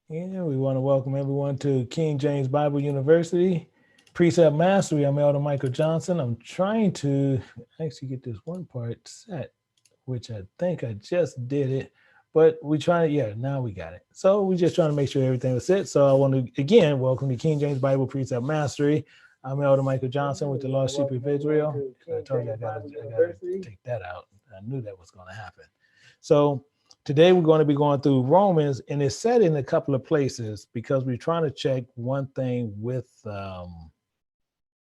Yeah, we want to welcome everyone to King James Bible University, Precept Mastery. I'm Elder Michael Johnson. I'm trying to actually get this one part set, which I think I just did it, but we try to, yeah, now we got it. So we're just trying to make sure everything was set. So I want to, again, welcome to King James Bible Precept Mastery. I'm Elder Michael Johnson with the Lost Sheep of Israel. And I told you I gotta take that out. I knew that was going to happen. So today we're going to be going through Romans, and it's set in a couple of places because we're trying to check one thing with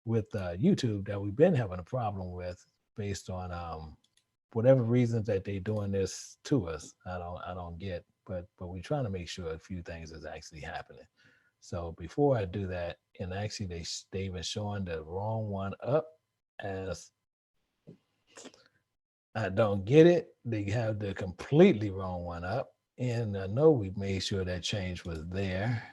YouTube that we've been having a problem with based on whatever reasons that they're doing this to us. I don't get, but we're trying to make sure a few things is actually happening. So before I do that, and actually they even showing the wrong one up as I don't get it. They have the completely wrong one up. And I know we made sure that change was there.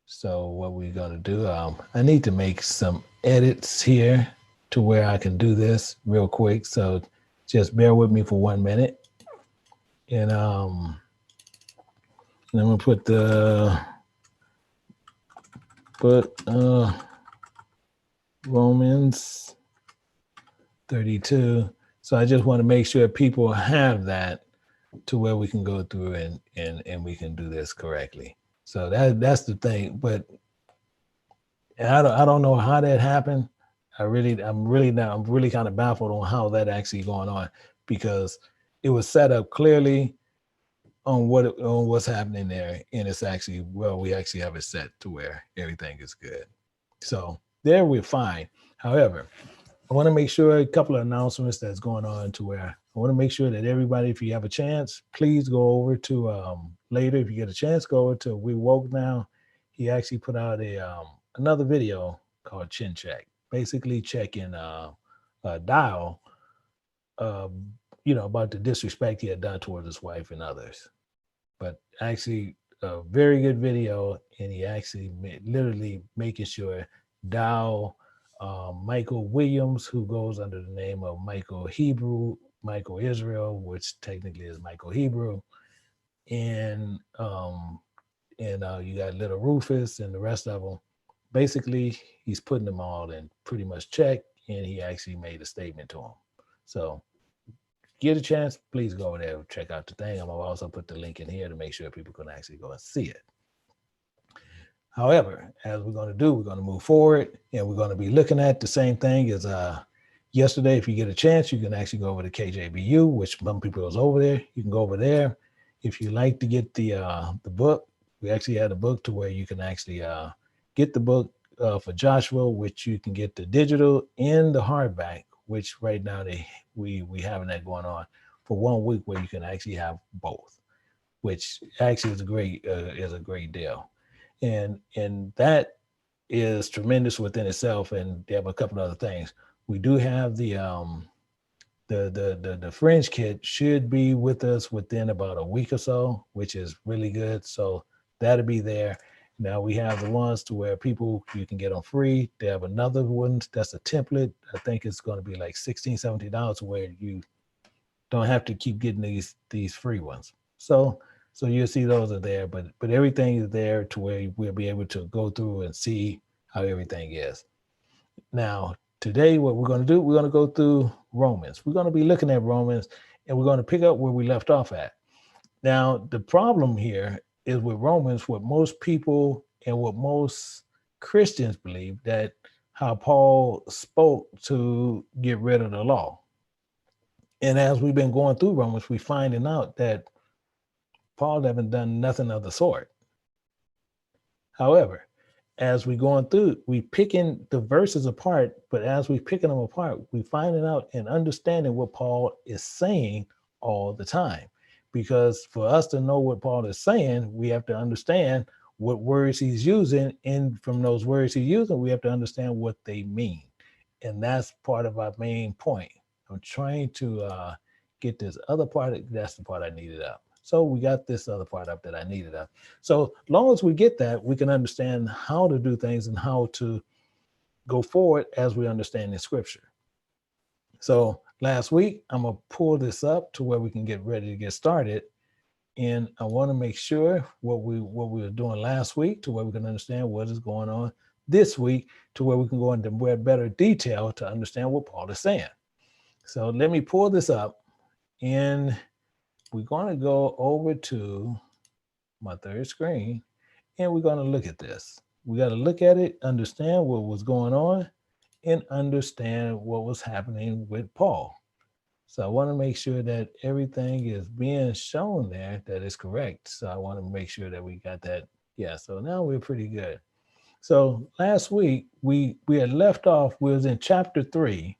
So what we're gonna do, I need to make some edits here to where I can do this real quick. So just bear with me for 1 minute. And I'm gonna put Romans 32. So I just want to make sure people have that to where we can go through and we can do this correctly. So that's the thing. But I don't know how that happened. I'm really kind of baffled on how that actually going on because it was set up clearly on what's happening there, and it's actually we actually have it set to where everything is good. So there we're fine. However, I want to make sure a couple of announcements that's going on to where I want to make sure that everybody, if you have a chance, please go over to later. If you get a chance, go over to We Woke Now. He actually put out a another video called Chin Check, basically checking Dial, uh, about the disrespect he had done towards his wife and others. But actually, a very good video, and he actually literally making sure Dow Michael Williams, who goes under the name of Michael Israel, which technically is Michael Hebrew, and you got Little Rufus and the rest of them. Basically, he's putting them all in pretty much check, and he actually made a statement to them. So get a chance, please go over there and check out the thing. I'm gonna also put the link in here to make sure people can actually go and see it. However, as we're going to do, we're going to move forward and we're going to be looking at the same thing as yesterday. If you get a chance, you can actually go over to KJBU, which some people was over there. You can go over there. If you like to get the book, we actually had a book to where you can actually get the book for Joshua, which you can get the digital and the hardback, which right now we having that going on for 1 week where you can actually have both, which actually is a great deal, and that is tremendous within itself. And they have a couple of other things. We do have the fringe kit should be with us within about a week or so, which is really good. So that'll be there. Now we have the ones to where people you can get them free. They have another one that's a template. I think it's going to be like $16-17 where you don't have to keep getting these free ones. So you'll see those are there, but everything is there to where we'll be able to go through and see how everything is. Now, today what we're going to do, we're going to go through Romans. We're going to be looking at Romans and we're going to pick up where we left off at. Now, the problem here is with Romans, what most people and what most Christians believe that how Paul spoke to get rid of the law. And as we've been going through Romans, we're finding out that Paul haven't done nothing of the sort. However, as we going through, we picking the verses apart, but as we picking them apart, we finding out and understanding what Paul is saying all the time. Because for us to know what Paul is saying, we have to understand what words he's using, and from those words he's using, we have to understand what they mean. And that's part of our main point. I'm trying to get this other part. That's the part I needed up. So we got this other part up that I needed up. So long as we get that, we can understand how to do things and how to go forward as we understand the scripture. So last week, I'm gonna pull this up to where we can get ready to get started. And I want to make sure what we were doing last week to where we can understand what is going on this week to where we can go into better detail to understand what Paul is saying. So let me pull this up, and we're going to go over to my third screen, and we're going to look at this. We got to look at it, understand what was going on, and understand what was happening with Paul. So I want to make sure that everything is being shown there that is correct. So I want to make sure that we got that. Yeah, so now we're pretty good. So last week we had left off, we was in chapter 3,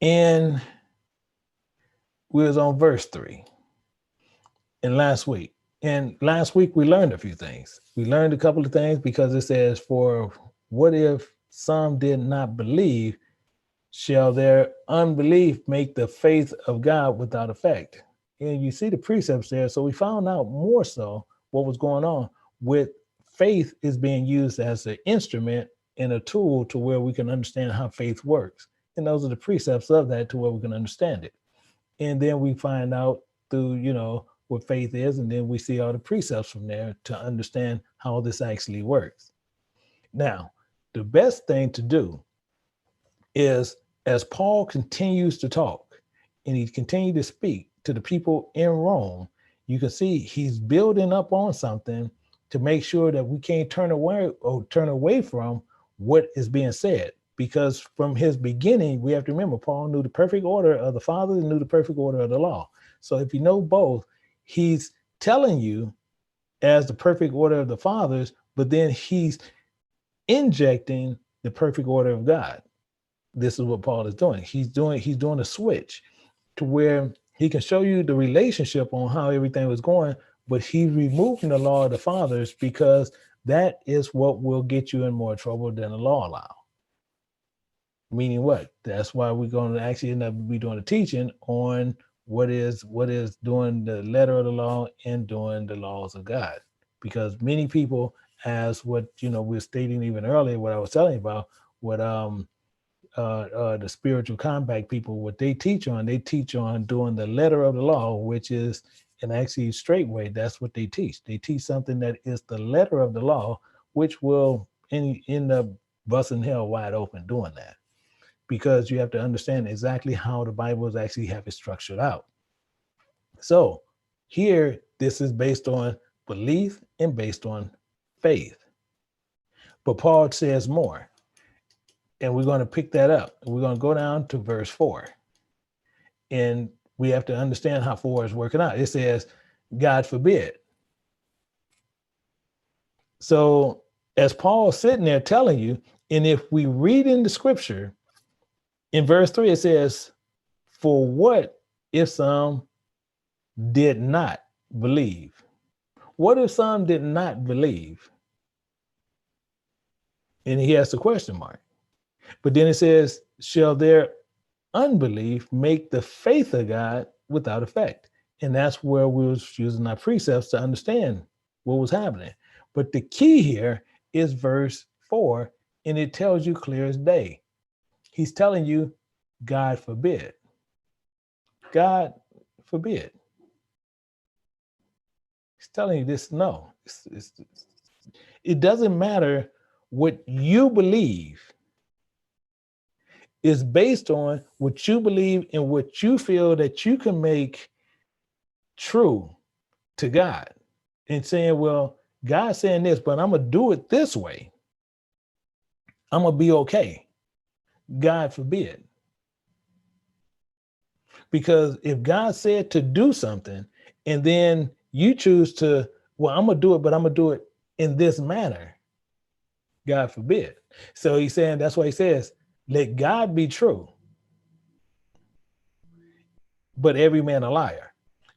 and we was on verse 3 in last week. And last week we learned a few things. We learned a couple of things because it says, for what if some did not believe, shall their unbelief make the faith of God without effect? And you see the precepts there. So we found out more so what was going on with faith is being used as an instrument and a tool to where we can understand how faith works. And those are the precepts of that to where we can understand it. And then we find out through, what faith is, and then we see all the precepts from there to understand how this actually works. Now, the best thing to do is, as Paul continues to talk and he continued to speak to the people in Rome, you can see he's building up on something to make sure that we can't turn away from what is being said. Because from his beginning, we have to remember, Paul knew the perfect order of the Father and knew the perfect order of the law. So if you know both, he's telling you as the perfect order of the fathers, but then he's injecting the perfect order of God. This is what Paul is doing. He's doing a switch to where he can show you the relationship on how everything was going, but he's removing the law of the fathers because that is what will get you in more trouble than the law allows. Meaning what? That's why we're going to actually end up be doing a teaching on what is doing the letter of the law and doing the laws of God. Because many people, as what we're stating even earlier, what I was telling you about, what the spiritual combat people, what they teach on doing the letter of the law, which is an actually straight way. That's what they teach. They teach something that is the letter of the law, which will end up busting hell wide open doing that. Because you have to understand exactly how the Bible is actually have it structured out. So here, this is based on belief and based on faith. But Paul says more. And we're going to pick that up. We're going to go down to verse 4. And we have to understand how 4 is working out. It says, God forbid. So as Paul's sitting there telling you, and if we read in the scripture, in verse 3, it says, for what if some did not believe? What if some did not believe? And he has the question mark. But then it says, shall their unbelief make the faith of God without effect? And that's where we was using our precepts to understand what was happening. But the key here is verse 4, and it tells you clear as day. He's telling you, God forbid. God forbid. He's telling you this, no. It doesn't matter what you believe. It's based on what you believe and what you feel that you can make true to God. And saying, well, God's saying this, but I'm going to do it this way. I'm going to be okay. God forbid. Because if God said to do something and then you choose to, well, I'm going to do it, but I'm going to do it in this manner, God forbid. So he's saying, that's why he says, let God be true, but every man a liar.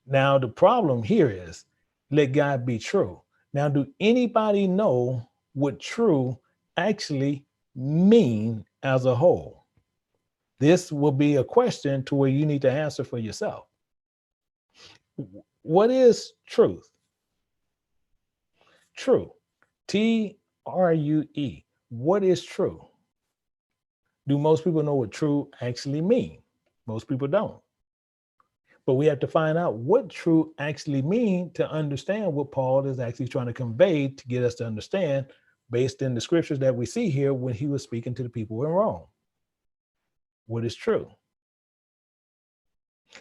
Now, the problem here is, let God be true. Now, do anybody know what true actually mean as a whole? This will be a question to where you need to answer for yourself. What is truth? True. True. What is true? Do most people know what true actually mean? Most people don't. But we have to find out what true actually mean to understand what Paul is actually trying to convey to get us to understand based in the scriptures that we see here when he was speaking to the people in Rome. What is true?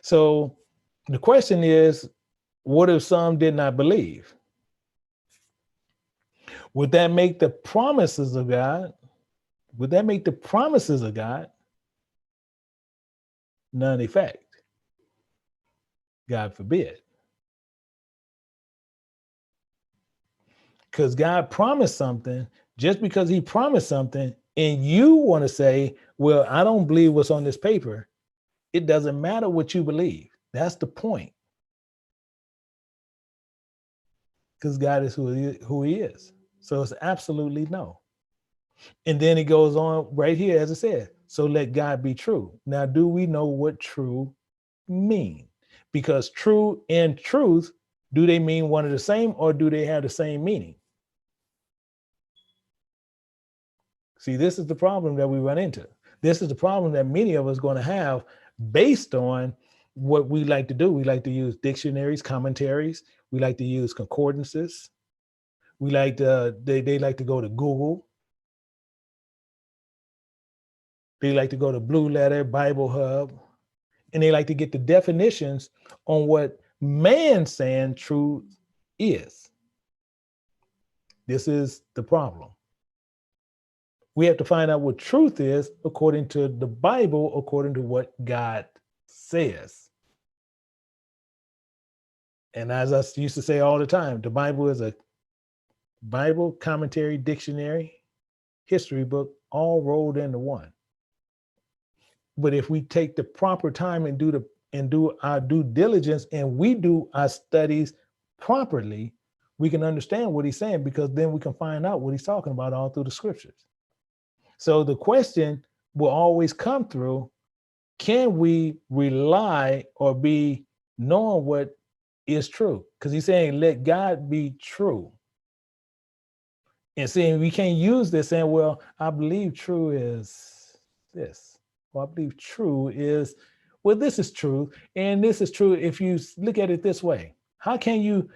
So the question is, what if some did not believe? Would that make the promises of God? Would that make the promises of God none effect? God forbid. Because God promised something, just because he promised something, and you want to say, well, I don't believe what's on this paper. It doesn't matter what you believe. That's the point. Because God is who he is. So it's absolutely no. And then it goes on right here, as I said, so let God be true. Now, do we know what true mean? Because true and truth, do they mean one and the same, or do they have the same meaning? See, this is the problem that we run into. This is the problem that many of us are going to have based on what we like to do. We like to use dictionaries, commentaries. We like to use concordances. We like to, they like to go to Google. They like to go to Blue Letter, Bible Hub, and they like to get the definitions on what man saying truth is. This is the problem. We have to find out what truth is according to the Bible, according to what God says. And as I used to say all the time, the Bible is a Bible, commentary, dictionary, history book, all rolled into one. But if we take the proper time and do our due diligence, and we do our studies properly, we can understand what he's saying, because then we can find out what he's talking about all through the scriptures. So the question will always come through, can we rely or be knowing what is true? Because he's saying, let God be true. And saying we can't use this saying, well, I believe true is this. Well, I believe true is, well, this is true. And this is true if you look at it this way. How can you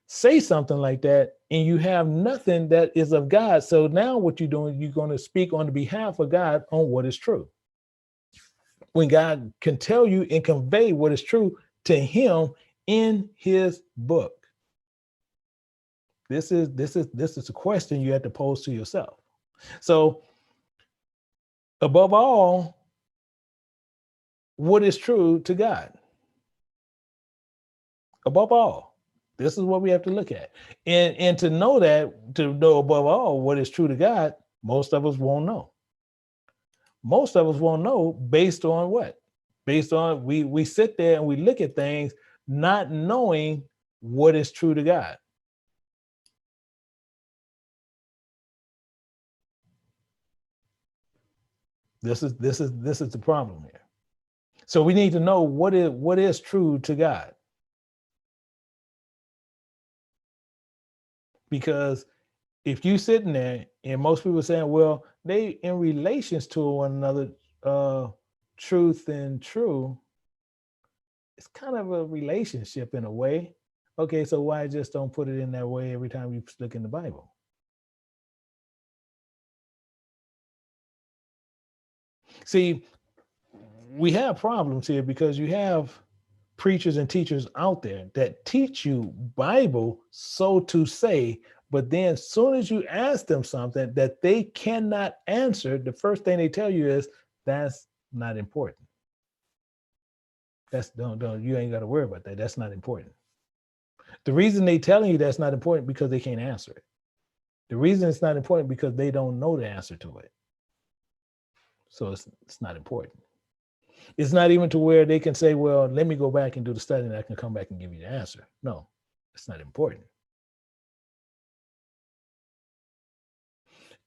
say something like that and you have nothing that is of God? So now what you're doing, you're going to speak on the behalf of God on what is true. When God can tell you and convey what is true to him in his book. This is a question you have to pose to yourself. So above all, what is true to God? Above all, this is what we have to look at. And to know that, to know above all what is true to God, most of us won't know. Most of us won't know based on what? Based on we sit there and we look at things not knowing what is true to God. This is the problem here. So we need to know what is true to God. Because if you sitting there and most people are saying, well, they in relations to one another, truth and true, it's kind of a relationship in a way. Okay, so why just don't put it in that way every time you look in the Bible? See, we have problems here because you have preachers and teachers out there that teach you Bible, so to say, but then as soon as you ask them something that they cannot answer, the first thing they tell you is, that's not important. That's don't you ain't got to worry about that. That's not important. The reason they telling you that's not important because they can't answer it. The reason it's not important because they don't know the answer to it. So it's not important. It's not even to where they can say, well, let me go back and do the study and I can come back and give you the answer. No, it's not important.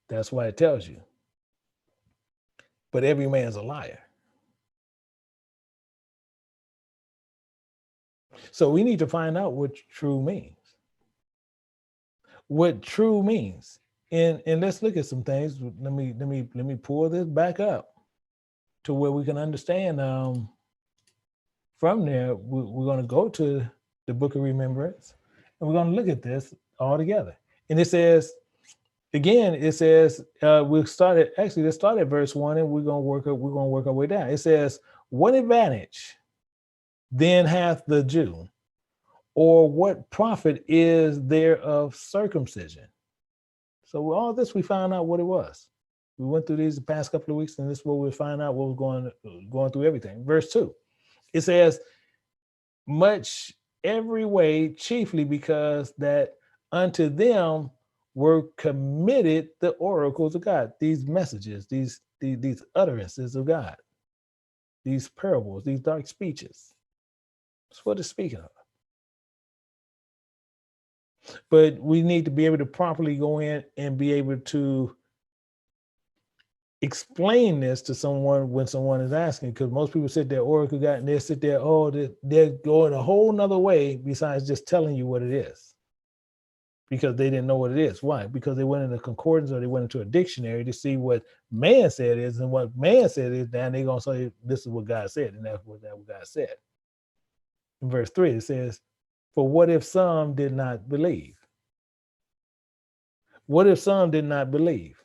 That's why it tells you. But every man's a liar. So we need to find out what true means. What true means. And let's look at some things. Let me pull this back up to where we can understand from there, we're going to go to the book of remembrance, and we're going to look at this all together. And it says, again, it says, let's start at verse 1, and we're going to work our way down. It says, what advantage then hath the Jew, or what profit is there of circumcision? So with all this, we found out what it was. We went through these the past couple of weeks, and this is where we find out what was going through everything. Verse 2, it says, much every way, chiefly because that unto them were committed the oracles of God, these messages, these utterances of God, these parables, these dark speeches. That's what it's speaking of. But we need to be able to properly go in and be able to explain this to someone when someone is asking, because most people sit there, oracle God, and they sit there, they're going a whole nother way besides just telling you what it is, because they didn't know what it is. Why? Because they went into concordance, or they went into a dictionary to see what man said it is, and what man said it is, then they're going to say, this is what God said, and that's what God said. In verse 3, it says, for what if some did not believe? What if some did not believe?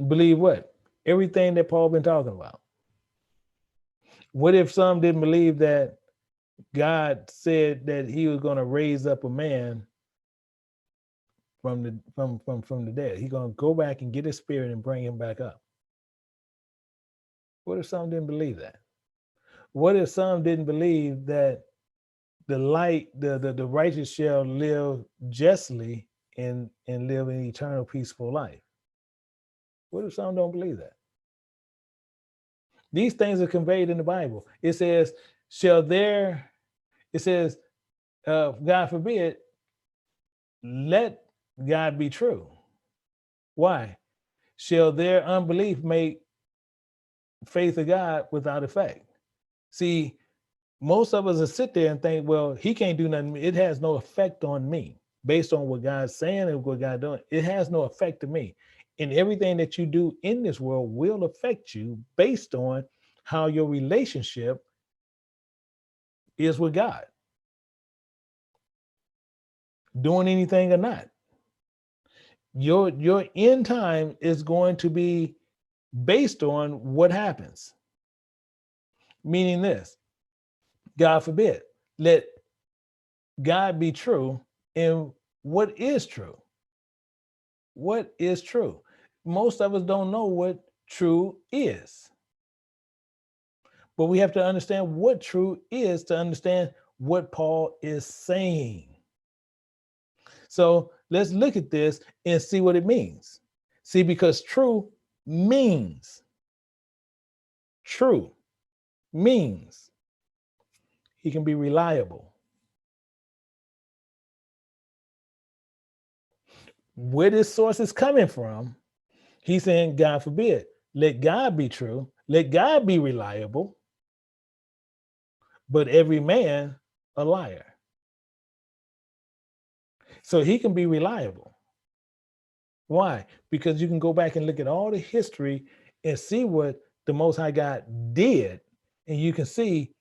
Believe what? Everything that Paul been talking about. What if some didn't believe that God said that he was going to raise up a man from the dead? He's going to go back and get his spirit and bring him back up. What if some didn't believe that? What if some didn't believe that the righteous shall live justly and live an eternal peaceful life? What if some don't believe that? These things are conveyed in the Bible. It says, God forbid, let God be true. Why? Shall their unbelief make faith of God without effect? See, most of us will sit there and think, well, he can't do nothing. It has no effect on me. Based on what God's saying and what God's doing, it has no effect to me. And everything that you do in this world will affect you based on how your relationship is with God. Doing anything or not. Your end time is going to be based on what happens. Meaning this, God forbid, let God be true. And what is true? What is true? Most of us don't know what true is. But we have to understand what true is to understand what Paul is saying. So let's look at this and see what it means. See, because true means he can be reliable. Where this source is coming from, he's saying, God forbid, let God be true, let God be reliable, but every man a liar. So he can be reliable. Why? Because you can go back and look at all the history and see what the Most High God did, and you can see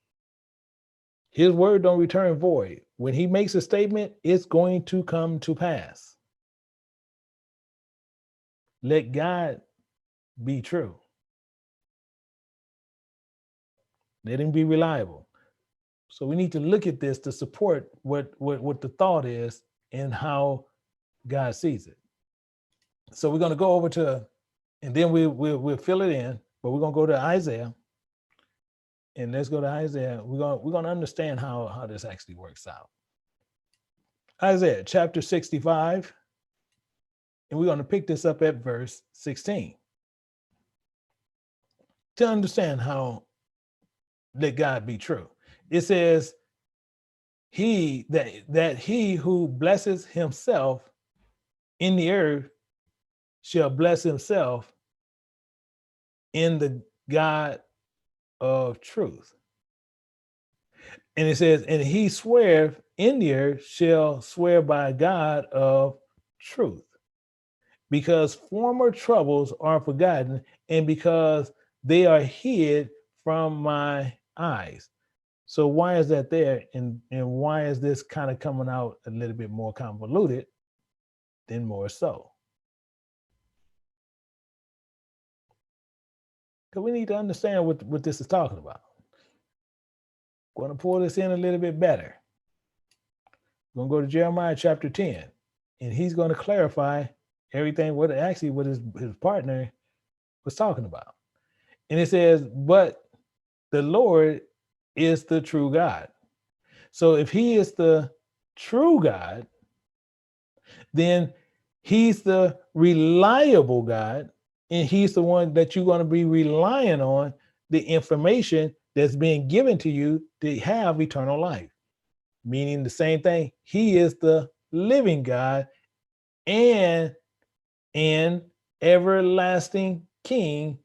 his word don't return void. When he makes a statement, it's going to come to pass. Let God be true. Let him be reliable. So we need to look at this to support what the thought is and how God sees it. So we're going to go over to, and then we'll fill it in, but we're going to go to Isaiah. And let's go to Isaiah. We're going to understand how this actually works out. Isaiah chapter 65, and we're going to pick this up at verse 16. To understand how let God be true. It says, he who blesses himself in the earth shall bless himself in the God of truth. And it says, and he sweareth in the earth shall swear by God of truth, because former troubles are forgotten, and because They are hid from my eyes. So why is that there? And why is this kind of coming out a little bit more convoluted than more so? Because we need to understand what this is talking about. Going to pull this in a little bit better. We're going to go to Jeremiah chapter 10, and he's going to clarify everything what his partner was talking about. And it says, but the Lord is the true God. So if he is the true God, then he's the reliable God, and he's the one that you're going to be relying on the information that's being given to you to have eternal life. Meaning the same thing. He is the living God and an everlasting King,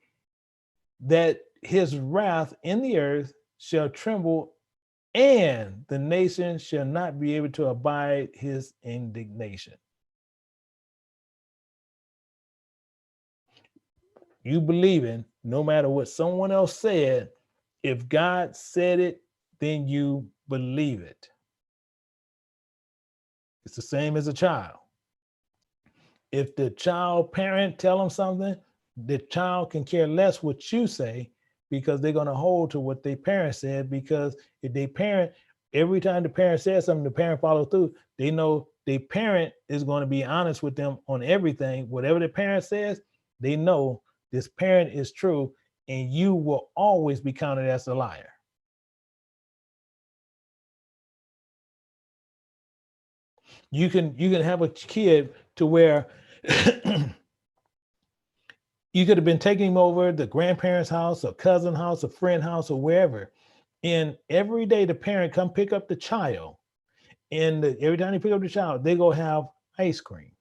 that his wrath in the earth shall tremble, and the nation shall not be able to abide his indignation. You believing, no matter what someone else said, if God said it, then you believe it. It's the same as a child. If the child parent tell them something, the child can care less what you say, because they're going to hold to what their parent said. Because if they parent, every time the parent says something, the parent follow through, they know their parent is going to be honest with them on everything. Whatever the parent says, they know this parent is true, and you will always be counted as a liar. You can have a kid to where you could have been taking him over the grandparents' house, or cousin house, or friend house, or wherever. And every day the parent come pick up the child. And every time they pick up the child, they go have ice cream.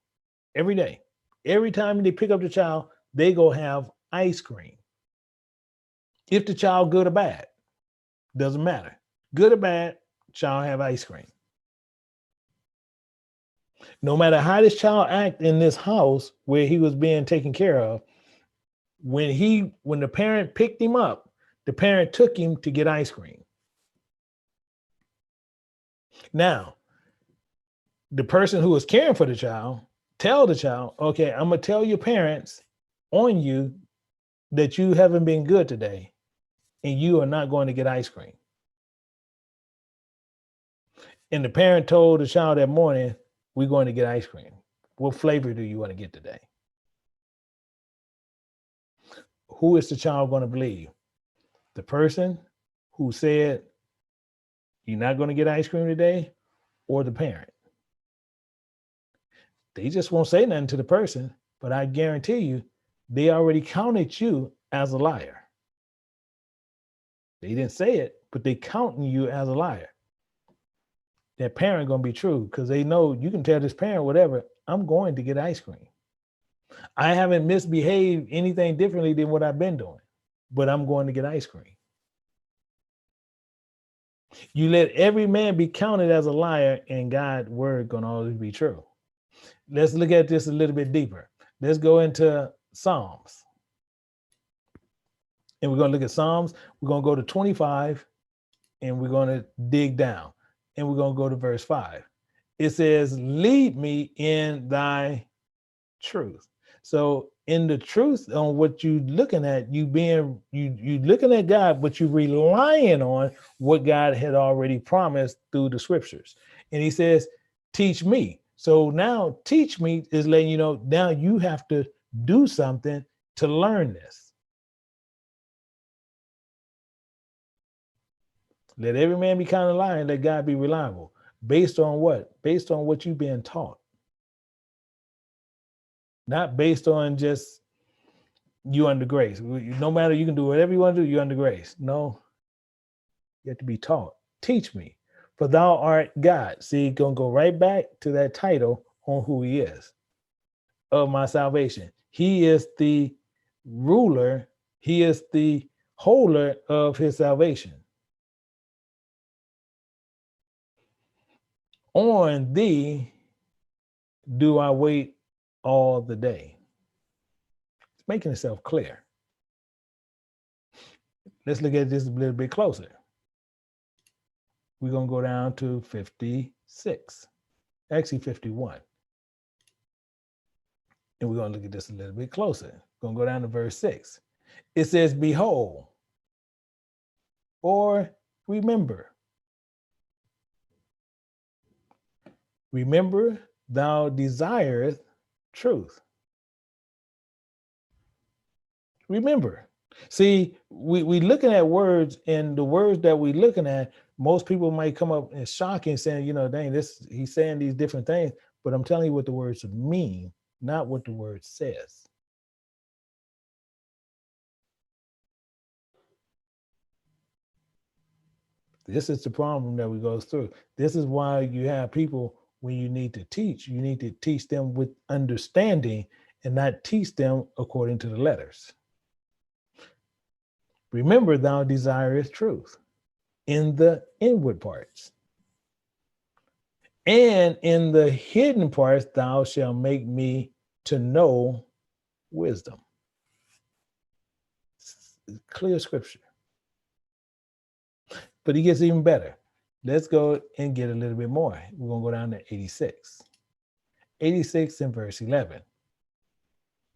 Every day. Every time they pick up the child, they go have ice cream. If the child good or bad, doesn't matter. Good or bad, child have ice cream. No matter how this child act in this house where he was being taken care of, when the parent picked him up, the parent took him to get ice cream. Now, the person who was caring for the child tell the child, okay, I'm gonna tell your parents on you that you haven't been good today, and you are not going to get ice cream. And the parent told the child that morning, we're going to get ice cream. What flavor do you want to get today? Who is the child going to believe? The person who said, you're not going to get ice cream today, or the parent? They just won't say nothing to the person, but I guarantee you, they already counted you as a liar. They didn't say it, but they counting you as a liar. That parent gonna be true, because they know you can tell this parent whatever, I'm going to get ice cream. I haven't misbehaved anything differently than what I've been doing, but I'm going to get ice cream. You let every man be counted as a liar, and God's word gonna always be true. Let's look at this a little bit deeper. Let's go into Psalms. And we're going to look at Psalms. We're going to go to 25, and we're going to dig down. And we're going to go to verse 5. It says, lead me in thy truth. So in the truth on what you're looking at, you looking at God, but you're relying on what God had already promised through the scriptures. And he says, teach me. So now teach me is letting you know, now you have to do something to learn this. Let every man be kind of lying, let God be reliable. Based on what? Based on what you've been taught. Not based on just you under grace. No matter, you can do whatever you want to do, you're under grace. No, you have to be taught. Teach me, for thou art God. See, gonna go right back to that title on who he is, of my salvation. He is the ruler. He is the holder of his salvation. On thee do I wait all the day. It's making itself clear. Let's look at this a little bit closer. We're going to go down to 56, actually 51. And we're going to look at this a little bit closer. We're going to go down to verse 6. It says, behold, or remember. Remember, thou desirest truth. Remember. See, we looking at words, and the words that we looking at, most people might come up and shocking, saying, you know, dang, this, he's saying these different things, but I'm telling you what the words mean, not what the word says. This is the problem that we go through. This is why you have people, when you need to teach them with understanding and not teach them according to the letters. Remember, thou desirest truth in the inward parts, and in the hidden parts thou shalt make me to know wisdom. Clear scripture. But he gets even better. Let's go and get a little bit more. We're going to go down to 86. 86 in verse 11.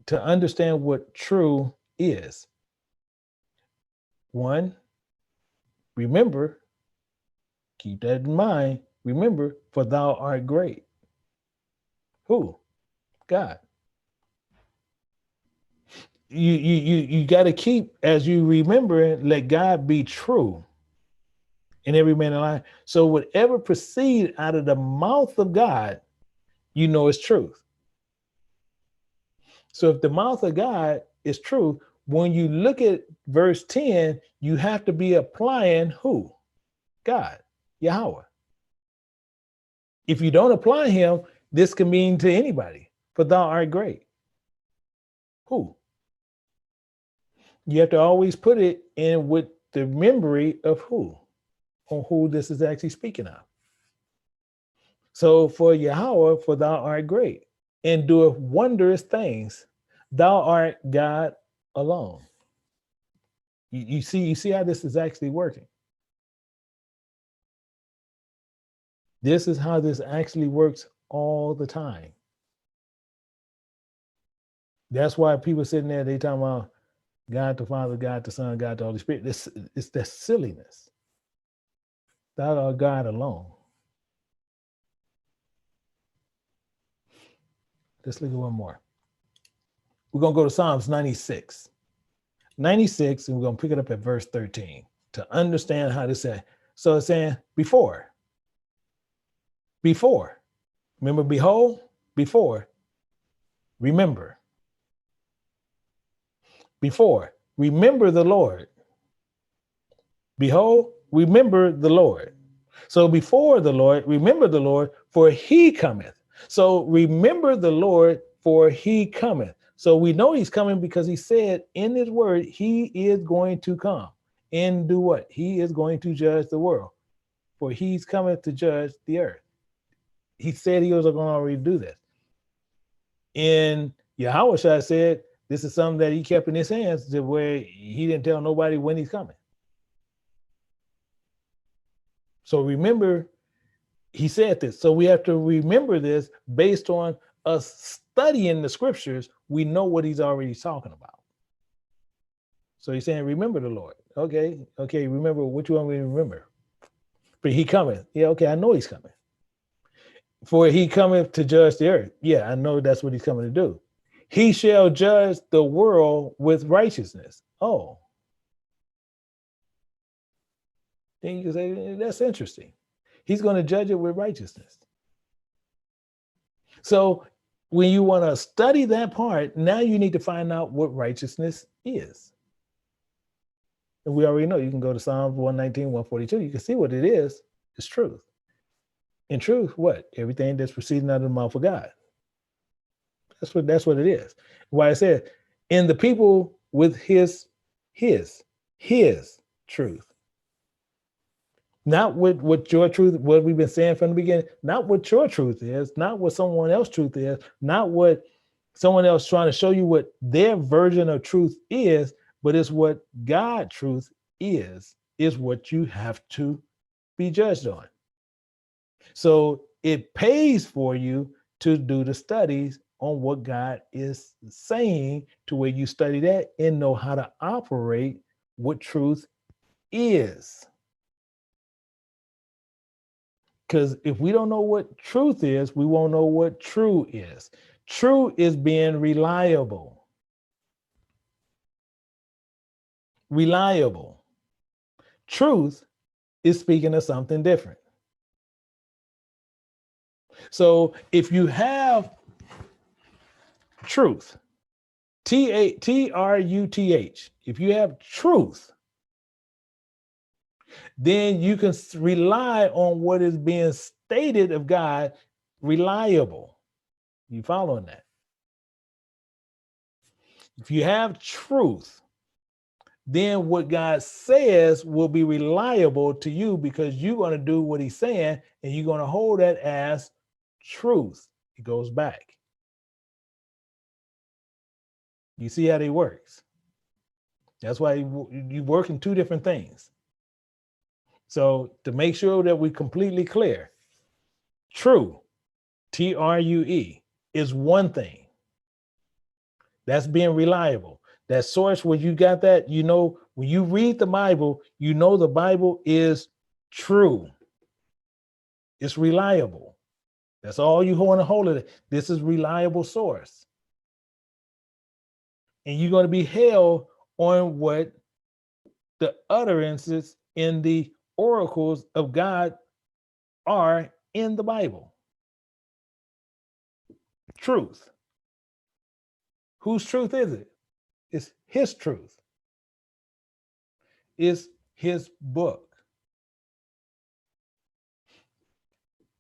To understand what true is. 1, remember, keep that in mind. Remember, for thou art great. Who? God. You got to keep, as you remember, let God be true in every man alive. So whatever proceeds out of the mouth of God, you know is truth. So if the mouth of God is true, when you look at verse 10, you have to be applying who? God, Yahweh. If you don't apply him, this can mean to anybody, for thou art great. Who? You have to always put it in with the memory of who, on who this is actually speaking of. So for Yahweh, for thou art great, and doeth wondrous things. Thou art God alone. You see how this is actually working. This is how this actually works all the time. That's why people sitting there, they talking about God the Father, God the Son, God the Holy Spirit. It's that silliness. Thou art God alone. Let's look at one more. We're going to go to Psalms 96. 96, and we're going to pick it up at verse 13 to understand how to say. So it's saying before. Remember, behold, before. Remember. Before. Remember the Lord. Behold, remember the Lord. So before the Lord, remember the Lord, for he cometh. So remember the Lord, for he cometh. So we know he's coming because he said in his word, he is going to come and do what? He is going to judge the world, for he's coming to judge the earth. He said he was going to already do this. And Yahweh said, this is something that he kept in his hands to where he didn't tell nobody when he's coming. So remember, he said this. So we have to remember this based on us studying the scriptures. We know what he's already talking about. So he's saying, remember the Lord. Okay, remember what you want me to remember. But he cometh. Yeah, okay, I know he's coming. For he cometh to judge the earth. Yeah, I know that's what he's coming to do. He shall judge the world with righteousness. Oh. Then you can say, that's interesting. He's going to judge it with righteousness. So when you want to study that part, now you need to find out what righteousness is. And we already know. You can go to Psalms 119, 142. You can see what it is. It's truth. In truth, what? Everything that's proceeding out of the mouth of God. That's what it is. Why I said, in the people with his truth. Not what your truth, what we've been saying from the beginning, not what your truth is, not what someone else's truth is, not what someone else trying to show you what their version of truth is, but it's what God's truth is what you have to be judged on. So it pays for you to do the studies on what God is saying, to where you study that and know how to operate what truth is. Because if we don't know what truth is, we won't know what true is. True is being reliable. Reliable. Truth is speaking of something different. So if you have truth, Truth, if you have truth, then you can rely on what is being stated of God, reliable. You following that? If you have truth, then what God says will be reliable to you, because you're going to do what he's saying and you're going to hold that as truth. It goes back. You see how it works? That's why you work in two different things. So to make sure that we're completely clear, true, True, is one thing. That's being reliable. That source where you got that, you know, when you read the Bible, you know the Bible is true. It's reliable. That's all you want to hold it. This is reliable source. And you're going to be held on what the utterances in the oracles of God are in the Bible. Truth. Whose truth is it? It's his truth. It's his book.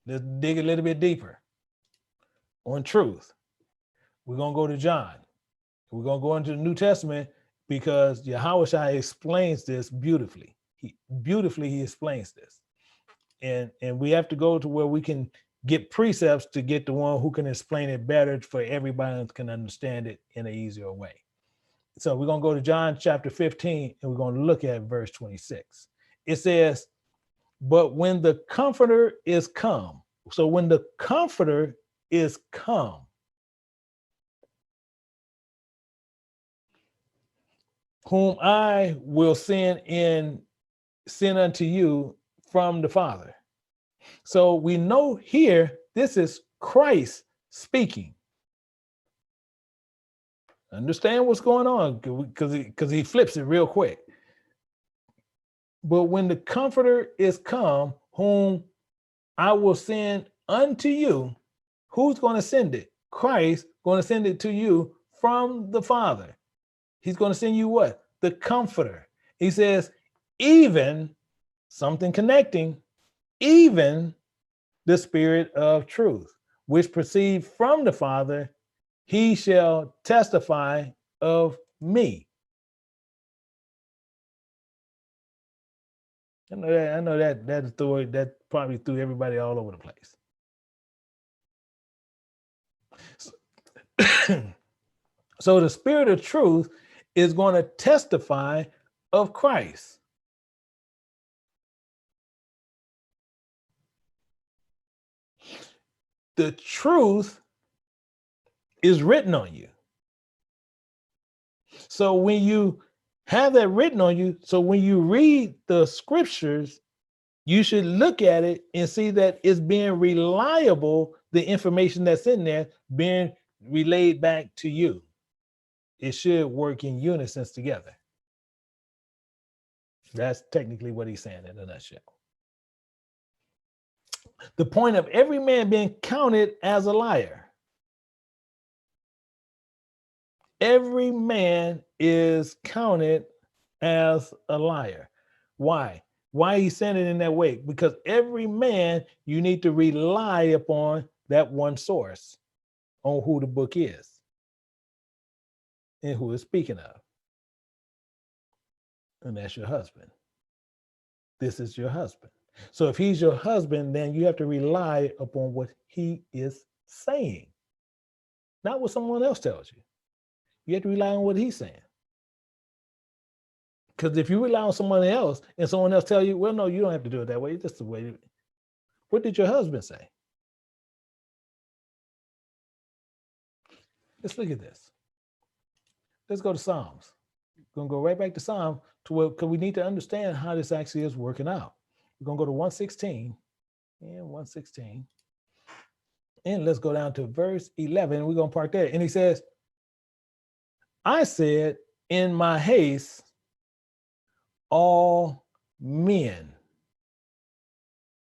Let's dig a little bit deeper on truth. We're going to go to John. We're going to go into the New Testament because Yahushua explains this beautifully. He explains this. And we have to go to where we can get precepts to get the one who can explain it better for everybody that can understand it in an easier way. So we're going to go to John chapter 15, and we're going to look at verse 26. It says, but when the Comforter is come, so when the Comforter is come, whom I will send unto you from the Father. So we know here, this is Christ speaking. Understand what's going on, because he flips it real quick. But when the Comforter is come, whom I will send unto you, who's going to send it? Christ going to send it to you from the Father. He's going to send you what? The Comforter. He says, even something connecting, even the Spirit of truth, which proceed from the Father, he shall testify of me. I know that story that probably threw everybody all over the place. So the Spirit of truth is going to testify of Christ. The truth is written on you. So when you have that written on you, so when you read the scriptures, you should look at it and see that it's being reliable, the information that's in there being relayed back to you. It should work in unison together. That's technically what he's saying in a nutshell. The point of every man being counted as a liar. Every man is counted as a liar. Why? Why he's saying it in that way? Because every man, you need to rely upon that one source on who the book is and who it's speaking of. And that's your husband. This is your husband. So if he's your husband, then you have to rely upon what he is saying, not what someone else tells you. You have to rely on what he's saying. Because if you rely on someone else and someone else tell you, well, no, you don't have to do it that way. It's just the way. What did your husband say? Let's look at this. Let's go to Psalms. We're going to go right back to Psalm to where, because we need to understand how this actually is working out. We're going to go to 116 and 116. And let's go down to verse 11. We're going to park there. And he says, I said, in my haste, all men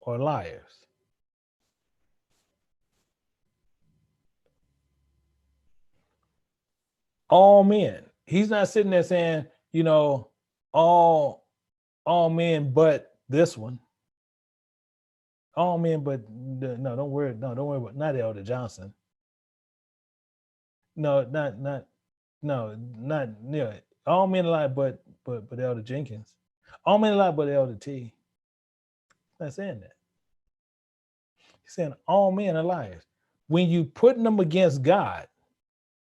are liars. All men. He's not sitting there saying, you know, all men but this one. All men but no, don't worry about not Elder Johnson. No, not all men lie but Elder Jenkins. All men lie but Elder T. Not saying that. He's saying all men are liars. When you put them against God,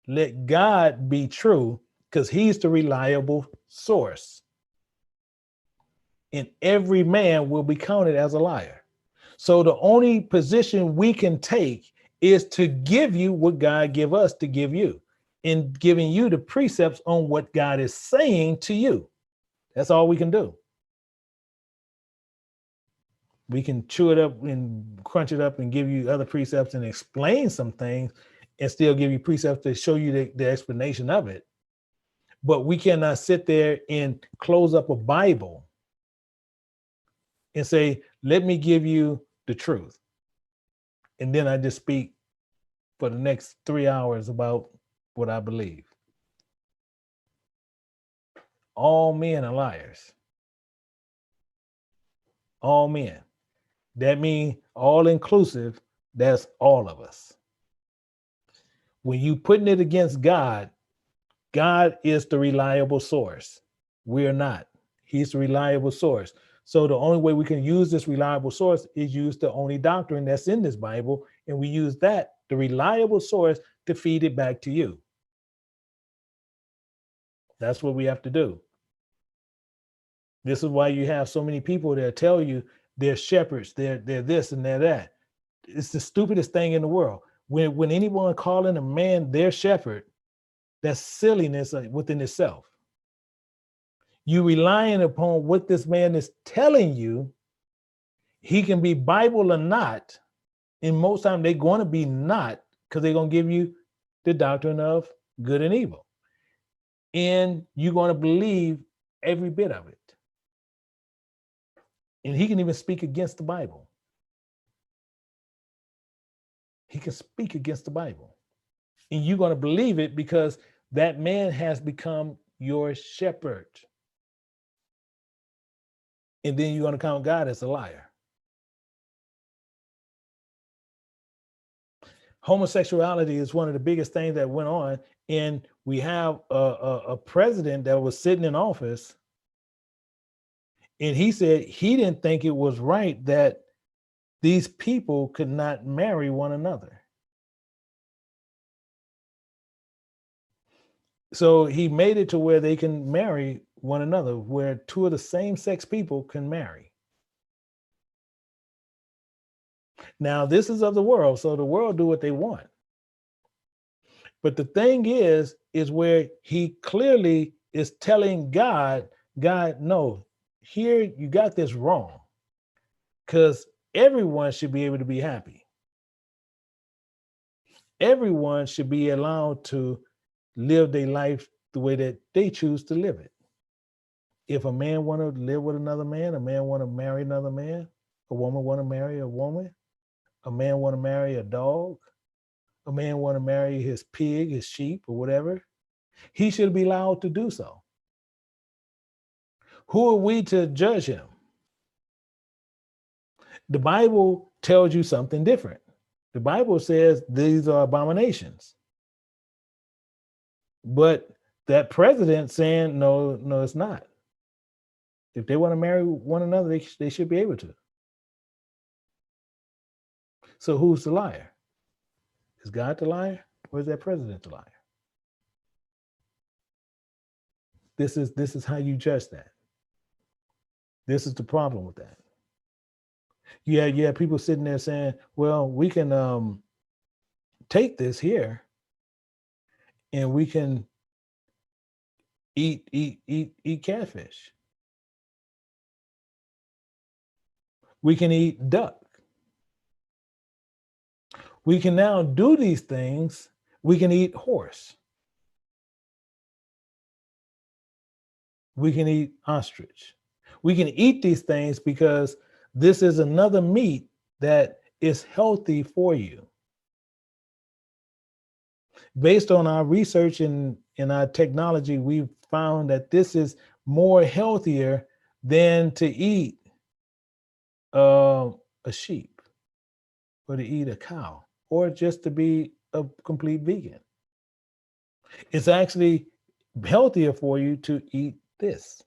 let God be true, because he's the reliable source. And every man will be counted as a liar. So the only position we can take is to give you what God give us to give you, in giving you the precepts on what God is saying to you. That's all we can do. We can chew it up and crunch it up and give you other precepts and explain some things and still give you precepts to show you the explanation of it. But we cannot sit there and close up a Bible and say, let me give you the truth. And then I just speak for the next 3 hours about what I believe. All men are liars. All men. That means all inclusive, that's all of us. When you putting it against God, God is the reliable source. We're not. He's the reliable source. So the only way we can use this reliable source is use the only doctrine that's in this Bible, and we use that, the reliable source, to feed it back to you. That's what we have to do. This is why you have so many people that tell you they're shepherds, they're this and they're that. It's the stupidest thing in the world. When anyone calling a man their shepherd, that's silliness within itself. You relying upon what this man is telling you. He can be Bible or not, and most time they're going to be not, because they're going to give you the doctrine of good and evil, and you're going to believe every bit of it. And he can even speak against the Bible. He can speak against the Bible, and you're going to believe it because that man has become your shepherd. And then you're going to count God as a liar. Homosexuality is one of the biggest things that went on, and we have a president that was sitting in office, and he said he didn't think it was right that these people could not marry one another. So he made it to where they can marry one another, where two of the same sex people can marry. Now, this is of the world, so the world do what they want. But the thing is where he clearly is telling God, no, here you got this wrong, because everyone should be able to be happy. Everyone should be allowed to live their life the way that they choose to live it. If a man want to live with another man, a man want to marry another man, a woman want to marry a woman, a man want to marry a dog, a man want to marry his pig, his sheep, or whatever, he should be allowed to do so. Who are we to judge him? The Bible tells you something different. The Bible says these are abominations. But that president saying, no, it's not. If they want to marry one another, they should be able to. So who's the liar? Is God the liar, or is that president the liar? This is how you judge that. This is the problem with that. You have people sitting there saying, well, we can take this here and we can eat catfish. We can eat duck. We can now do these things. We can eat horse. We can eat ostrich. We can eat these things because this is another meat that is healthy for you. Based on our research and our technology, we've found that this is more healthier than to eat a sheep or to eat a cow or just to be a complete vegan. It's actually healthier for you to eat this.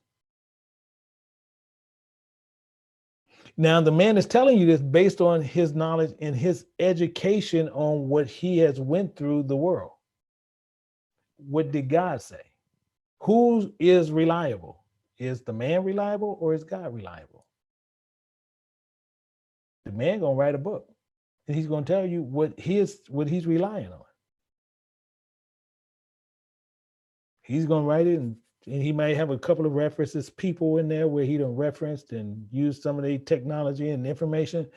Now, the man is telling you this based on his knowledge and his education on what he has went through the world. What did God say? Who is reliable? Is the man reliable or is God reliable? The man gonna write a book and he's gonna tell you what he's relying on. He's gonna write it and he might have a couple of references, people in there where he done referenced and used some of the technology and information.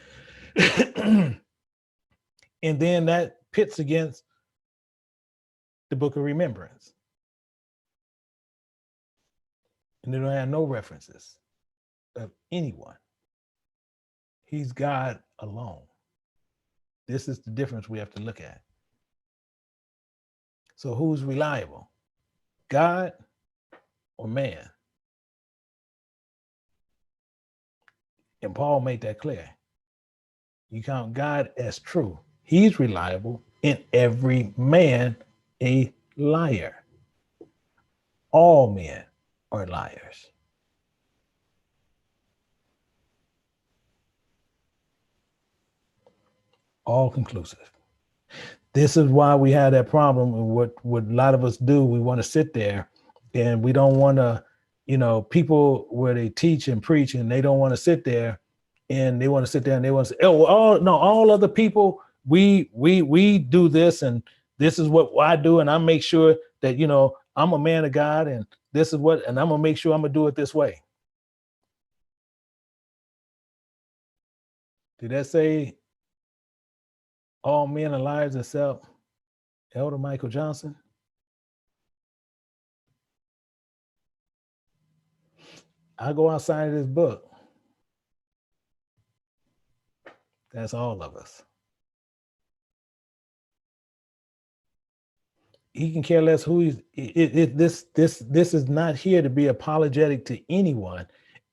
And then that pits against the book of remembrance. And they don't have no references of anyone. He's God alone. This is the difference we have to look at. So who's reliable? God or man? And Paul made that clear. You count God as true. He's reliable, and every man a liar. All men are liars. All conclusive. This is why we have that problem. And what a lot of us do, we want to sit there and we don't want to, people where they teach and preach and they don't want to sit there and they want to sit there and they want to say, oh, well, all other people, we do this and this is what I do. And I make sure that, I'm a man of God and this is what, and I'm going to make sure I'm going to do it this way. Did that say all men are liars except Elder Michael Johnson? I go outside of this book. That's all of us. He can care less who he's. This is not here to be apologetic to anyone.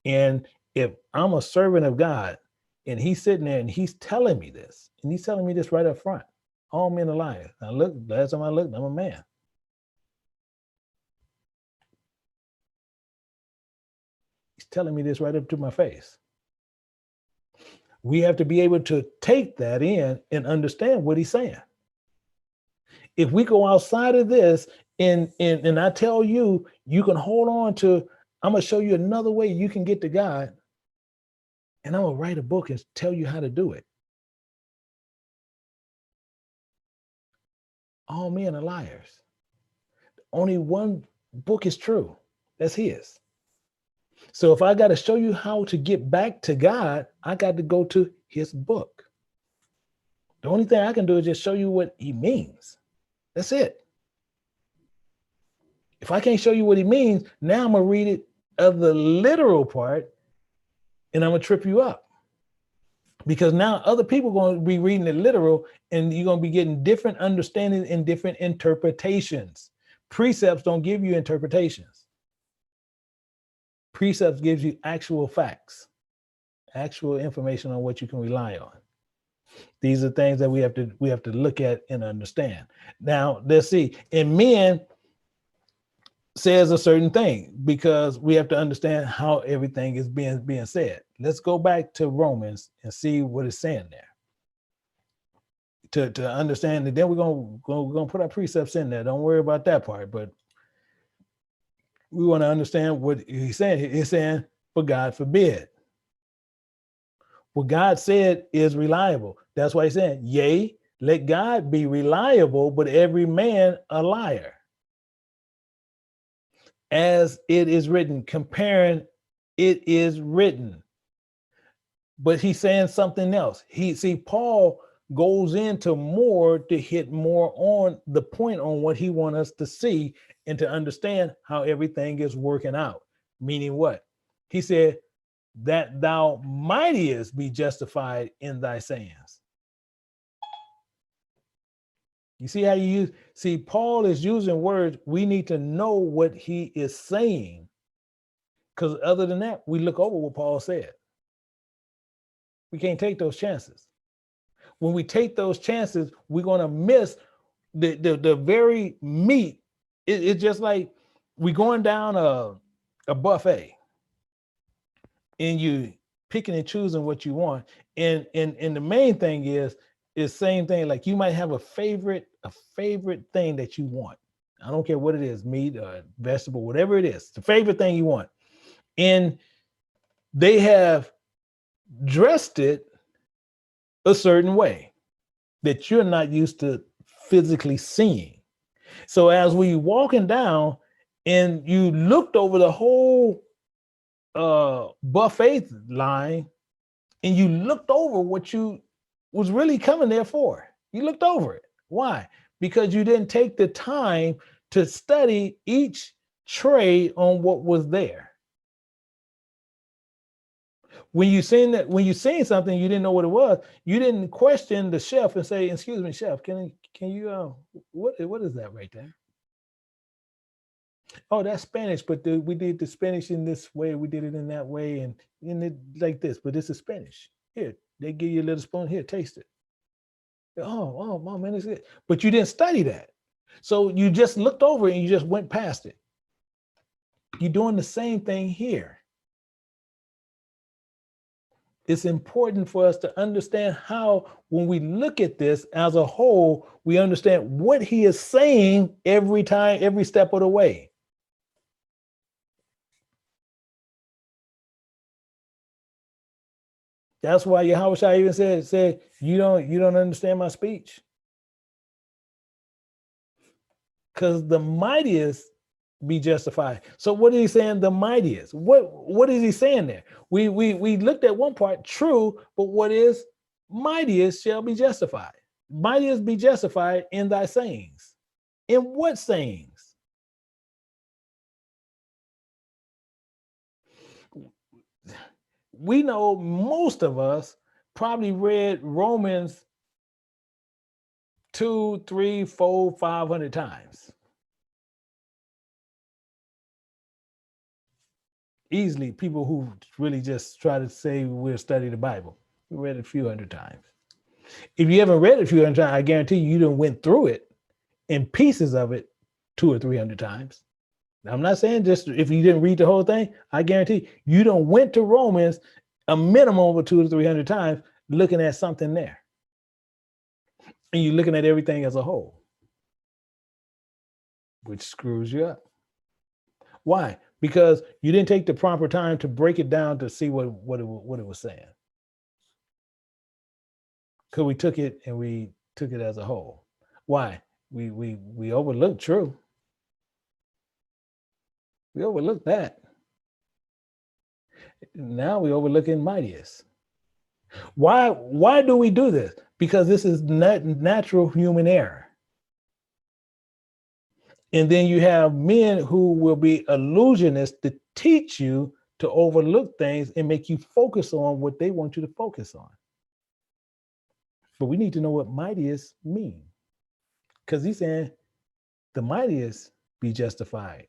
And if I'm a servant of God, and he's sitting there and he's telling me this, and he's telling me this right up front, all men are liars. Now look, last time I looked, I'm a man. He's telling me this right up to my face. We have to be able to take that in and understand what he's saying. If we go outside of this and I tell you, you can hold on to, I'm going to show you another way you can get to God. And I'm going to write a book and tell you how to do it. All men are liars. Only one book is true. That's his. So if I got to show you how to get back to God, I got to go to his book. The only thing I can do is just show you what he means. That's it. If I can't show you what he means, now I'm going to read it of the literal part and I'm going to trip you up. Because now other people are going to be reading it literal and you're going to be getting different understandings and different interpretations. Precepts don't give you interpretations. Precepts gives you actual facts, actual information on what you can rely on. These are things that we have to look at and understand. Now, let's see. And men says a certain thing because we have to understand how everything is being said. Let's go back to Romans and see what it's saying there. To understand that, then we're gonna put our precepts in there. Don't worry about that part. But We want to understand what he's saying. He's saying, for God forbid. What God said is reliable. That's why he's saying, yea, let God be reliable, but every man a liar. As it is written, comparing it is written. But he's saying something else. Paul goes into more to hit more on the point on what he wants us to see and to understand how everything is working out. Meaning what? He said, that thou mightest be justified in thy sayings. You see how you use, Paul is using words. We need to know what he is saying. Because other than that, we look over what Paul said. We can't take those chances. When we take those chances, we're going to miss the very meat. It's just like we're going down a buffet and you picking and choosing what you want. And the main thing is same thing. Like you might have a favorite thing that you want. I don't care what it is, meat or vegetable, whatever it is, the favorite thing you want. And they have dressed it a certain way that you're not used to physically seeing. So as we walking down and you looked over the whole buffet line and you looked over what you was really coming there for. You looked over it. Why? Because you didn't take the time to study each tray on what was there. When you seen something you didn't know what it was, you didn't question the chef and say, "Excuse me, chef, can you what is that right there?" Oh, that's Spanish, but we did the Spanish in this way, we did it in that way, and in it like this, but this is Spanish. Here, they give you a little spoon. Here, taste it. Oh, man, it's good. But you didn't study that. So you just looked over it and you just went past it. You're doing the same thing here. It's important for us to understand how, when we look at this as a whole, we understand what he is saying every time, every step of the way. That's why Yahushua even said, you don't understand my speech. Because the mightiest be justified. So what is he saying? The mightiest. What is he saying there? We looked at one part, true, but what is mightiest shall be justified. Mightiest be justified in thy sayings. In what sayings? We know most of us probably read Romans 2, 3, 4, 500 times. Easily, people who really just try to say we'll study the Bible, we read it a few hundred times. If you haven't read it a few hundred times, I guarantee you done went through it in pieces of it 200 or 300 times. I'm not saying just if you didn't read the whole thing, I guarantee you done went to Romans a minimum of 200 to 300 times looking at something there. And you're looking at everything as a whole, which screws you up. Why? Because you didn't take the proper time to break it down to see what it was saying. Because we took it as a whole. Why? We overlooked true. We overlooked that. Now we overlooking mightiest. Why do we do this? Because this is natural human error. And then you have men who will be illusionists to teach you to overlook things and make you focus on what they want you to focus on. But we need to know what mightiest mean. Because he's saying the mightiest be justified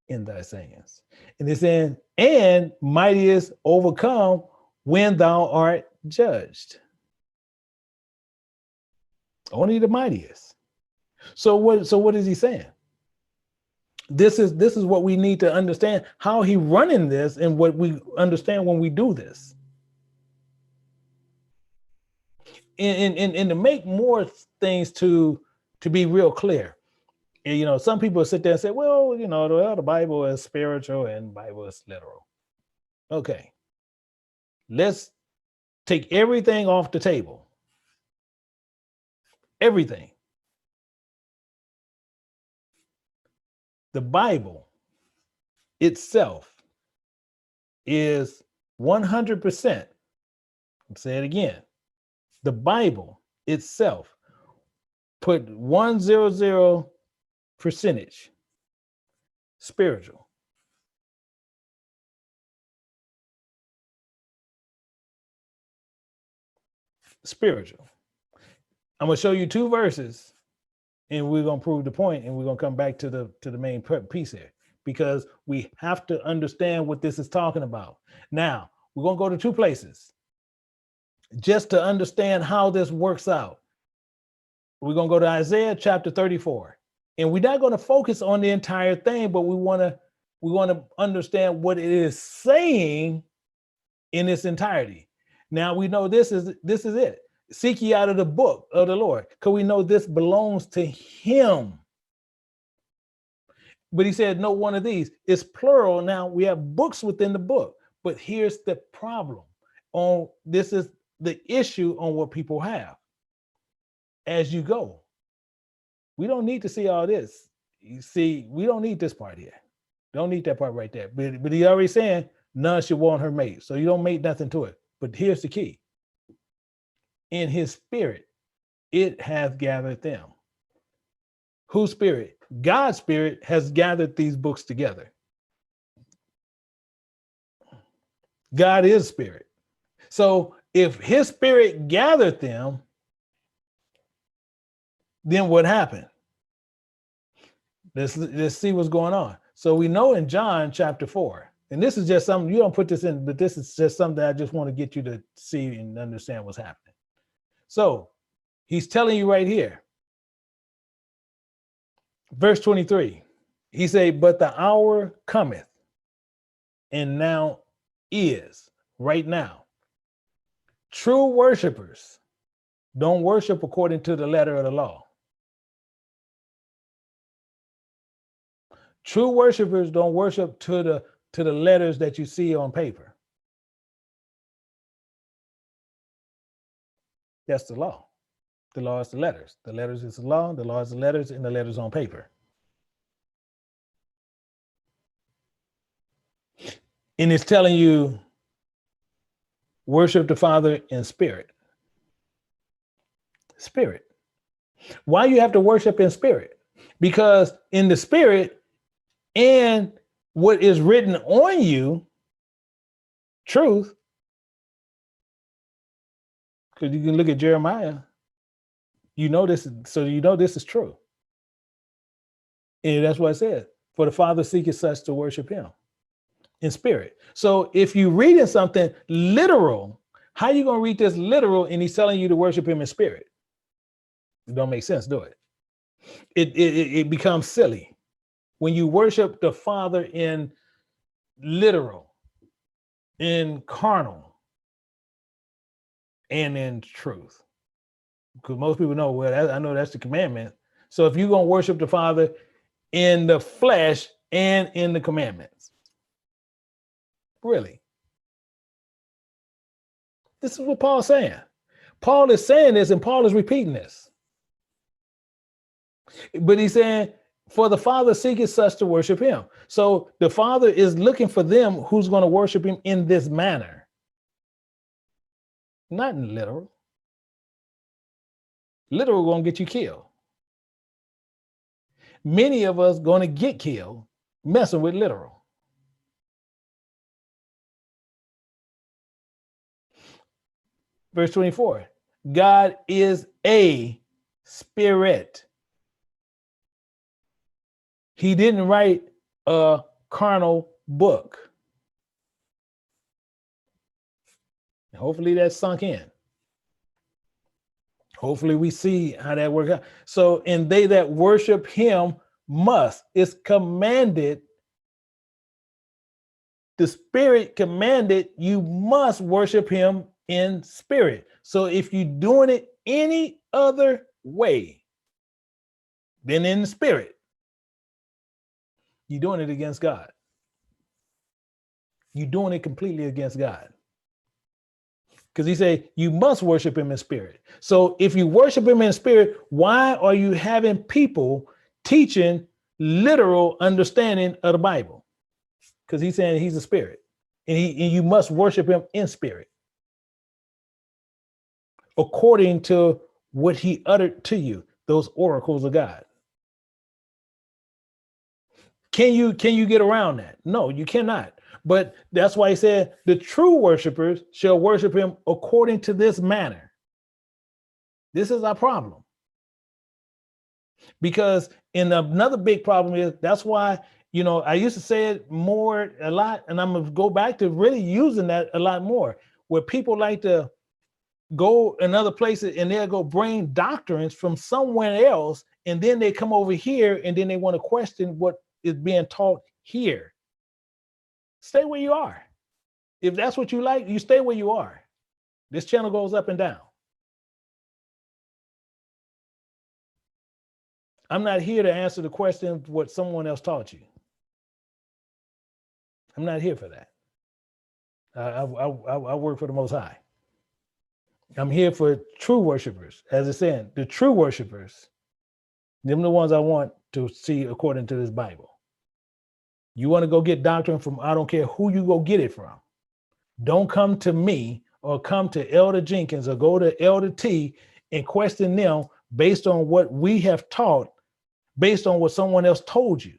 in thy sayings. And he's saying, and mightiest overcome when thou art judged. Only the mightiest. So what is he saying? This is what we need to understand, how he running this and what we understand when we do this. And to make more things to be real clear, And, you know, some people sit there and say, well, you know, the Bible is spiritual and the Bible is literal. Okay. Let's take everything off the table. Everything. The Bible itself is 100%. I'll say it again. The Bible itself put 100% spiritual. Spiritual. I'm going to show you 2 verses and we're going to prove the point, and we're going to come back to the main piece here, because we have to understand what this is talking about. Now, we're going to go to 2 places just to understand how this works out. We're going to go to Isaiah chapter 34, and we're not going to focus on the entire thing, but we want to understand what it is saying in its entirety. Now we know this is it. Seek ye out of the book of the Lord, because we know this belongs to him. But he said, no one of these. It's plural. Now we have books within the book, but here's the problem. This is the issue on what people have. As you go, we don't need to see all this. You see, we don't need this part here. Don't need that part right there. But he already saying none should want her mate. So you don't make nothing to it. But here's the key. In his spirit, it hath gathered them. Whose spirit? God's spirit has gathered these books together. God is spirit. So if his spirit gathered them, then what happened? Let's see what's going on. So we know in John chapter 4, and this is just something, you don't put this in, but this is just something I just want to get you to see and understand what's happening. So he's telling you right here, verse 23, he say, but the hour cometh, and now is, right now. True worshipers don't worship according to the letter of the law. True worshipers don't worship to the letters that you see on paper. That's the law. The law is the letters. The letters is the law. The law is the letters, and the letters on paper. And it's telling you, worship the Father in spirit. Spirit. Why you have to worship in spirit? Because in the spirit and what is written on you, truth, because you can look at Jeremiah, you know this, so you know this is true. And that's what it says. For the Father seeketh such to worship him in spirit. So if you reading something literal, how you going to read this literal and he's telling you to worship him in spirit? It don't make sense, do it? It becomes silly when you worship the Father in literal, in carnal, and in truth. Because most people know, well, I know that's the commandment. So if you're going to worship the Father in the flesh and in the commandments, really? This is what Paul's saying. Paul is saying this, and Paul is repeating this. But he's saying, for the Father seeketh such to worship him. So the Father is looking for them who's going to worship him in this manner. Not in literal. Literal going to get you killed. Many of us going to get killed messing with literal. Verse 24, God is a spirit. He didn't write a carnal book. Hopefully that sunk in. Hopefully we see how that works out. So, and they that worship him must, it's commanded. The Spirit commanded you must worship him in spirit. So if you're doing it any other way than in the spirit, You're doing it against God. You're doing it completely against God. Because he said, you must worship him in spirit. So if you worship him in spirit, why are you having people teaching literal understanding of the Bible? Because he's saying he's a spirit, and you must worship him in spirit, according to what he uttered to you, those oracles of God. Can you get around that? No, you cannot. But that's why he said the true worshipers shall worship him according to this manner. This is our problem. Because another big problem is, that's why, I used to say it a lot, and I'm going to go back to really using that a lot more, where people like to go in other places and they'll go bring doctrines from somewhere else, and then they come over here and then they want to question what is being taught here. Stay where you are. If that's what you like, you stay where you are. This channel goes up and down. I'm not here to answer the question of what someone else taught you. I'm not here for that. I work for the Most High. I'm here for true worshipers. As I said, the true worshipers, them are the ones I want to see according to this Bible. You want to go get doctrine from, I don't care who you go get it from. Don't come to me or come to Elder Jenkins or go to Elder T and question them based on what we have taught, based on what someone else told you.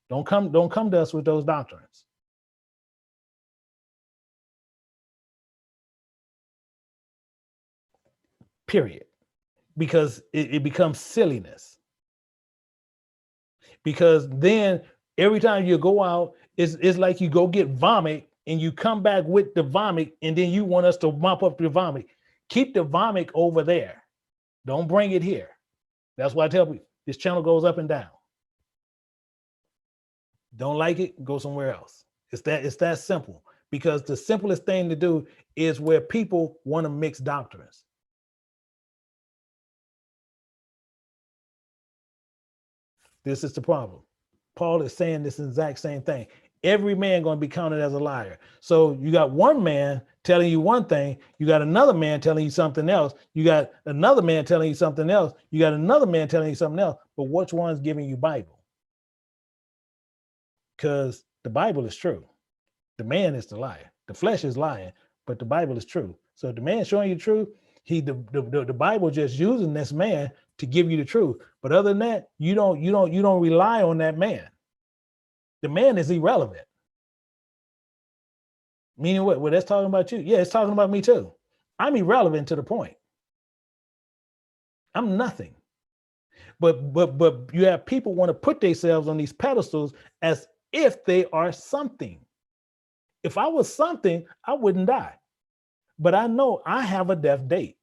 Don't come to us with those doctrines. Period. Because it becomes silliness. Because then every time you go out, it's like you go get vomit and you come back with the vomit, and then you want us to mop up the vomit. Keep the vomit over there. Don't bring it here. That's why I tell people, this channel goes up and down. Don't like it, go somewhere else. It's that simple. Because the simplest thing to do is where people want to mix doctrines. This is the problem. Paul is saying this exact same thing. Every man going to be counted as a liar. So you got one man telling you one thing, you got another man telling you something else, you got another man telling you something else, you got another man telling you something else, but which one's giving you Bible? Because the Bible is true. The man is the liar. The flesh is lying, but the Bible is true. So if the man showing you truth, the Bible just using this man to give you the truth. But other than that, you don't rely on that man. The man is irrelevant. Meaning what? Well, that's talking about you. Yeah, it's talking about me too. I'm irrelevant to the point. I'm nothing. But you have people want to put themselves on these pedestals as if they are something. If I was something, I wouldn't die. But I know I have a death date.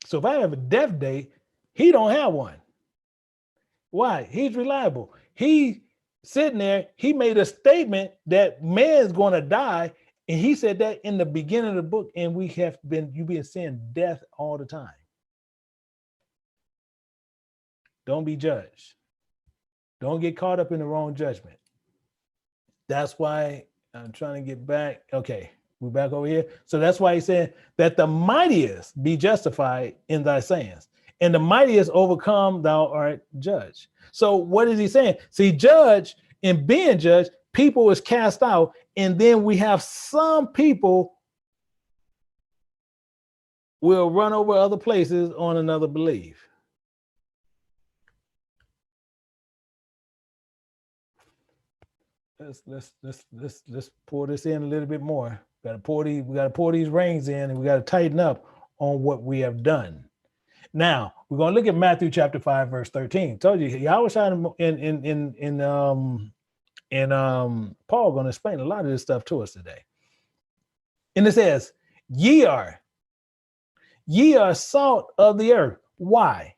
So if I have a death date, he don't have one. Why? He's reliable. He sitting there, he made a statement that man's going to die. And he said that in the beginning of the book, and you've been seeing death all the time. Don't be judged. Don't get caught up in the wrong judgment. That's why I'm trying to get back. Okay, we're back over here. So that's why he said that the mightiest be justified in thy sayings, and the mightiest overcome thou art judged. So what is he saying? See, judge and being judged, people is cast out, and then we have some people will run over other places on another belief. Let's pour this in a little bit more. We gotta pour these reins in, and we gotta tighten up on what we have done. Now we're gonna look at Matthew chapter 5, verse 13. Told you, Yahweh Paul gonna explain a lot of this stuff to us today. And it says, ye are salt of the earth. Why?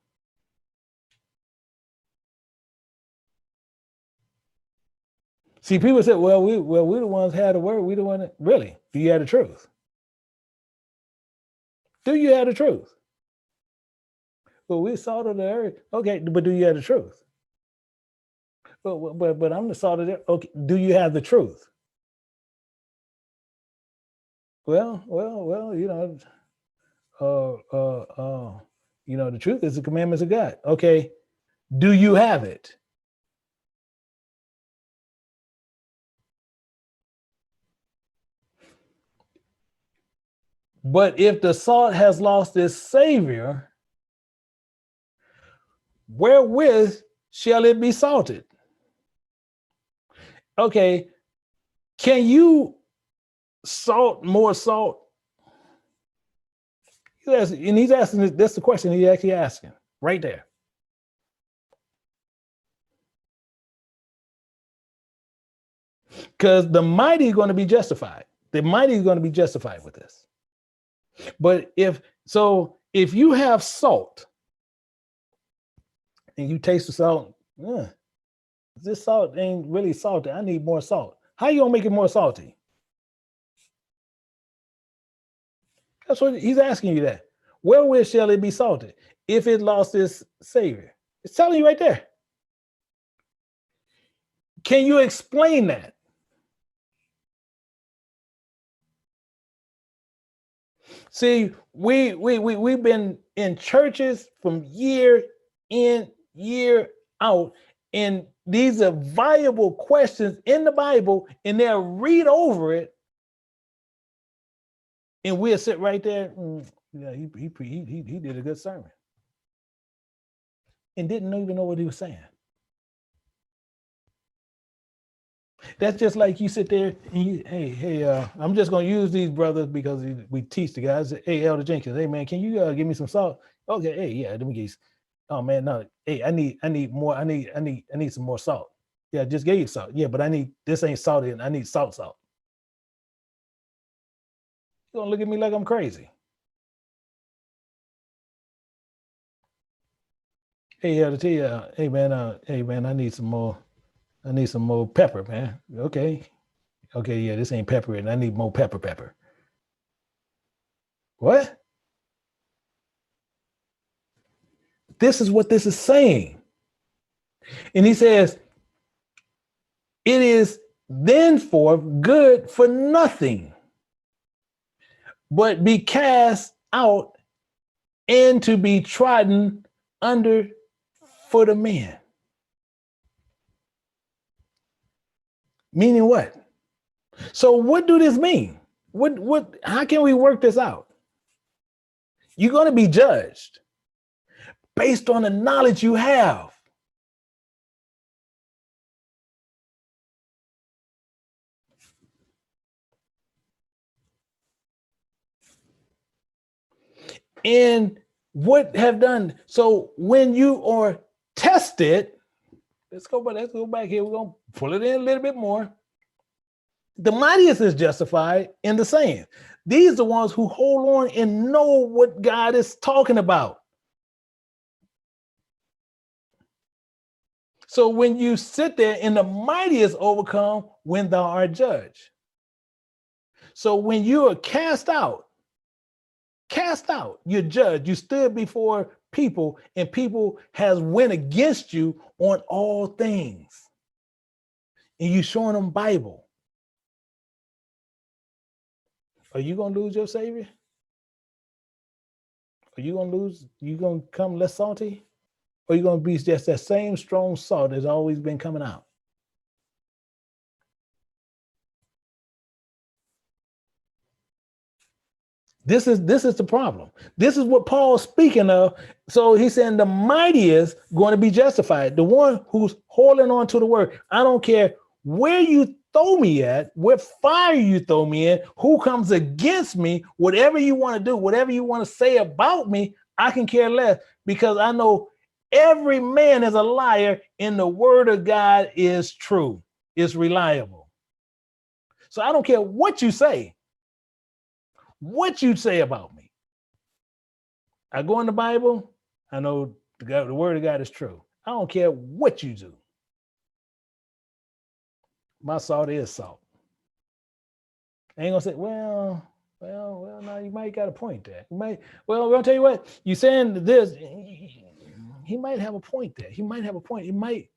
See, people say, well, we're the ones had the word. We the one that, really? Do you have the truth? Do you have the truth? Well, we're salt of the earth. Okay, but do you have the truth? But I'm the salt of the earth. Okay, do you have the truth? Well, uh, uh, uh, the truth is the commandments of God. Okay, do you have it? But if the salt has lost its savior, wherewith shall it be salted? Okay, can you salt more salt? He's asking this, that's the question he's actually asking right there. Because the mighty is going to be justified. The mighty is going to be justified with this. But if you have salt and you taste the salt, this salt ain't really salty. I need more salt. How you gonna make it more salty? That's what he's asking you that. Wherewith shall it be salted if it lost its savior? It's telling you right there. Can you explain that? See, we've been in churches from year in, year out, and these are viable questions in the Bible, and they'll read over it, and we'll sit right there. Yeah, he did a good sermon, and didn't even know what he was saying. That's just like you sit there and you, hey, I'm just gonna use these brothers because we teach the guys. Hey, Elder Jenkins, hey man, can you give me some salt? Okay, hey, yeah, let me get you. Oh man, no, hey, I need more. I need some more salt. Yeah, I just gave you salt. Yeah, but this ain't salty, and I need salt. You gonna look at me like I'm crazy? Hey, Elder T, hey man, I need some more. I need some more pepper, man. Okay, yeah, this ain't pepper, and I need more pepper. What? This is what this is saying. And he says, it is thenceforth good for nothing, but be cast out and to be trodden under foot of men. Meaning what? So what do this mean? How can we work this out? You're going to be judged based on the knowledge you have. And what have done, so when you are tested, let's go back here. We're going to pull it in a little bit more. The mightiest is justified in the saying. These are the ones who hold on and know what God is talking about. So when you sit there, and the mightiest overcome when thou art judged. So when you are cast out, you're judged. You stood before people, and people has went against you on all things. And you showing them Bible. Are you gonna lose your Savior? Are you gonna come less salty? Or are you gonna be just that same strong salt that's always been coming out? This is the problem. This is what Paul's speaking of. So he's saying the mighty is going to be justified. The one who's holding on to the word. I don't care where you throw me at, what fire you throw me in, who comes against me, whatever you want to do, whatever you want to say about me, I can care less, because I know every man is a liar and the word of God is true. It's reliable. So I don't care what you say. What you say about me. I go in the Bible, I know the word of God is true. I don't care what you do. My salt is salt. I ain't gonna say, well, Well, now you might got a point there. You might, well, I'll tell you what, you saying this, he might have a point there. He might have a point. It might,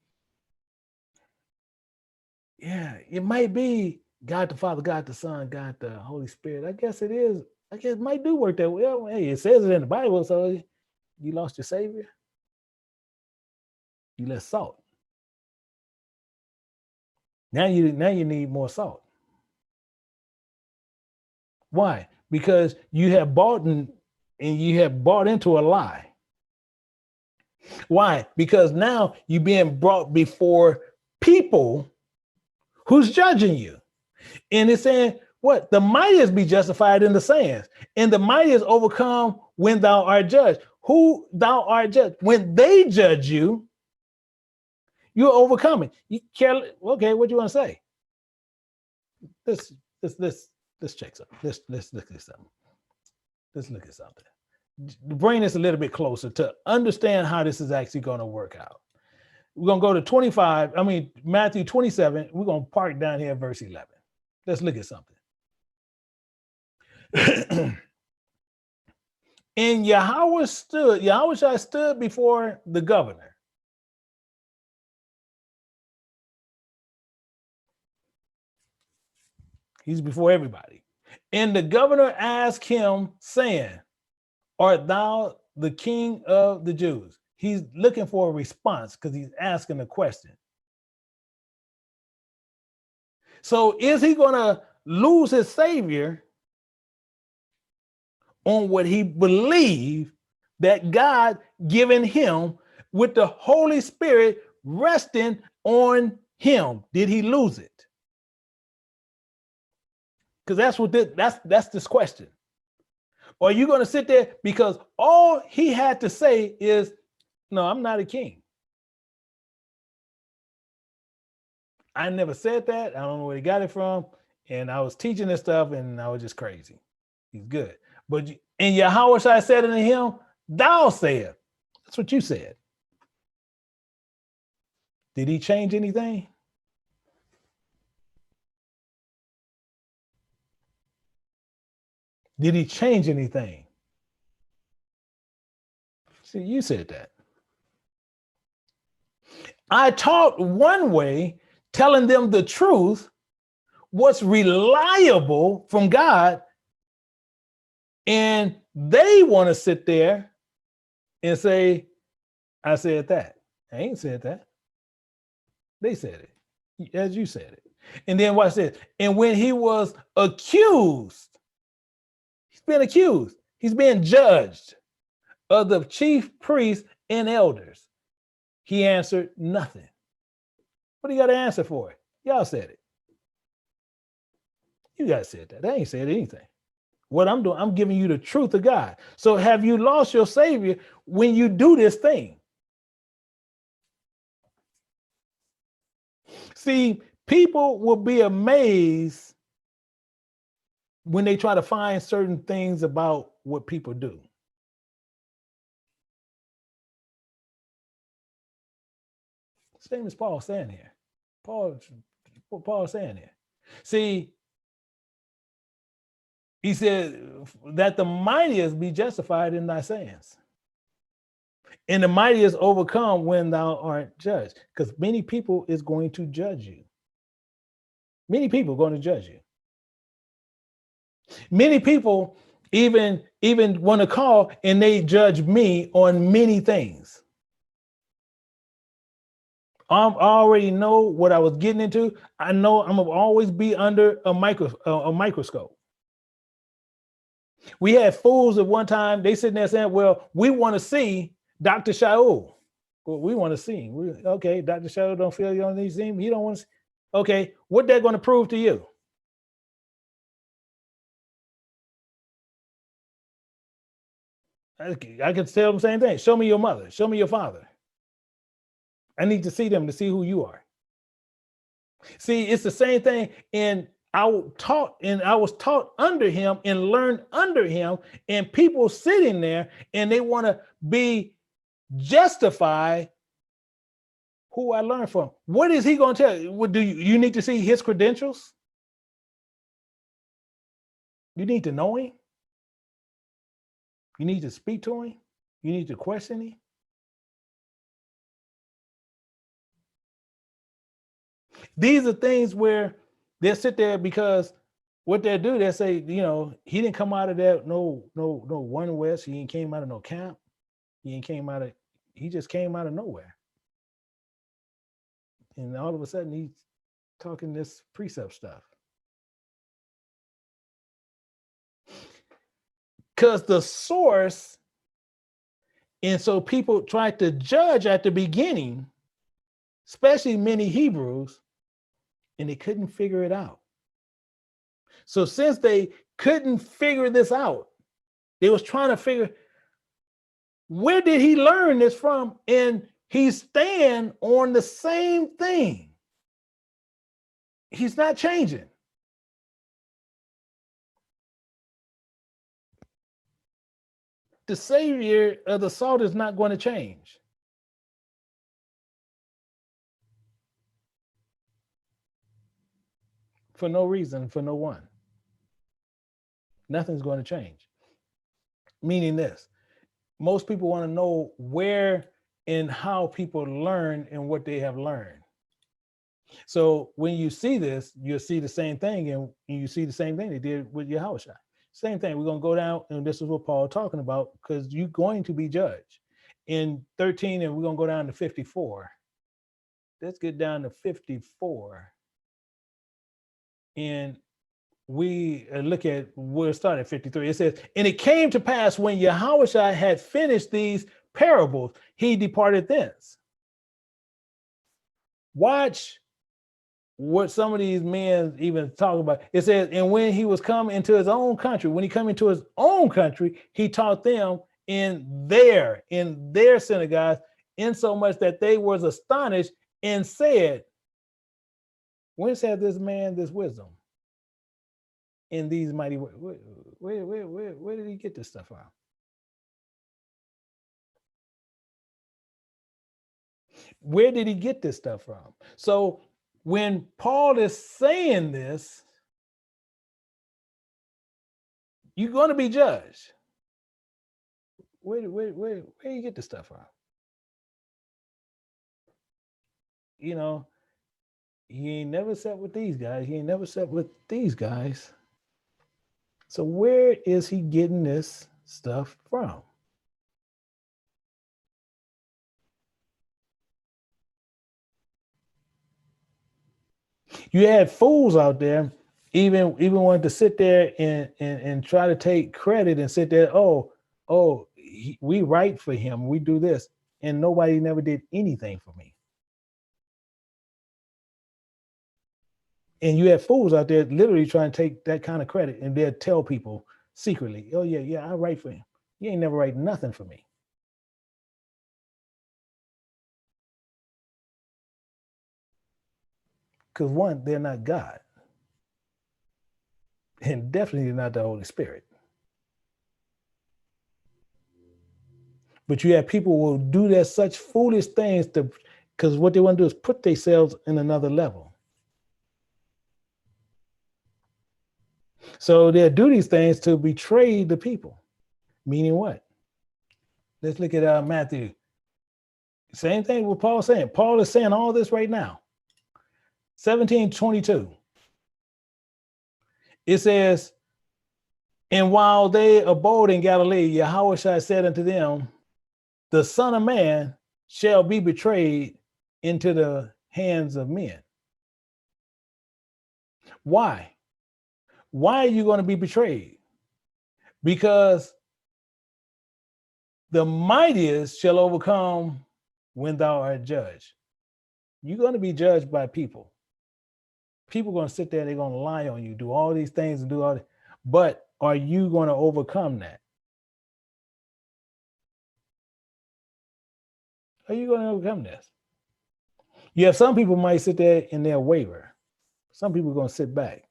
yeah, it might be God the Father, God the Son, God the Holy Spirit. I guess it is. I guess it might do work that way. Well, hey, it says it in the Bible, so you lost your Savior. You less salt. Now you need more salt. Why? Because you have bought and you have bought into a lie. Why? Because now you're being brought before people who's judging you. And it's saying, what? The mightiest be justified in the sayings, and the mightiest overcome when thou art judged. Who thou art judged? When they judge you, you're overcoming. You care, okay, what do you want to say? Let's check something. Let's look at something. Let's look at something. Bring this a little bit closer to understand how this is actually going to work out. We're going to go to Matthew 27. We're going to park down here at verse 11. Let's look at something. And Yahweh stood before the governor. He's before everybody. And the governor asked him, saying, art thou the king of the Jews? He's looking for a response because he's asking a question. So is he going to lose his Savior on what he believed that God given him with the Holy Spirit resting on him? Did he lose it? Because that's this question. Or are you going to sit there because all he had to say is, no, I'm not a king. I never said that. I don't know where he got it from. And I was teaching this stuff and I was just crazy. He's good. But and Yahweh said unto him, thou sayest. That's what you said. Did he change anything? Did he change anything? See, you said that. I taught one way, telling them the truth, what's reliable from God, and they want to sit there and say, I said that. I ain't said that. They said it, as you said it. And then watch this. And when he was accused, he's been accused, he's being judged of the chief priests and elders, he answered nothing. What do you got to answer for it? Y'all said it. You guys said that. They ain't said anything. What I'm doing, I'm giving you the truth of God. So have you lost your Savior when you do this thing? See, people will be amazed when they try to find certain things about what people do. Same as Paul saying here. Paul saying here. See, he said that the mightiest be justified in thy sayings, and the mightiest overcome when thou art judged. Because many people is going to judge you. Many people are going to judge you. Many people even want to call and they judge me on many things. I already know what I was getting into. I know I'm gonna always be under a microscope. We had fools at one time, they sitting there saying, well, we want to see Dr. Shaul. Well, we want to see him. Okay, Dr. Shaul don't feel you on these things. You don't want to see. Okay, what they're going to prove to you? I can tell them the same thing. Show me your mother. Show me your father. I need to see them to see who you are. See, it's the same thing. And I was taught under him and learned under him, and people sitting there and they want to be justify who I learned from. What is he going to tell you? What do you need to see his credentials? You need to know him. You need to speak to him. You need to question him. These are things where they'll sit there because what they'll do, they'll say, he didn't come out of that no one west. He ain't came out of no camp. He just came out of nowhere. And all of a sudden he's talking this precept stuff. Because the source, and so people tried to judge at the beginning, especially many Hebrews, and they couldn't figure it out. So since they couldn't figure this out, they was trying to figure, where did he learn this from? And he's staying on the same thing. He's not changing. The savior of the salt is not going to change. For no reason, for no one. Nothing's going to change. Meaning this, most people want to know where and how people learn and what they have learned. So when you see this, you'll see the same thing, and you see the same thing they did with Yahushua. Same thing. We're going to go down, and this is what Paul talking about, because you're going to be judged. In 13, and we're going to go down to 54. Let's get down to 54. And we look at, we'll start at 53. It says, and it came to pass when Yahushua had finished these parables, he departed thence. Watch what some of these men even talk about. It says, and when he was come into his own country, he taught them in their synagogues, insomuch that they was astonished and said, whence hath this man this wisdom in these mighty works? Where did he get this stuff from? Where did he get this stuff from? So when Paul is saying this, you're going to be judged. Where do you get this stuff from? He ain't never sat with these guys. He ain't never sat with these guys. So where is he getting this stuff from? You had fools out there, even wanted to sit there and try to take credit and sit there, we write for him, we do this, and nobody never did anything for me. And you have fools out there literally trying to take that kind of credit, and they'll tell people secretly, oh yeah, I write for him. You ain't never write nothing for me. Because one, they're not God. And definitely not the Holy Spirit. But you have people who will do that such foolish things because what they want to do is put themselves in another level. So they'll do these things to betray the people. Meaning what? Let's look at Matthew. Same thing with Paul saying. Paul is saying all this right now. 17:22. It says, and while they abode in Galilee, Yahushua said unto them, the Son of Man shall be betrayed into the hands of men. Why? Why are you going to be betrayed? Because the mightiest shall overcome when thou art judged. You're going to be judged by people. People are going to sit there, they're going to lie on you, do all these things and do all that. But are you going to overcome that? Are you going to overcome this? You have some people might sit there and they'll waver. Some people are going to sit back.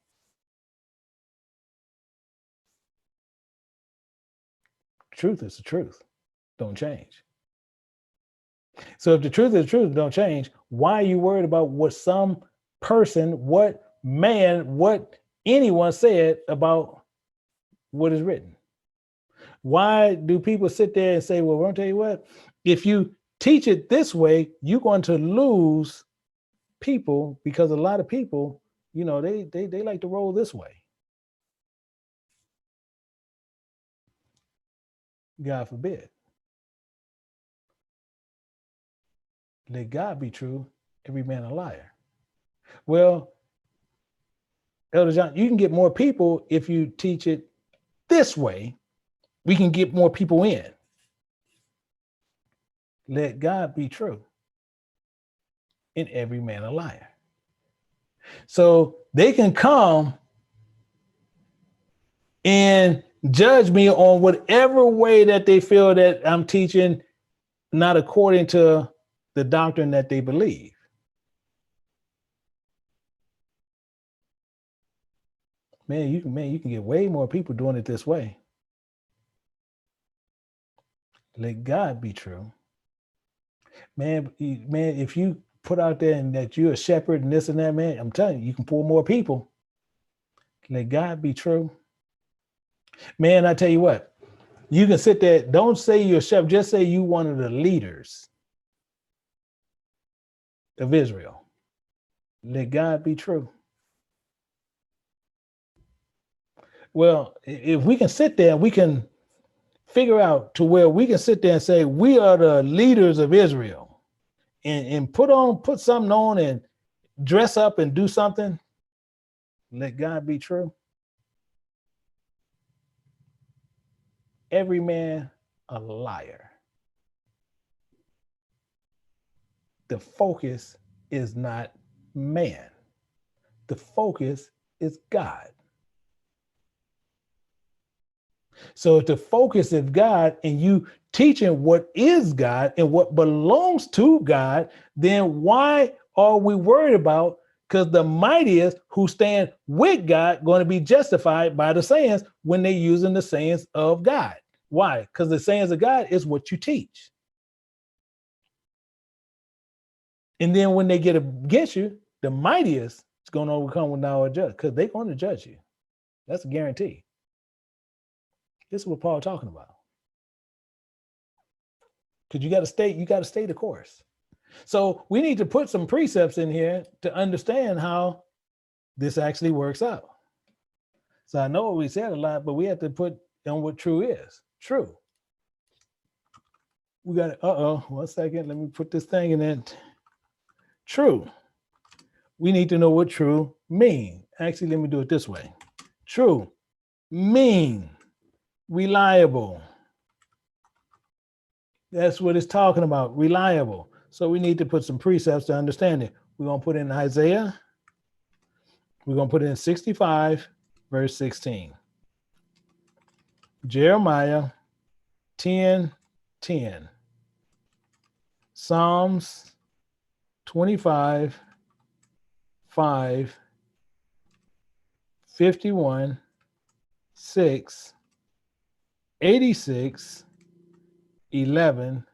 Truth is the truth. Don't change. So if the truth is the truth, don't change. Why are you worried about what some person, what man, what anyone said about what is written. Why do people sit there and say, well, we're going to tell you what, if you teach it this way, you're going to lose people, because a lot of people, you know, they like to roll this way. God forbid. Let God be true, every man a liar. Well, Elder John, you can get more people if you teach it this way. We can get more people in. Let God be true, and every man a liar. So they can come and judge me on whatever way that they feel that I'm teaching, not according to the doctrine that they believe. Man, you can get way more people doing it this way. Let God be true. Man, if you put out there and that you're a shepherd and this and that, man, I'm telling you, you can pull more people. Let God be true. Man, I tell you what, you can sit there, don't say you're a shepherd, just say you one of the leaders of Israel. Let God be true. Well, if we can sit there, we can figure out to where we can sit there and say, we are the leaders of Israel, and put something on and dress up and do something. Let God be true. Every man a liar. The focus is not man. The focus is God. So if the focus is God and you teaching what is God and what belongs to God, then why are we worried about? Because the mightiest who stand with God going to be justified by the sayings when they're using the sayings of God. Why? Because the sayings of God is what you teach. And then when they get against you, the mightiest is going to overcome with our judge, because they're going to judge you. That's a guarantee. This is what Paul's talking about. Because you got to stay the course. So we need to put some precepts in here to understand how this actually works out. So I know we said a lot, but we have to put on what true is. True. We got it. 1 second. Let me put this thing in it. True. We need to know what true mean. Actually, let me do it this way. True mean reliable. That's what it's talking about, reliable. So we need to put some precepts to understand it. We're going to put in Isaiah. We're going to put in 65, verse 16. Jeremiah 10:10. Psalms 25, 5, 51, 6, 86, 11,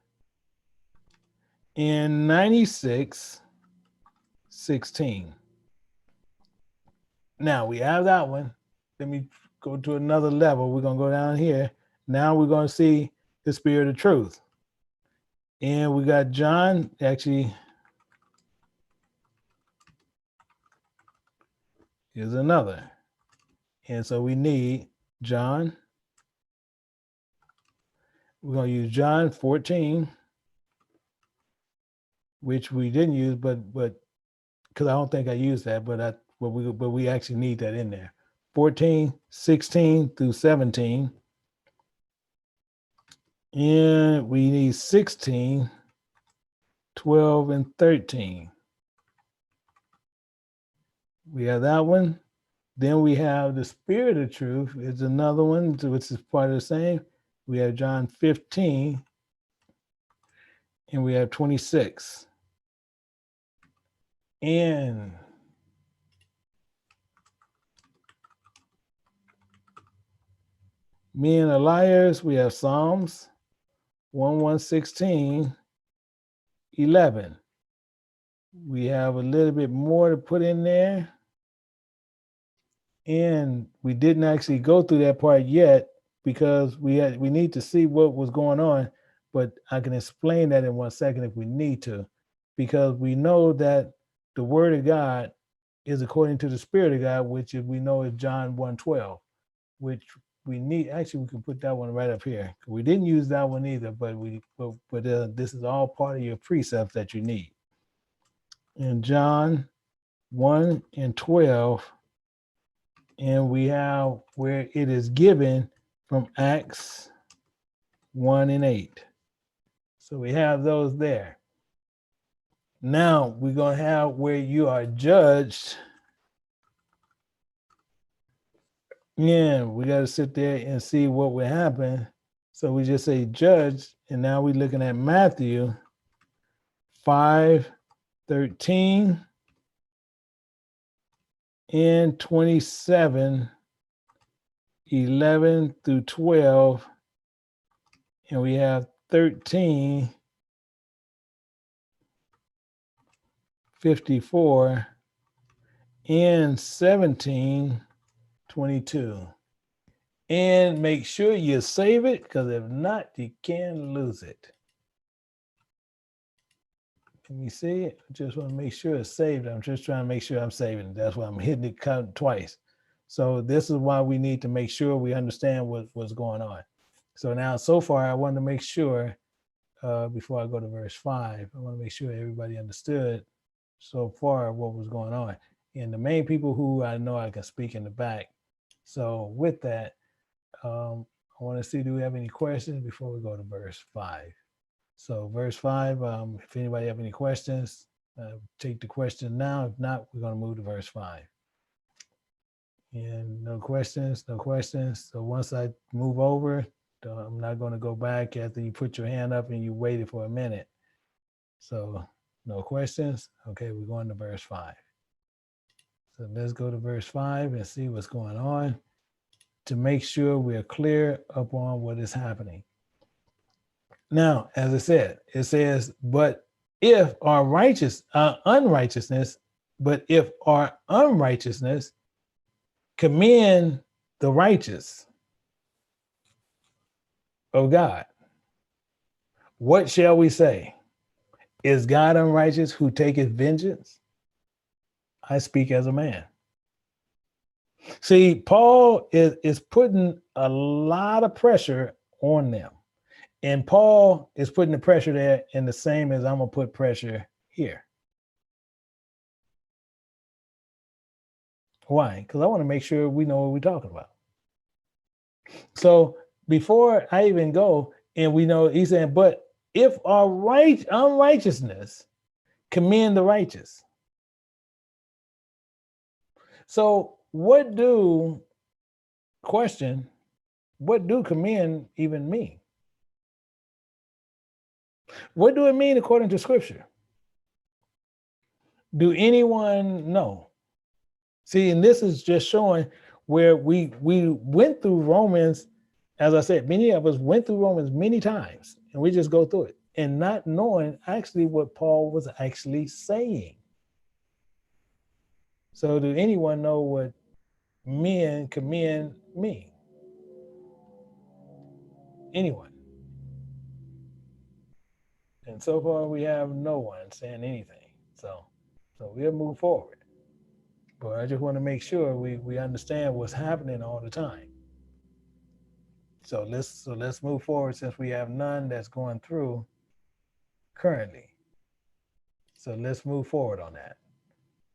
and 96, 16. Now we have that one. Let me go to another level. We're going to go down here. Now we're going to see the spirit of truth. And we got John, actually, here's another. And so we need John. We're going to use John 14, which we didn't use, but because I don't think I used that, but we actually need that in there. 14, 16 through 17. And we need 16, 12, and 13. We have that one. Then we have the spirit of truth. It's another one, which is part of the same. We have John 15, and we have 26. And me and the liars, we have Psalms 1:16, 11. We have a little bit more to put in there. And we didn't actually go through that part yet because we need to see what was going on, but I can explain that in 1 second if we need to, because we know that the word of God is according to the Spirit of God, which we know is John 1:12, which we need. Actually, we can put that one right up here. We didn't use that one either, but this is all part of your precepts that you need. In John 1:12, and we have where it is given from Acts 1:8. So we have those there. Now we're going to have where you are judged. Yeah, we got to sit there and see what will happen. So we just say judged, and now we're looking at Matthew 5:13 and 27, 11 through 12, and we have 13, 54, and 17, 22. And make sure you save it, because if not, you can lose it. Can you see it? I just want to make sure it's saved. I'm just trying to make sure I'm saving it. That's why I'm hitting it twice. So this is why we need to make sure we understand what's going on. So now, so far, I want to make sure, before I go to verse 5, I want to make sure everybody understood so far what was going on. And the main people who I know I can speak in the back. So with that, I want to see, do we have any questions before we go to verse 5? So verse 5, if anybody have any questions, take the question now. If not, we're going to move to verse 5. And no questions, no questions. So once I move over, I'm not going to go back after you put your hand up and you waited for a minute. So no questions. Okay, we're going to verse 5. So let's go to verse 5 and see what's going on to make sure we're clear upon what is happening. Now, as I said, it says, but if our unrighteousness commend the righteous of God, what shall we say? Is God unrighteous who taketh vengeance? I speak as a man. See, Paul is putting a lot of pressure on them. And Paul is putting the pressure there in the same as I'm going to put pressure here. Why? Because I want to make sure we know what we're talking about. So before I even go, and we know, he's saying, but if our unrighteousness commend the righteous. So what do commend even mean? What do it mean according to scripture? Do anyone know? See, and this is just showing where we went through Romans. As I said, many of us went through Romans many times, and we just go through it and not knowing actually what Paul was actually saying. So do anyone know what men commend mean? Anyone? And so far we have no one saying anything. So we'll move forward. But I just want to make sure we understand what's happening all the time. So let's move forward, since we have none that's going through currently. So let's move forward on that.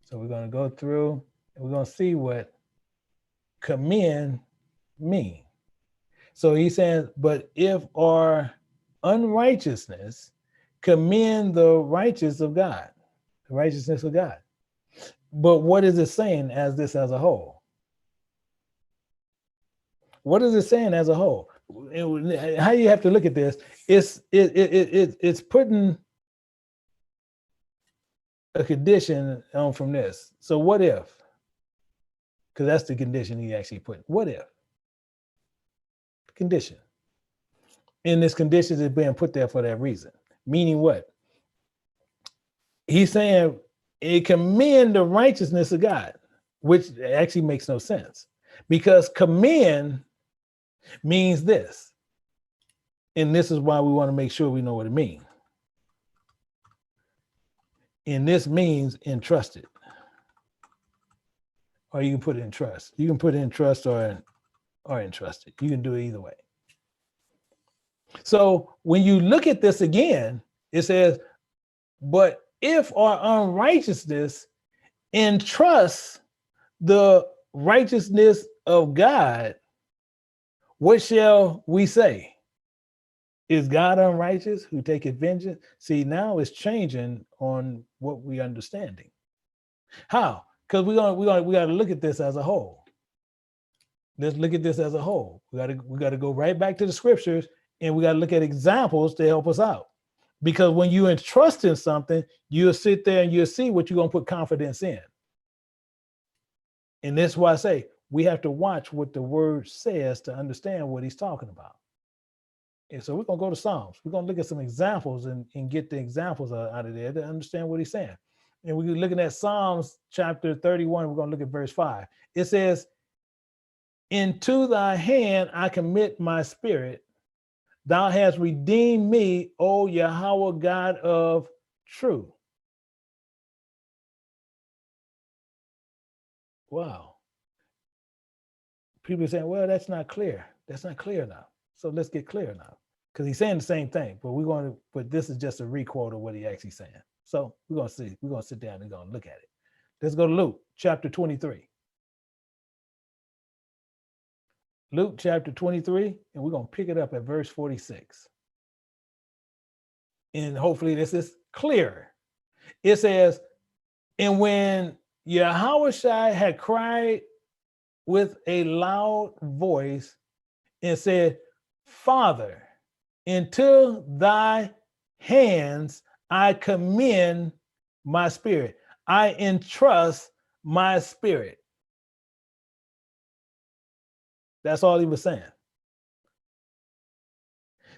So we're going to go through and we're going to see what commend mean. So he says, but if our unrighteousness commend the righteousness of God. But what is it saying as a whole? What is it saying as a whole? How you have to look at this, it's putting a condition on from this. So what if? Because that's the condition he actually put. What if? Condition. And this condition is being put there for that reason. Meaning what? He's saying it commend the righteousness of God. which actually makes no sense, because commend means this. And this is why we want to make sure we know what it means. And this means entrusted. Or you can put it in trust. You can put it in trust or entrusted. You can do it either way. So when you look at this again, it says, but if our unrighteousness entrusts the righteousness of God, what shall we say? Is God unrighteous who taketh vengeance? See, now it's changing on what we understanding. How? Because we got to look at this as a whole. Let's look at this as a whole. We got to go right back to the scriptures, and we got to look at examples to help us out. Because when you entrust in something, you'll sit there and you'll see what you're going to put confidence in. And that's why I say we have to watch what the word says to understand what he's talking about. And so we're going to go to Psalms. We're going to look at some examples and get the examples out of there to understand what he's saying. And we're looking at Psalms chapter 31. We're going to look at verse 5. It says, into thy hand I commit my spirit. Thou hast redeemed me, O Yahweh, God of truth. Wow. People are saying, well, that's not clear. That's not clear now. So let's get clear now. Because he's saying the same thing, but this is just a requote of what he actually saying. So we're going to see. We're going to sit down and going to look at it. Let's go to Luke chapter 23. Luke chapter 23, and we're going to pick it up at verse 46. And hopefully this is clear. It says, and when Yahushua had cried with a loud voice and said, Father, into thy hands I commend my spirit. I entrust my spirit. That's all he was saying.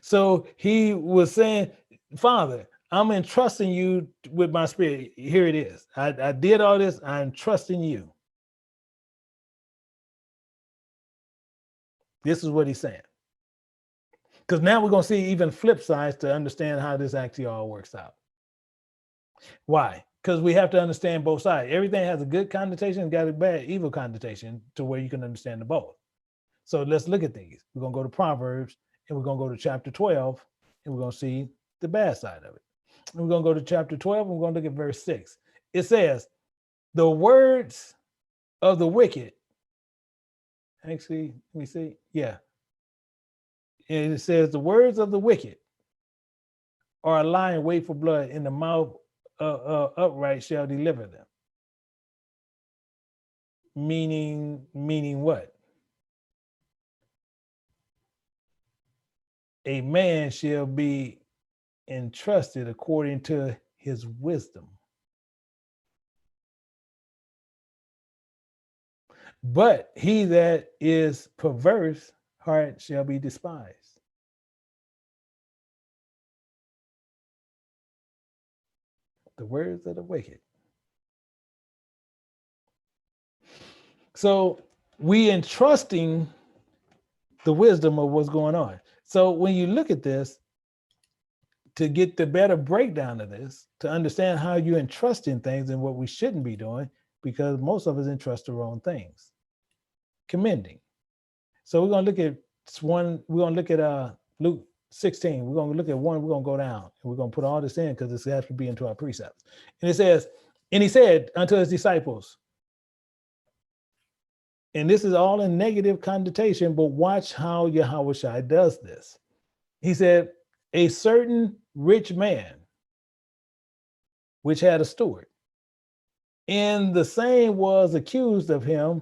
So he was saying, Father, I'm entrusting you with my spirit. Here it is. I did all this. I'm trusting you. This is what he's saying. Because now we're going to see even flip sides to understand how this actually all works out. Why? Because we have to understand both sides. Everything has a good connotation and got a bad, evil connotation to where you can understand the both. So let's look at these. We're going to go to Proverbs, and we're going to go to chapter 12, and we're going to see the bad side of it. And we're going to go to chapter 12, and we're going to look at verse 6. It says, the words of the wicked, actually, let me see. Yeah. And it says, the words of the wicked are a lying wait for blood, in the mouth upright shall deliver them. Meaning what? A man shall be entrusted according to his wisdom. But he that is perverse heart shall be despised. The words of the wicked. So we entrusting the wisdom of what's going on. So when you look at this, to get the better breakdown of this, to understand how you entrust in things and what we shouldn't be doing, because most of us entrust the wrong things. Commending. So we're going to look at one, we're going to look at Luke 16. We're going to look at one, we're going to go down, and we're going to put all this in because this has to be into our precepts. And it says, and he said unto his disciples, and this is all in negative connotation, but watch how Yahushua does this. He said, a certain rich man, which had a steward, and the same was accused of him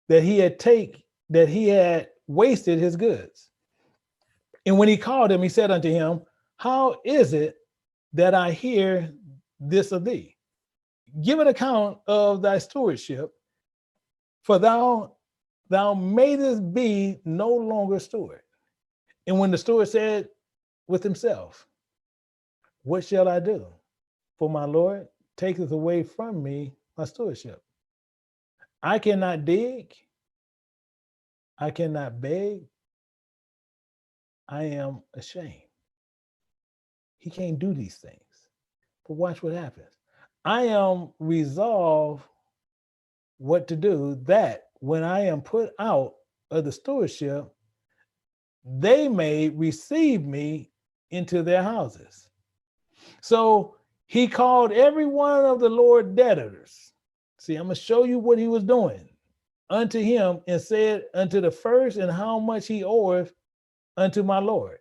that he had wasted his goods. And when he called him, he said unto him, how is it that I hear this of thee? Give an account of thy stewardship, for thou madest be no longer steward. And when the steward said with himself, what shall I do? For my Lord taketh away from me my stewardship. I cannot dig. I cannot beg. I am ashamed. He can't do these things. But watch what happens. I am resolved what to do, that when I am put out of the stewardship, they may receive me into their houses. So he called every one of the Lord debtors. See, I'm going to show you what he was doing unto him, and said unto the first, and how much he oweth unto my Lord.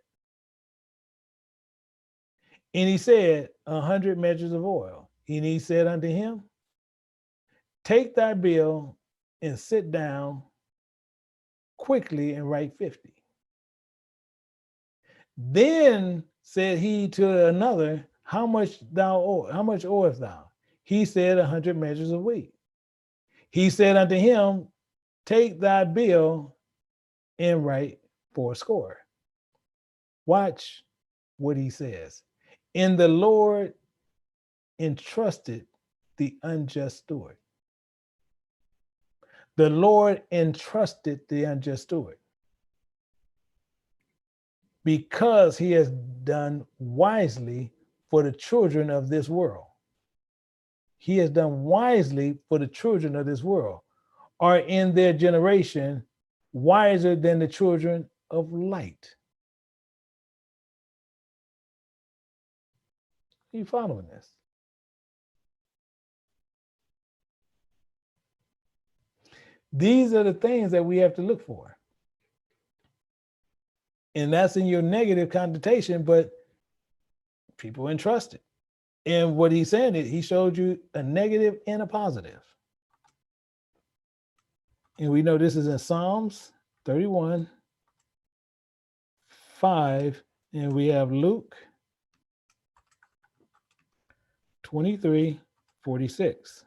And he said, 100 measures of oil. And he said unto him, take thy bill and sit down quickly and write 50. Then said he to another, how much owest thou? He said, 100 measures of wheat. He said unto him, take thy bill and write 80. Watch what he says. And the Lord entrusted the unjust steward. The Lord entrusted the unjust steward because he has done wisely for the children of this world. He has done wisely for the children of this world, are in their generation wiser than the children of light. Are you following this? These are the things that we have to look for. And that's in your negative connotation, but people entrust it. And what he's saying is he showed you a negative and a positive. And we know this is in Psalms 31, 5, and we have Luke 23, 46.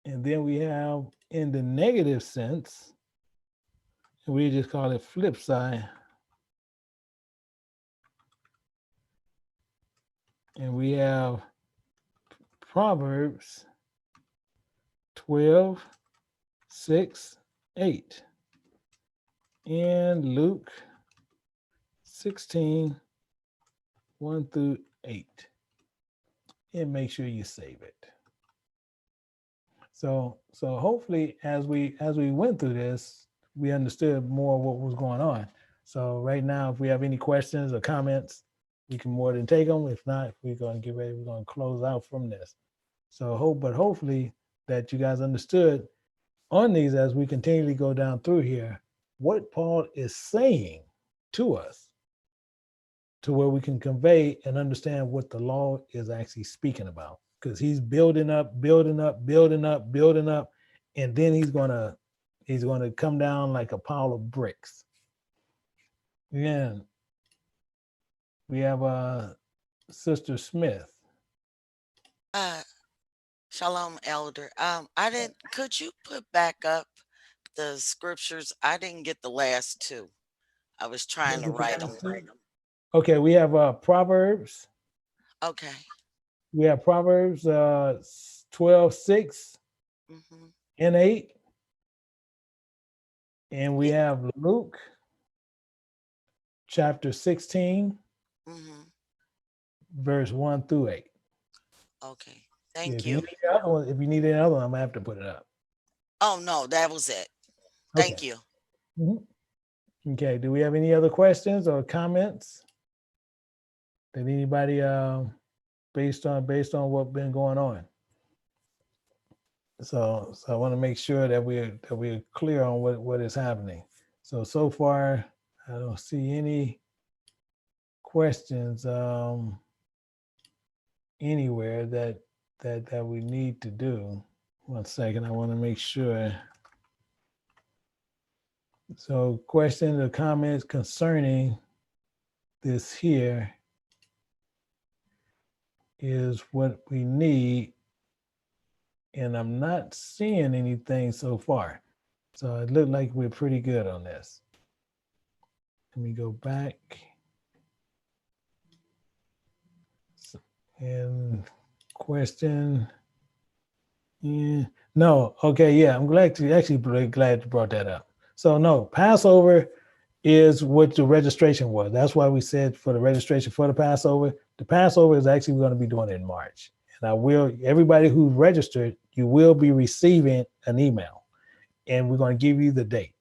And then we have in the negative sense, we just call it flip side. And we have Proverbs 12, 6, 8. And Luke 16, 1 through 8. And make sure you save it. So hopefully as we went through this, we understood more what was going on. So right now, if we have any questions or comments, we can more than take them. If not, we're going to get ready. We're going to close out from this. So hopefully that you guys understood on these as we continually go down through here, what Paul is saying to us, to where we can convey and understand what the law is actually speaking about. Because he's building up, and then he's gonna come down like a pile of bricks. Again, we have Sister Smith. Shalom, Elder. Could you put back up the scriptures? I didn't get the last two. I was trying to write them. Okay, we have Proverbs. Okay. We have Proverbs 12, 6 and 8. And we have Luke chapter 16, verse 1 through 8. Okay. Thank you. If you need any other one, I'm going to have to put it up. Oh, no, that was it. Thank you. Okay. Do we have any other questions or comments that anybody based on what's been going on? So I want to make sure that we're clear on what is happening. So far, I don't see any questions anywhere that we need to do. 1 second, I want to make sure. So questions or comments concerning this here is what we need. And I'm not seeing anything so far. So it looked like we're pretty good on this. Let me go back. And question, Yeah. No. Okay. Yeah. I'm glad to actually glad you brought that up. So no, Passover is what the registration was. That's why we said for the registration for the Passover is actually going to be doing it in March. And I will everybody who registered, you will be receiving an email, and we're going to give you the date.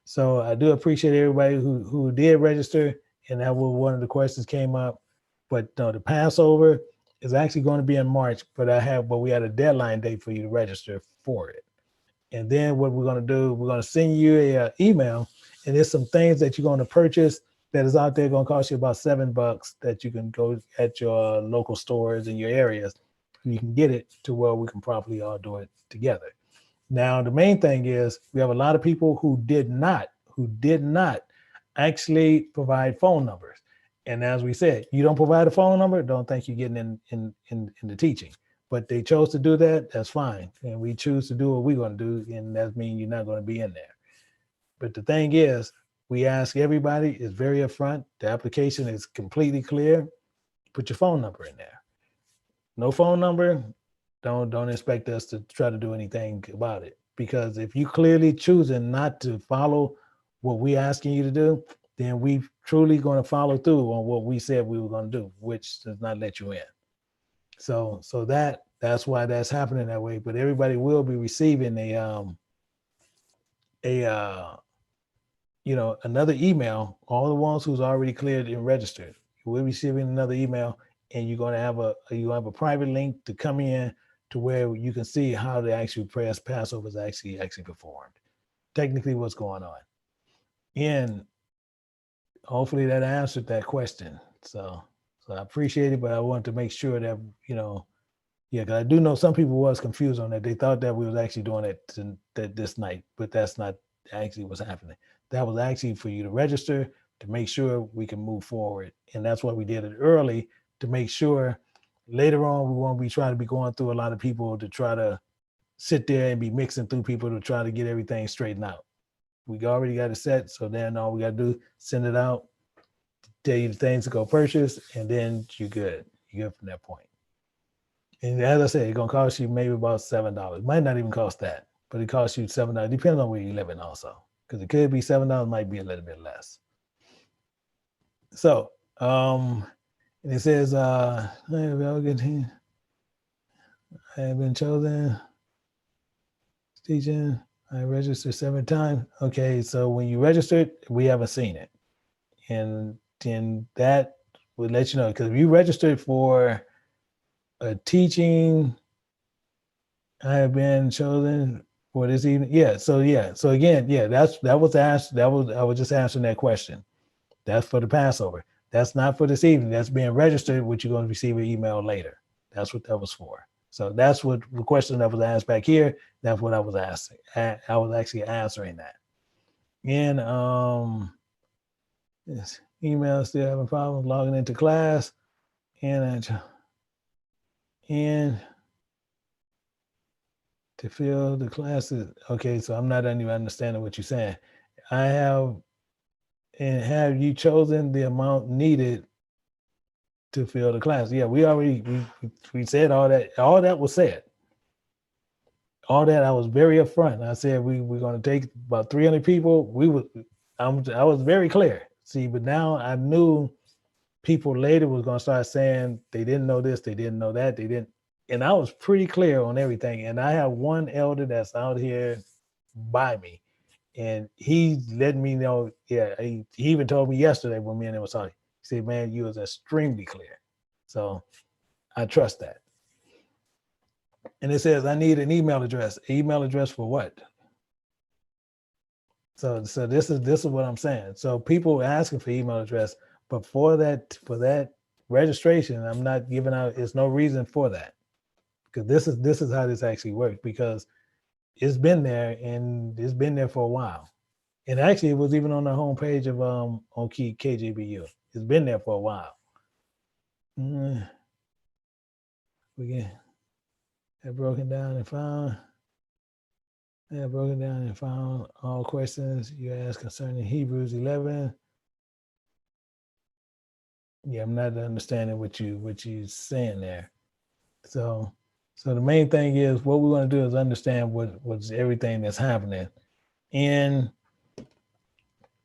So I do appreciate everybody who did register, and that was one of the questions came up. But no, the Passover is actually going to be in March, but we had a deadline date for you to register for it. And then what we're going to do, we're going to send you a email, and there's some things that you're going to purchase that is out there going to cost you about $7 that you can go at your local stores in your areas. You can get it to where we can probably all do it together. Now, the main thing is we have a lot of people who did not actually provide phone numbers. And as we said, you don't provide a phone number, don't think you're getting in the teaching. But they chose to do that, that's fine. And we choose to do what we're going to do, and that means you're not going to be in there. But the thing is, we ask everybody, it's very upfront. The application is completely clear. Put your phone number in there. No phone number, don't expect us to try to do anything about it. Because if you clearly choosing not to follow what we asking you to do, then we truly going to follow through on what we said we were going to do, which does not let you in. So that's why that's happening that way. But everybody will be receiving a another email. All the ones who's already cleared and registered, you will be receiving another email, and you're going to have a private link to come in to where you can see how the actual Passover is actually performed. Technically, what's going on, and hopefully that answered that question. So I appreciate it, but I want to make sure that yeah, because I do know some people was confused on that. They thought that we was actually doing it this night, but that's not actually what's happening. That was actually for you to register to make sure we can move forward, and that's why we did it early to make sure later on we won't be trying to be going through a lot of people to try to sit there and be mixing through people to try to get everything straightened out. We already got it set, so then all we got to do send it out, tell you the things to go purchase, and then you're good. You're good from that point. And as I said, it's gonna cost you maybe about $7. Might not even cost that, but it costs you $7. Depends on where you live in also. Because it could be $7, might be a little bit less. So and it says I have been chosen teaching. I registered 7 times. Okay, so when you registered, we haven't seen it. And then that would let you know, because if you registered for a teaching, I have been chosen for this evening. So again, that was asked. I was just answering that question. That's for the Passover. That's not for this evening. That's being registered, which you're going to receive an email later. That's what that was for. So that's what the question that was asked back here. That's what I was asking. I was actually answering that. And this email still having problems logging into class, and to fill the classes. Okay, so I'm not even understanding what you're saying. Have you chosen the amount needed to fill the class? Yeah, we said all that. All that was said. All that I was very upfront. I said we're going to take about 300 people. I was very clear. See, but now I knew people later was going to start saying they didn't know this, they didn't know that, they didn't. And I was pretty clear on everything. And I have one elder that's out here by me, and he let me know. Yeah, he even told me yesterday when me and him was talking. He said, "Man, you was extremely clear." So I trust that. And it says I need an email address. Email address for what? So this is what I'm saying. So people asking for email address, but for that registration, I'm not giving out. There's no reason for that, because this is how this actually works, because it's been there, and it's been there for a while. And actually, it was even on the homepage of on KJBU. It's been there for a while. We get have broken down and found. I have broken down and found all questions you asked concerning Hebrews 11. Yeah, I'm not understanding what you saying there. So So the main thing is what we want to do is understand what's everything that's happening. And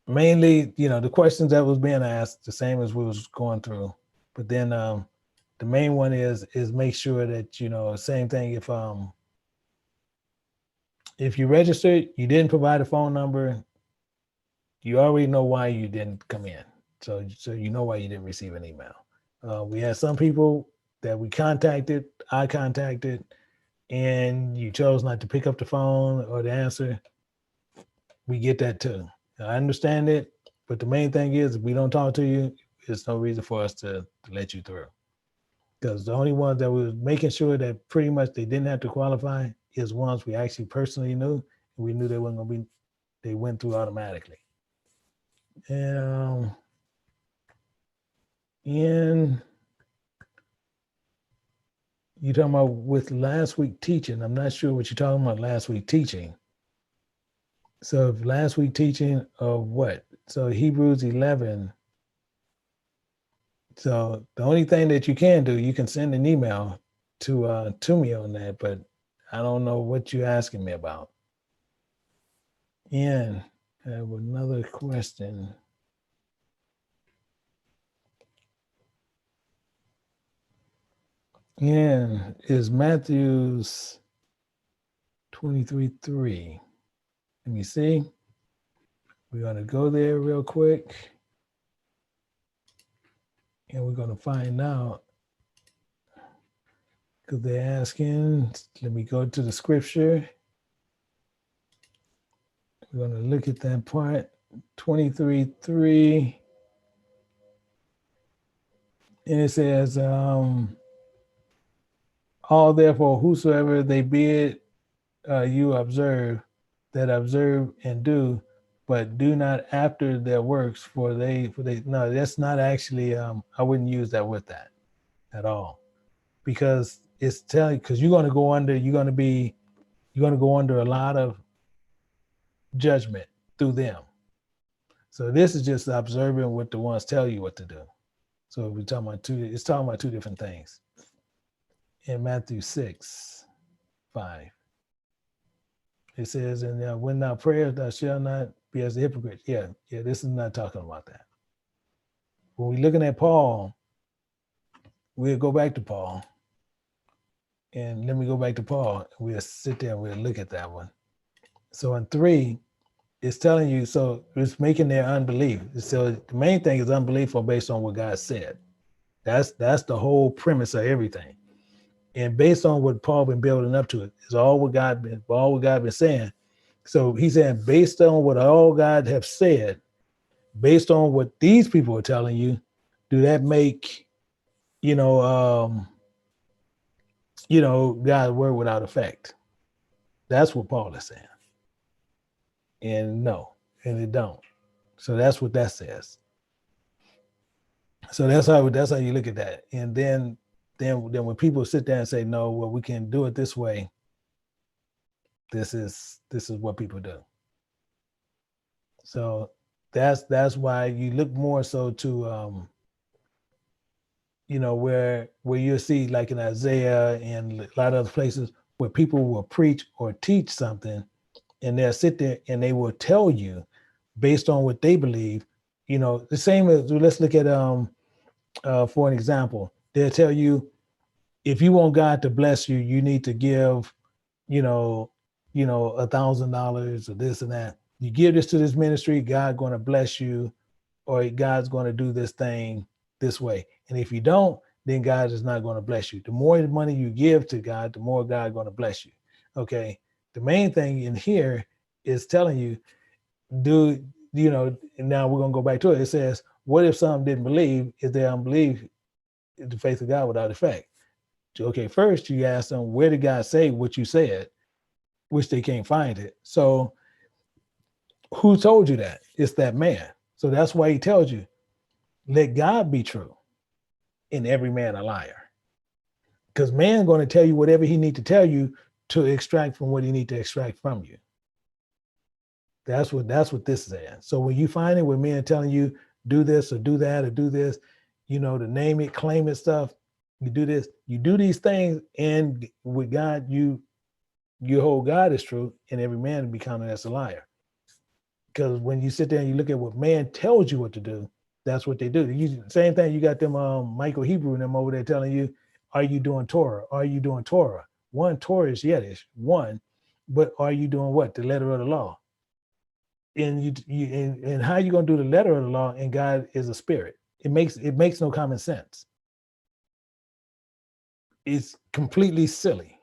mainly, the questions that was being asked, the same as we was going through. But then the main one is make sure that, same thing if you registered, you didn't provide a phone number, you already know why you didn't come in. So you know why you didn't receive an email. We had some people that I contacted, and you chose not to pick up the phone or to answer. We get that too. I understand it, but the main thing is if we don't talk to you, there's no reason for us to let you through. Because the only ones that was making sure that pretty much they didn't have to qualify is ones we actually personally knew, and we knew they weren't gonna be, they went through automatically. And in you talking about with last week teaching, I'm not sure what you're talking about last week teaching. So last week teaching of what? So Hebrews 11. So the only thing that you can do, you can send an email to me on that, but I don't know what you're asking me about. And I have another question. And is Matthew's 23:3. Let me see. We're going to go there real quick. And we're going to find out. Because they're asking, let me go to the scripture. We're going to look at that part. 23:3. And it says, all therefore whosoever they bid you observe and do, but do not after their works, for they no, that's not actually I wouldn't use that with that at all, because it's telling, because you're going to go under a lot of judgment through them. So this is just observing what the ones tell you what to do. So we're talking about it's talking about two different things. In Matthew 6:5. It says, and when thou prayest, thou shalt not be as the hypocrite. Yeah, this is not talking about that. When we're looking at Paul, we'll go back to Paul. And let me go back to Paul. We'll sit there and we'll look at that one. So in 3, it's telling you, so it's making their unbelief. So the main thing is unbelief or based on what God said. That's the whole premise of everything. And based on what Paul been building up to, is all what God been saying. So he's saying, based on what all God have said, based on what these people are telling you, do that make, God's word without effect? That's what Paul is saying. And no, and it don't. So that's what that says. So that's how you look at that. And then when people sit there and say, no, well, we can do it this way, this is what people do. So that's why you look more so to where you'll see, like in Isaiah and a lot of other places, where people will preach or teach something, and they'll sit there and they will tell you based on what they believe. The same as, let's look at for an example, they'll tell you, if you want God to bless you, you need to give, $1,000 or this and that. You give this to this ministry, God going to bless you, or God's going to do this thing this way. And if you don't, then God is not going to bless you. The more money you give to God, the more God going to bless you. Okay. The main thing in here is telling you, and now we're going to go back to it. It says, what if some didn't believe? Is their unbelief the faith of God without effect? Okay, first you ask them, where did God say what you said? Which they can't find it. So who told you that? It's that man. So that's why he tells you, let God be true and every man a liar. Because man's going to tell you whatever he need to tell you to extract from what he need to extract from you. That's what this is at. So when you find it with men telling you do this or do that or do this, to name it, claim it stuff, You do this, you do these things, and with God, you hold God is true, and every man be counted as a liar. Because when you sit there and you look at what man tells you what to do, that's what they do. Same thing. You got them Michael Hebrew and them over there telling you, "Are you doing Torah? Are you doing Torah?" One, Torah is Yiddish, one, but are you doing what? The letter of the law. And and how you gonna do the letter of the law? And God is a spirit. It makes no common sense. It's completely silly.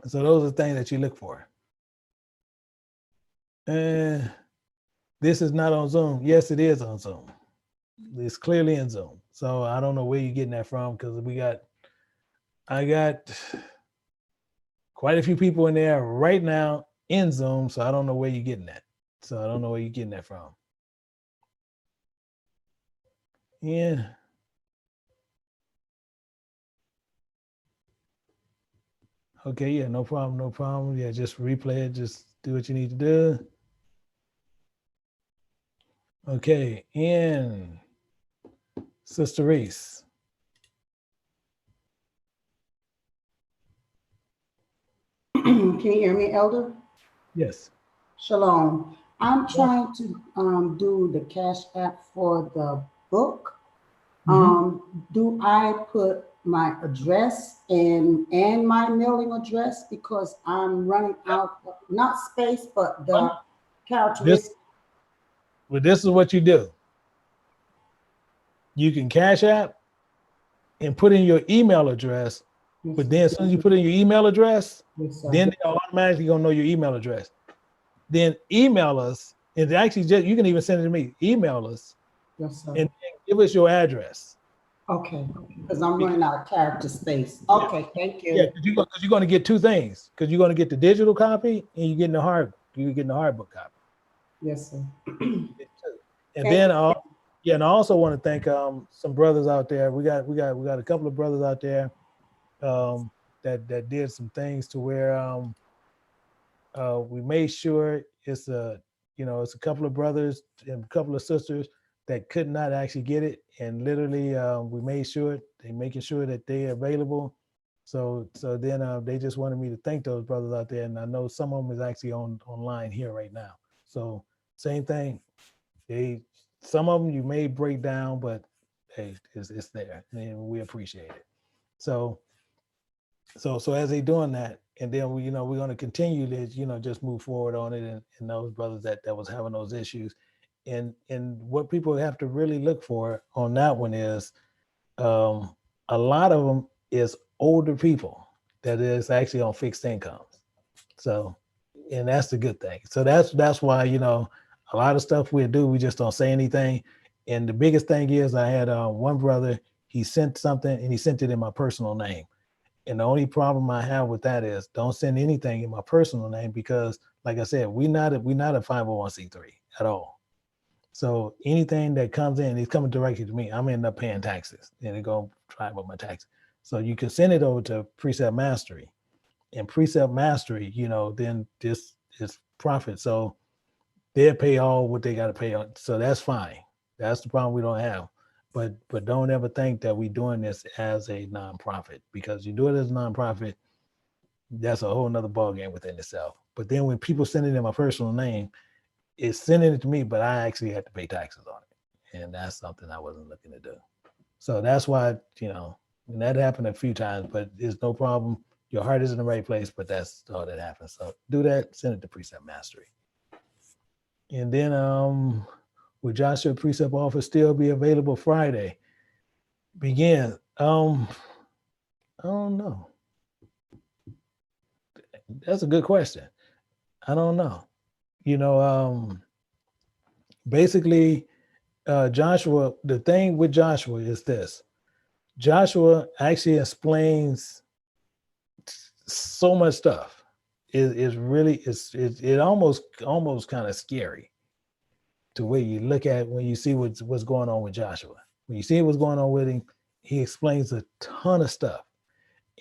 So those are things that you look for. And this is not on Zoom. Yes, it is on Zoom. It's clearly in Zoom. So I don't know where you're getting that from, because I got quite a few people in there right now in Zoom. So I don't know where you're getting that. So I don't know where you're getting that from. Yeah. Okay, yeah, no problem, no problem. Yeah, just replay it. Just do what you need to do. Okay, and Sister Reese. Can you hear me, Elder? Yes. Shalom. I'm Yeah. trying to do the Cash App for the book. Mm-hmm. Do I put my address and my mailing address, because I'm running out of, not space, but the This, characteristic. well, this is what you do. You can Cash App and put in your email address, Yes, but sir. then as soon as you put in your email address, Yes, sir. then they're automatically gonna know your email address. Then email us, and actually just you can even send it to me. Email us Yes, sir. and give us your address. Okay, because I'm Because, running out of character space. yeah, Okay, thank yeah, you. because you're going to get two things. Because you're going to get the digital copy and you're getting the hard book copy. Yes, sir. And Thank then you. yeah, and I also want to thank some brothers out there. We got a couple of brothers out there that did some things to where we made sure it's a couple of brothers and a couple of sisters that could not actually get it, and literally we made sure they making sure that they're available. So then they just wanted me to thank those brothers out there, and I know some of them is actually online here right now. So same thing, they some of them you may break down, but hey, it's there, and we appreciate it. So so as they doing that, and then we're going to continue to just move forward on it, and those brothers that was having those issues, and what people have to really look for on that one is a lot of them is older people that is actually on fixed incomes. So, and that's the good thing. So that's why a lot of stuff we do, we just don't say anything. And the biggest thing is, I had one brother, he sent something and he sent it in my personal name. And the only problem I have with that is, don't send anything in my personal name, because like I said, we're not a 501c3 at all. So anything that comes in, it's coming directly to me. I'm ending up paying taxes, and it go try with my taxes. So you can send it over to Precept Mastery, and Precept Mastery, then this is profit. So they'll pay all what they got to pay on. So that's fine. That's the problem we don't have. But don't ever think that we're doing this as a nonprofit, because you do it as a nonprofit, that's a whole nother ballgame within itself. But then when people send it in my personal name, it's sending it to me, but I actually had to pay taxes on it. And that's something I wasn't looking to do. So that's why, and that happened a few times, but it's no problem. Your heart is in the right place, but that's all that happens. So do that, send it to Precept Mastery. And then will Joshua Precept office still be available Friday? Begin. I don't know. That's a good question. I don't know. You know, basically, Joshua, the thing with Joshua is this. Joshua actually explains so much stuff. It almost kind of scary to where you look at when you see what's going on with Joshua. When you see what's going on with him, he explains a ton of stuff.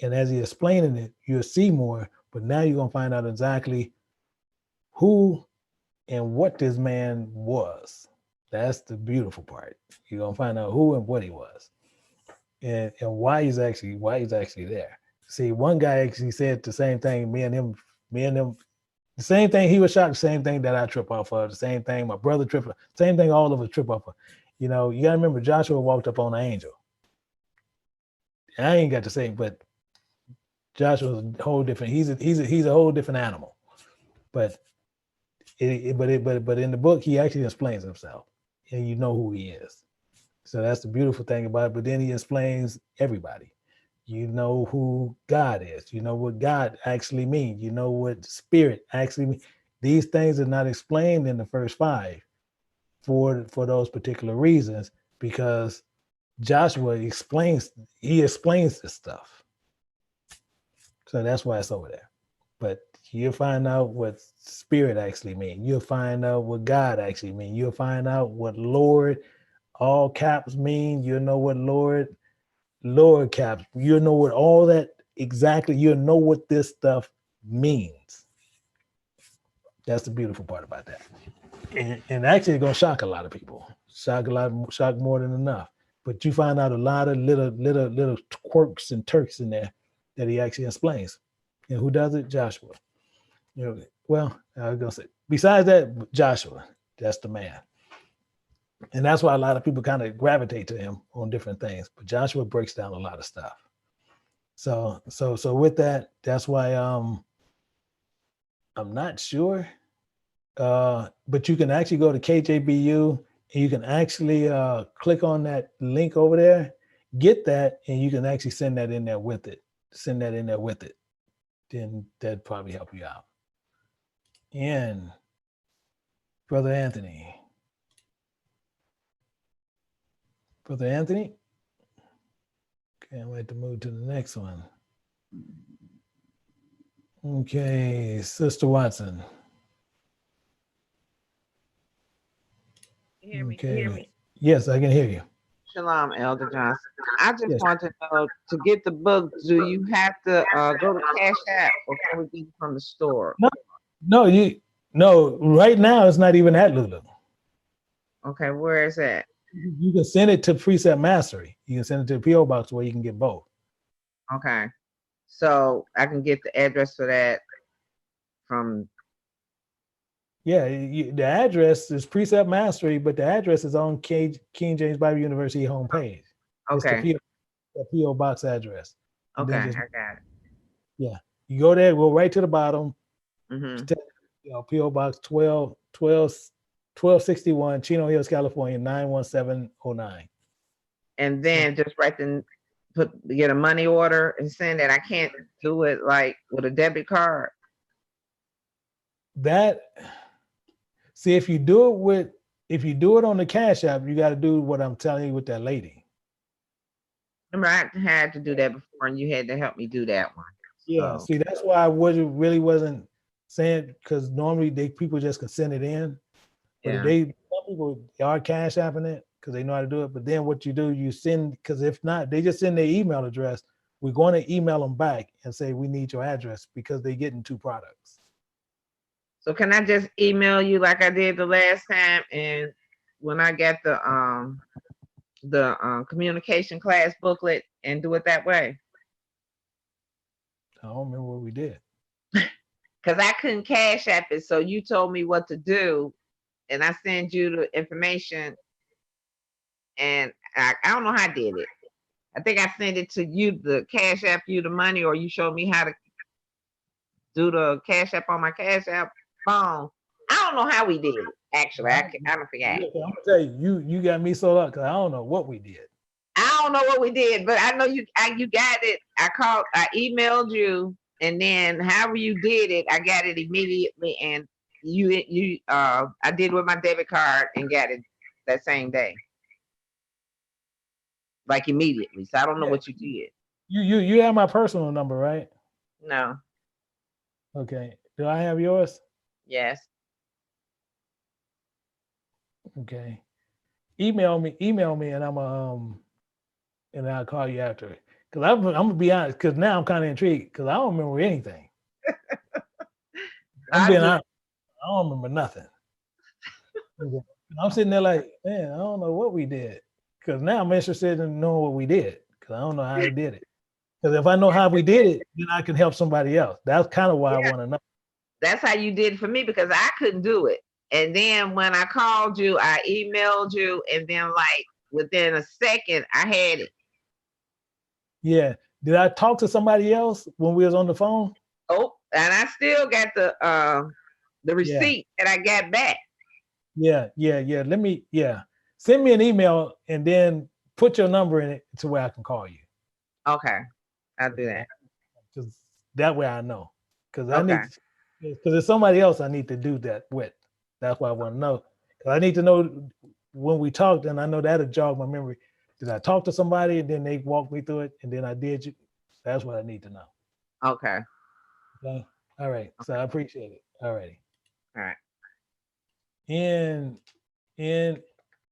And as he's explaining it, you'll see more, but now you're gonna find out exactly who and what this man was. That's the beautiful part. You're gonna find out who and what he was. and why he's actually there. See, one guy actually said the same thing. Me and him, the same thing. He was shocked. The same thing that I trip off of. The same thing my brother tripped. Same thing. All of us trip off of. You know, you gotta remember Joshua walked up on an angel. I ain't got to say, but Joshua's a whole different. He's a whole different animal. But but in the book he actually explains himself, and you know who he is. So that's the beautiful thing about it. But then he explains everybody. You know who God is. You know what God actually means. You know what spirit actually means. These things are not explained in the first 5 for those particular reasons, because Joshua explains this stuff. So that's why it's over there. But you'll find out what spirit actually means. You'll find out what God actually means. You'll find out what Lord, all caps mean. You'll know what Lord caps. You'll know what all that exactly. You'll know what this stuff means. That's the beautiful part about that. And actually it's gonna shock a lot of people. Shock more than enough. But you find out a lot of little quirks and turks in there that he actually explains. And who does it? Joshua. You know, well, I was gonna say, besides that, Joshua, that's the man. And that's why a lot of people kind of gravitate to him on different things. But Joshua breaks down a lot of stuff. So with that, that's why I'm not sure. But you can actually go to KJBU and you can actually click on that link over there, get that, and you can actually send that in there with it. Then that'd probably help you out. And Brother Anthony. Okay, I'm going to move to the next one. Okay, Sister Watson. You hear me? Okay. You hear me? Yes, I can hear you. Shalom, Elder Johnson. I just Yes. want to know, to get the book, do you have to go to Cash App, or can we get it from the store? No, right now it's not even at Lulu. Okay, where is that? You can send it to Precept Mastery. You can send it to the P.O Box where you can get both. Okay, so I can get the address for that from. Yeah, the address is Precept Mastery, but the address is on King James Bible University homepage. Okay. It's the P.O Box address. And Okay, then just, I got it. yeah, you go there, go right to the bottom. Mm-hmm. P.O Box 1261, Chino Hills, California, 91709. And then just get a money order and send it. I can't do it like with a debit card. See, if you do it on the Cash App, you got to do what I'm telling you with that lady. Remember, I had to do that before, and you had to help me do that one. Yeah. So. See, that's why I wasn't saying, because normally people just can send it in. But some people are Cash Apping it because they know how to do it. But then what you do, you send, because if not, they just send their email address. We're going to email them back and say, we need your address, because they're getting 2 products. So can I just email you like I did the last time? And when I get the communication class booklet, and do it that way? I don't remember what we did. Because I couldn't Cash App it. So you told me what to do, and I send you the information. And I don't know how I did it. I think I sent it to you, the Cash App you the money, or you showed me how to do the Cash App on my Cash App phone. I don't know how we did it. Actually, I don't forget. I'm gonna tell you got me so up because I don't know what we did. I don't know what we did, but I know you got it. I emailed you, and then however you did it, I got it immediately, and I did with my debit card and got it that same day, like immediately. So I don't know what you did. You have my personal number, right? No. Okay. Do I have yours? Yes. Okay. Email me, and and I'll call you after it. Because I'm gonna be honest, because now I'm kind of intrigued, because I don't remember anything. I'm being honest. I don't remember nothing. I'm sitting there like, man, I don't know what we did. Because now I'm interested in knowing what we did. because I don't know how they did it. Because if I know how we did it, then I can help somebody else. That's kind of why I want to know. That's how you did it for me, because I couldn't do it. And then when I called you, I emailed you, and then like within a second, I had it. Yeah. Did I talk to somebody else when we was on the phone? Oh, and I still got the receipt that I got back. Yeah. Send me an email and then put your number in it to where I can call you. Okay, I'll do that. Because that way I know. Because Okay. because there's somebody else I need to do that with. That's why I want to know. Because I need to know when we talked, and I know that'll jog my memory. Did I talk to somebody and then they walked me through it and then I did you? That's what I need to know. Okay. Okay. All right. So I appreciate it. All righty. All right. And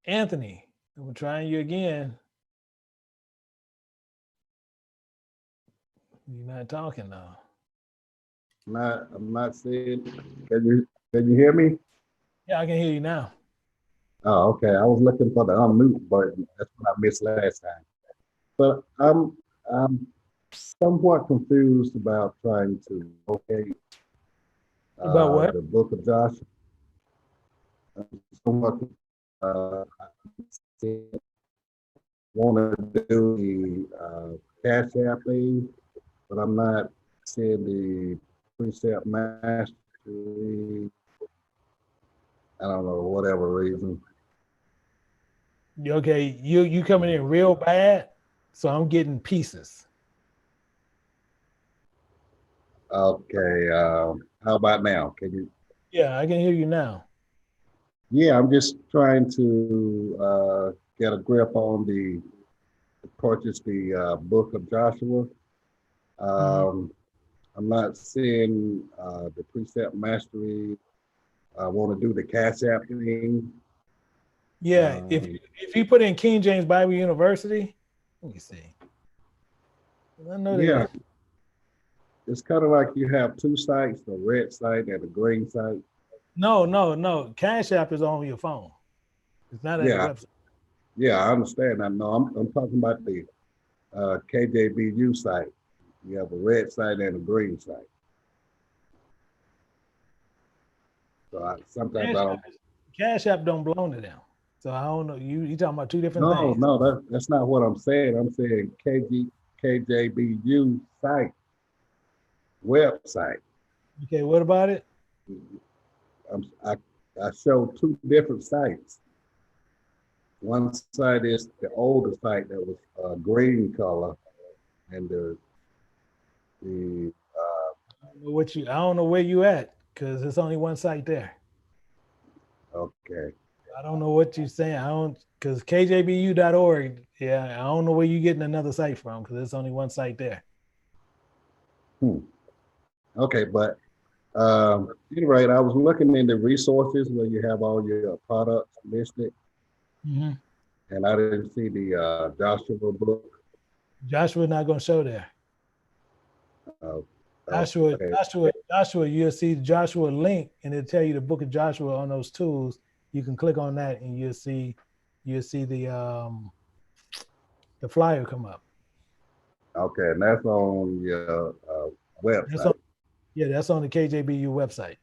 Anthony, I'm trying you again. You're not talking now. I'm not saying. Can you hear me? Yeah, I can hear you now. Oh, okay. I was looking for the unmute button. That's what I missed last time. But I'm somewhat confused about trying to locate About what? the book of Joshua. I'm somewhat want to do the Cash App thing, but I'm not seeing the Precept Mastery. I don't know, whatever reason. Okay, you coming in real bad, so I'm getting pieces. Okay, how about now? Can you? Yeah, I can hear you now. Yeah, I'm just trying to get a grip on purchase the book of Joshua. I'm not seeing the Precept Mastery. I want to do the Cash App thing. Yeah, if you put in King James Bible University, let me see. I know Yeah, it's kind of like you have two sites, a red site and a green site. No. Cash App is on your phone. It's not at the Yeah, website. yeah, I understand. I know. I'm talking about the KJBU site. You have a red site and a green site. So sometimes I don't. Cash App don't belong to them. So I don't know. You talking about two different No, things. no, that's not what I'm saying. I'm saying KJBU site, website. Okay, what about it? I show two different sites. One site is the older site that was green color, and the I don't know where you at because there's only one site there. okay. I don't know what you're saying. I don't because kjbu.org. Yeah, I don't know where you're getting another site from because there's only one site there. Okay, but anyway, I was looking in the resources where you have all your products listed, and I didn't see the Joshua book. Joshua's not going to show there. Okay. Joshua, you'll see the Joshua link and it'll tell you the book of Joshua on those tools. You can click on that and you'll see the flyer come up. Okay, and that's on your website. That's on the KJBU website.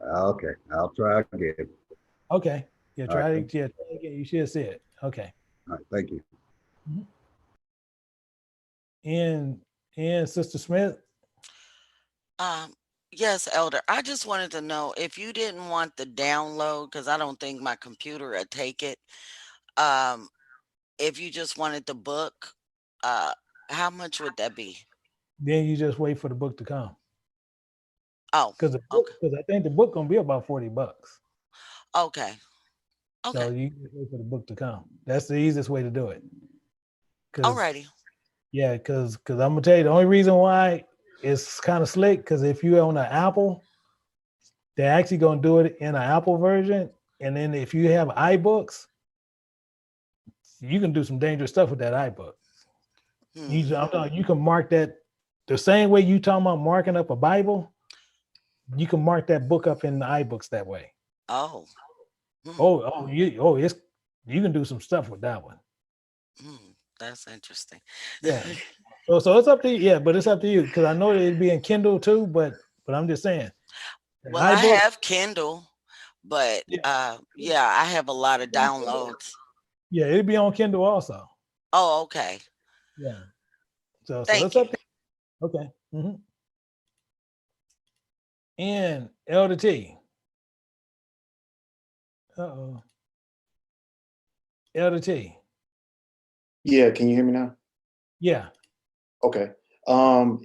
Okay, I'll try again. Okay. Yeah, try All it again. You should see it. Okay. All right, thank you. And Sister Smith. Yes, Elder. I just wanted to know if you didn't want the download, because I don't think my computer would take it. If you just wanted the book, how much would that be? Then you just wait for the book to come. Oh, Because I think the book gonna be about $40. okay. So you just wait for the book to come. That's the easiest way to do it. Alrighty. Yeah, because I'm gonna tell you the only reason why it's kind of slick, because if you own an Apple, they're actually gonna do it in an Apple version. And then if you have iBooks, you can do some dangerous stuff with that iBook. You can mark that the same way you talking about marking up a Bible. You can mark that book up in the iBooks that way. Oh. You can do some stuff with that one. that's interesting. Yeah. So it's up to you. Yeah, but it's up to you because I know it'd be in Kindle too. But I'm just saying, an Well, I iBook. have Kindle, but Yeah, yeah, I have a lot of downloads. yeah, it'd be on Kindle also. Oh, okay. Yeah. So it's Thank you. up to you. Okay. And Elder T. Uh-oh. Elder T. Yeah, can you hear me now? Yeah. Okay.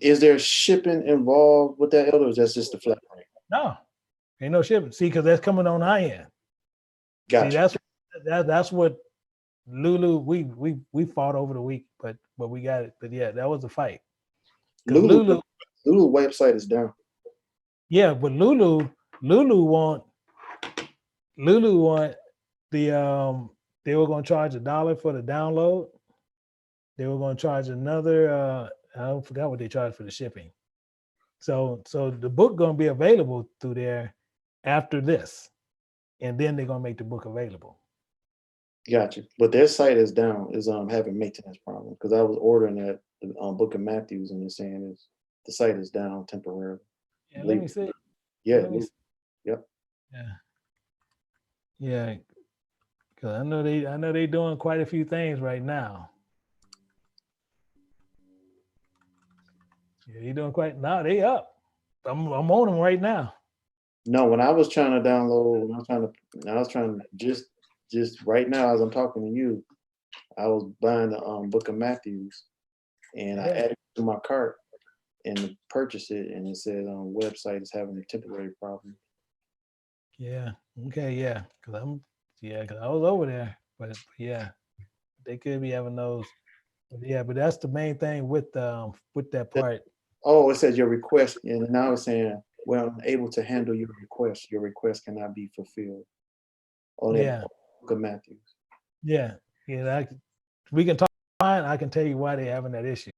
Is there shipping involved with that, Elder, or is that just the flat rate? No, ain't no shipping. See, because that's coming on our end. See, Gotcha. that's what Lulu we fought over the week, but we got it. But yeah, that was a fight. Because Lulu website is down. yeah, but Lulu want the they were gonna charge $1 for the download. They were gonna charge another I forgot what they charged for the shipping. So the book gonna be available through there after this, and then they're gonna make the book available. Gotcha. But their site is down, is having maintenance problems because I was ordering that Book of Matthews and it's saying the site is down temporarily. Yeah, let me see. Yeah. Let me see. Yep. Yeah, because I know they doing quite a few things right now. Yeah, they doing quite now. They up. I'm on them right now. No, when I was trying to download, I was trying to just right now as I'm talking to you, I was buying the Book of Matthews, and I added it to my cart and purchased it, and it said website is having a temporary problem. Yeah. Okay. Yeah. Because I was over there, but yeah, they could be having those. But yeah, but that's the main thing with that part. Oh, it says your request, and now it's saying, well, unable to handle your request. Your request cannot be fulfilled. Oh, Yeah. Book of Matthews. Yeah. Yeah. We can talk. I can tell you why they're having that issue.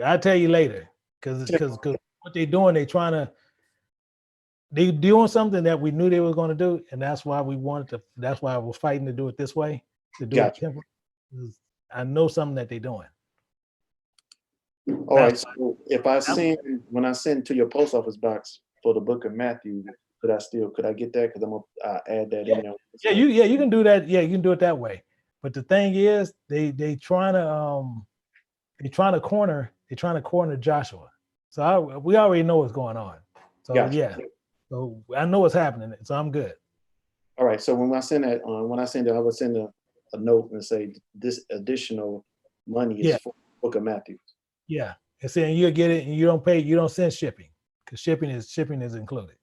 I'll tell you later. Because what they're doing, they doing something that we knew they were going to do, and that's why that's why I was fighting to do it this way, to do it temporary. I know something that they're doing. All right. So if when I send to your post office box for the Book of Matthew, could I get that? Because I'm gonna add that in there. Yeah, you can do that. Yeah, you can do it that way. But the thing is, they trying to corner Joshua. So we already know what's going on. So Gotcha. yeah, so I know what's happening. So I'm good. All right. So when I send that, I would send a note and say this additional money is for Book of Matthew. Yeah, and saying you'll get it, and you don't send shipping because shipping is included.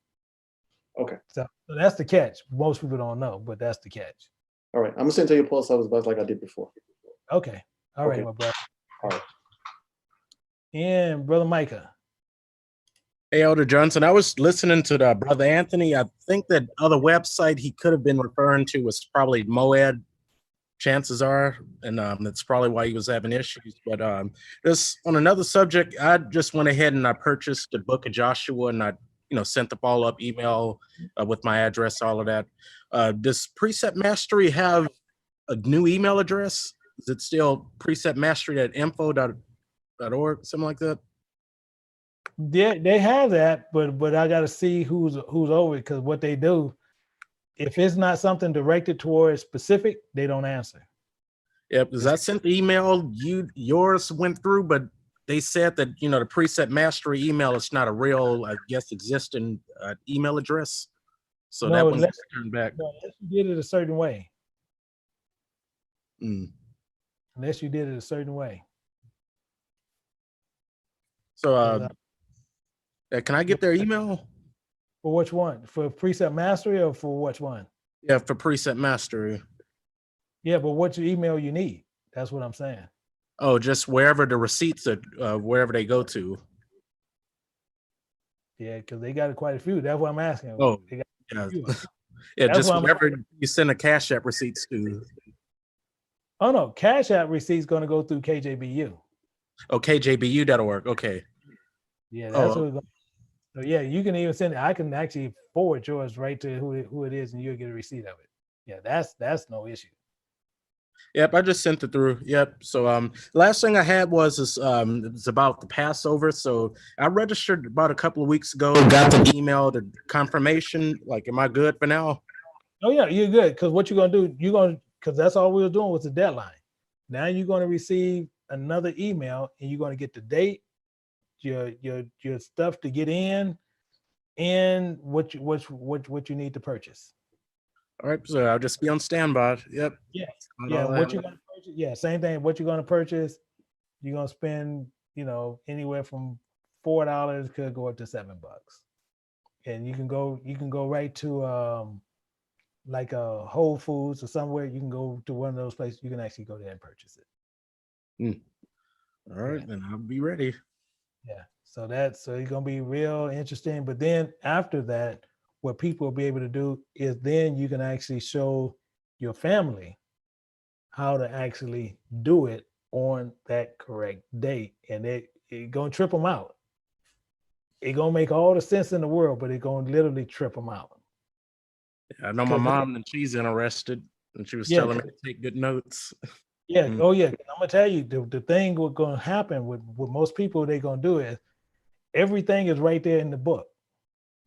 Okay. So that's the catch. Most people don't know, but that's the catch. All right. I'm gonna send to your post office box like I did before. Okay. All right, my brother. All right. And Brother Micah. Hey, Elder Johnson, I was listening to the Brother Anthony. I think that other website he could have been referring to was probably Moed, chances are, and that's probably why he was having issues. But this on another subject, I just went ahead and I purchased the Book of Joshua, and I sent the follow-up email with my address, all of that. Does Precept Mastery have a new email address? Is it still preceptmastery@info.org, something like that? They have that, but I got to see who's over it, because what they do, if it's not something directed towards specific, they don't answer. Yeah, because I sent the email, yours went through, but they said that the Precept Mastery email is not a real, I guess, existing email address. So that one turned back. No, unless you did it a certain way. Mm. Unless you did it a certain way. So can I get their email? For which one? For Precept Mastery or for which one? Yeah, for Precept Mastery. Yeah, but what email you need? That's what I'm saying. Oh, just wherever the receipts are, wherever they go to. Yeah, because they got quite a few. That's what I'm asking. Oh, they got yeah. Yeah, That's just wherever you send a Cash App receipts to. Oh no, Cash App receipt's going to go through KJBU. Oh, KJBU.org. Okay. Yeah, that's what. So yeah, you can even send it. I can actually forward yours right to who it is, and you'll get a receipt of it. Yeah, that's no issue. Yep, I just sent it through. Yep. So last thing I had was it was about the Passover. So I registered about a couple of weeks ago, got the email, the confirmation. Like, am I good for now? Oh yeah, you're good. Because what you're gonna do, because that's all we were doing was the deadline. Now you're gonna receive another email, and you're gonna get the date, your stuff to get in, and what you need to purchase. All right, so I'll just be on standby. Yep. Yeah, Got yeah. all What that. you're gonna purchase? Yeah, same thing. What you're gonna purchase? You're gonna spend, anywhere from $4 could go up to $7, and you can go right to like a Whole Foods or somewhere. You can go to one of those places. You can actually go there and purchase it. All right, Yeah. then I'll be ready. Yeah. So it's gonna be real interesting. But then after that, what people will be able to do is then you can actually show your family how to actually do it on that correct date, and it gonna trip them out. It gonna make all the sense in the world, but it gonna literally trip them out. I know my mom, and she's interested, and she was Yeah, telling me to take good notes. Yeah. Mm. Oh yeah. I'm gonna tell you the thing what's gonna happen with most people, they're gonna do is everything is right there in the book.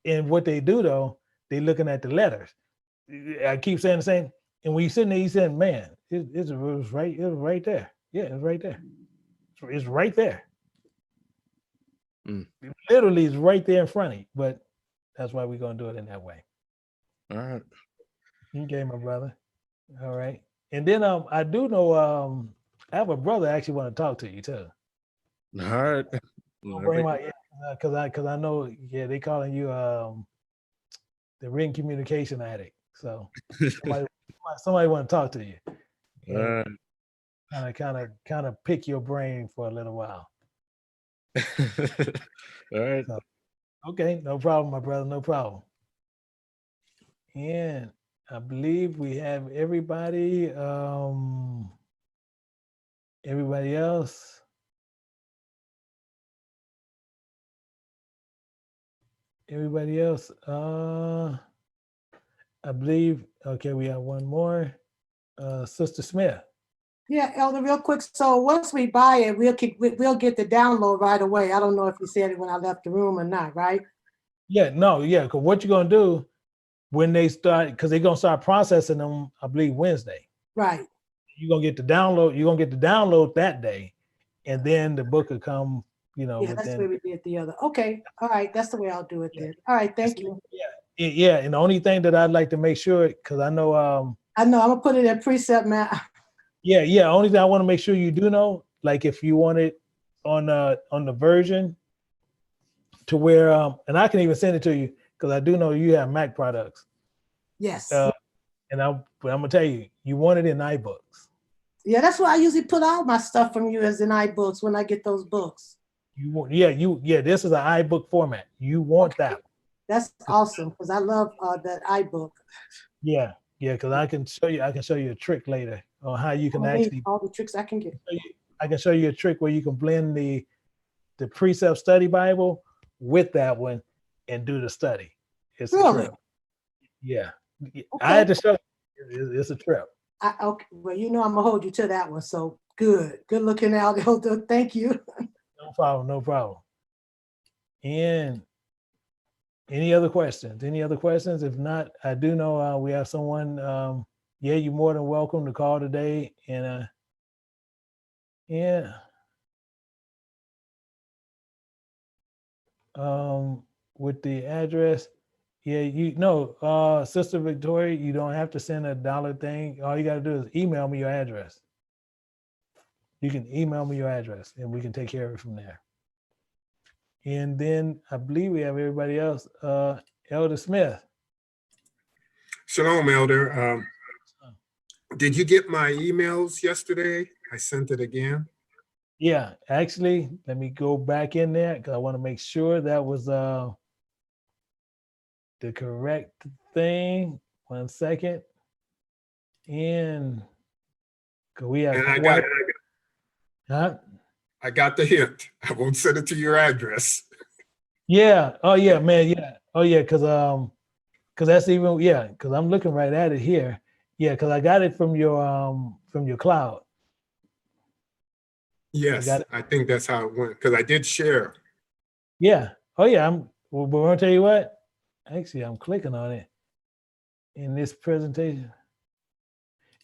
And what they do though, they looking at the letters. I keep saying the same. And when you sitting there, you saying, man, it was right there. Yeah, it's right there. It's right there. Mm. It literally is right there in front of you. But that's why we're gonna do it in that way. All right. Okay, my brother. All right. And then I do know I have a brother I actually want to talk to you too. All right. I'll bring my because I know they calling you the written communication addict. So somebody want to talk to you. All right. Kind of pick your brain for a little while. All right. So, okay, no problem, my brother, no problem. And I believe we have everybody. Everybody else. Everybody else. I believe. Okay, we have one more. Sister Smith. Yeah, Elder, real quick. So once we buy it, we'll get the download right away. I don't know if you said it when I left the room or not, right? Yeah, no, yeah. Because what you're gonna do when they start, because they're gonna start processing them, I believe Wednesday. Right. You're gonna get the download. You're gonna get the download that day, and then the book will come. Yeah, that's the way we did the other. Okay, all right. That's the way I'll do it then. All right, thank you. Yeah, and the only thing that I'd like to make sure, because I know I'm gonna put it in Precept Mastery. Yeah. Only thing I want to make sure you do know, like if you want it on the version to where and I can even send it to you because I do know you have Mac products. Yes. And I'm gonna tell you, you want it in iBooks. Yeah, that's why I usually put all my stuff from you as in iBooks when I get those books. You want this is an iBook format. You want that. That's awesome because I love that iBook. Yeah, because I can show you a trick later on how you can actually all the tricks I can get. I can show you a trick where you can blend the Precept Study Bible with that one and do the study. It's really? a trip. Yeah. Okay. I had to show you. It's a trip. Okay, well, I'm gonna hold you to that one. So good looking out, Elder. Thank you. No problem. And any other questions? If not, I do know we have someone. You're more than welcome to call today. And with the address, Sister Victoria, you don't have to send $1 thing. All you got to do is email me your address. You can email me your address and we can take care of it from there. And then I believe we have everybody else. Elder Smith. Shalom, Elder. Did you get my emails yesterday? I sent it again. Yeah, actually, let me go back in there because I want to make sure that was the correct thing. 1 second. And we have I got the hint. I won't send it to your address. Yeah. Oh yeah, man. Yeah. Oh yeah, because that's even because I'm looking right at it here, Yeah, because I got it from your cloud. Yes, got it. I think that's how it went, because I did share. Yeah. Oh yeah. But I'm gonna tell you what. Actually, I'm clicking on it in this presentation.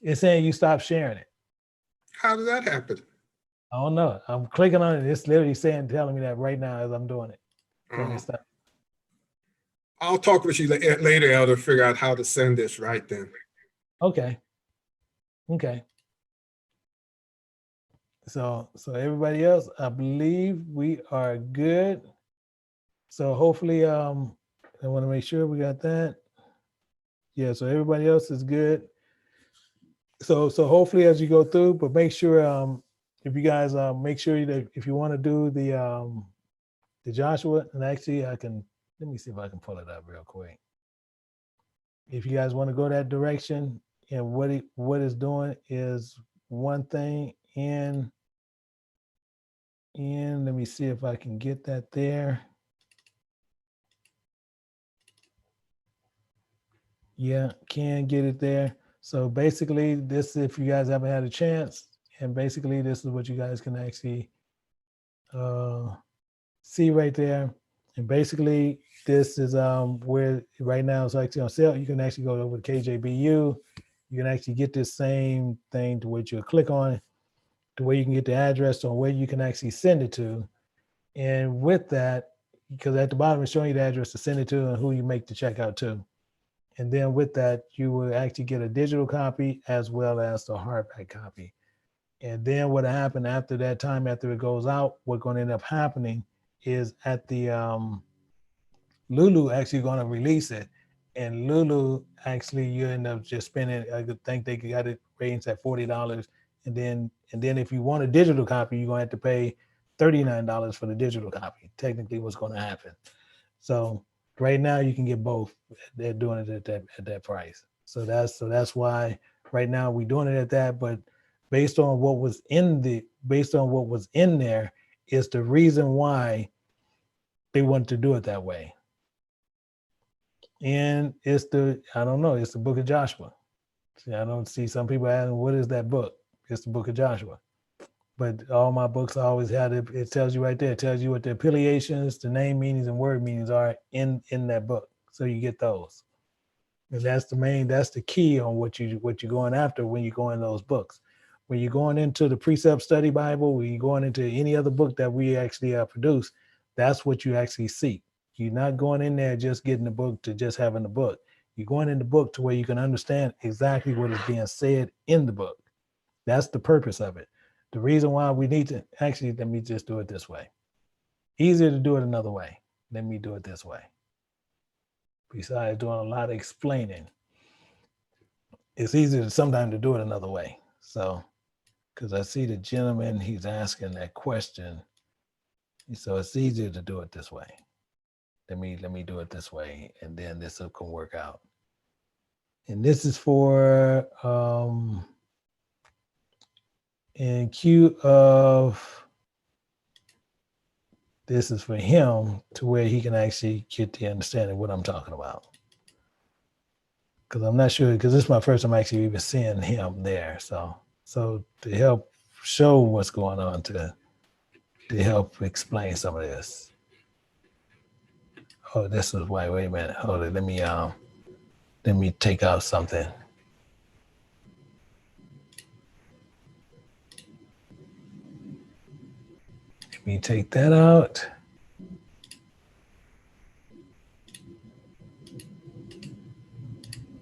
It's saying you stop sharing it. How did that happen? I don't know. I'm clicking on it. It's literally telling me that right now as I'm doing it. Telling me stop. I'll talk with you later, Elder, figure out how to send this right then. Okay. Okay. So everybody else, I believe we are good. So hopefully, I want to make sure we got that. Yeah, so everybody else is good. So hopefully as you go through, but make sure if you guys make sure that if you want to do the Joshua, and actually let me see if I can pull it up real quick. If you guys want to go that direction, and what it's doing is one thing in let me see if I can get that there. Yeah, can get it there. So basically this, if you guys haven't had a chance, and basically this is what you guys can actually see right there. And basically this is where right now it's actually on sale. You can actually go over to KJBU. You can actually get this same thing to which you'll click on it, to where you can get the address on where you can actually send it to. And with that, because at the bottom it's showing you the address to send it to and who you make the checkout to. And then with that, you will actually get a digital copy as well as the hardback copy. And then what happened after that time, after it goes out, what's going to end up happening is at the Lulu actually going to release it. And Lulu actually, you end up just spending, I think they got it raised at $40. And then if you want a digital copy, you're going to have to pay $39 for the digital copy. Technically what's going to happen. So right now you can get both. They're doing it at that price. So that's why right now we're doing it at that. But based on what was in there is the reason why they want to do it that way. And it's the book of Joshua. See, I don't see some people asking, what is that book? It's the book of Joshua. But all my books always had it. It tells you right there. It tells you what the affiliations, the name meanings, and word meanings are in that book. So you get those. And that's the key on what you're going after when you go in those books. When you're going into the Precept Study Bible, when you're going into any other book that we actually produce, that's what you actually seek. You're not going in there just getting the book to just having the book. You're going in the book to where you can understand exactly what is being said in the book. That's the purpose of it. The reason why we need to actually, let me just do it this way. Easier to do it another way. Let me do it this way. Besides doing a lot of explaining, it's easier sometimes to do it another way. So, because I see the gentleman, he's asking that question. So it's easier to do it this way. Let me do it this way, and then this can work out. And this is for in queue of, this is for him to where he can actually get the understanding of what I'm talking about. Because I'm not sure, because this is my first time actually even seeing him there. So to help show what's going on, to help explain some of this. Oh, this is why, wait a minute. Hold it. Let me take out something. Let me take that out.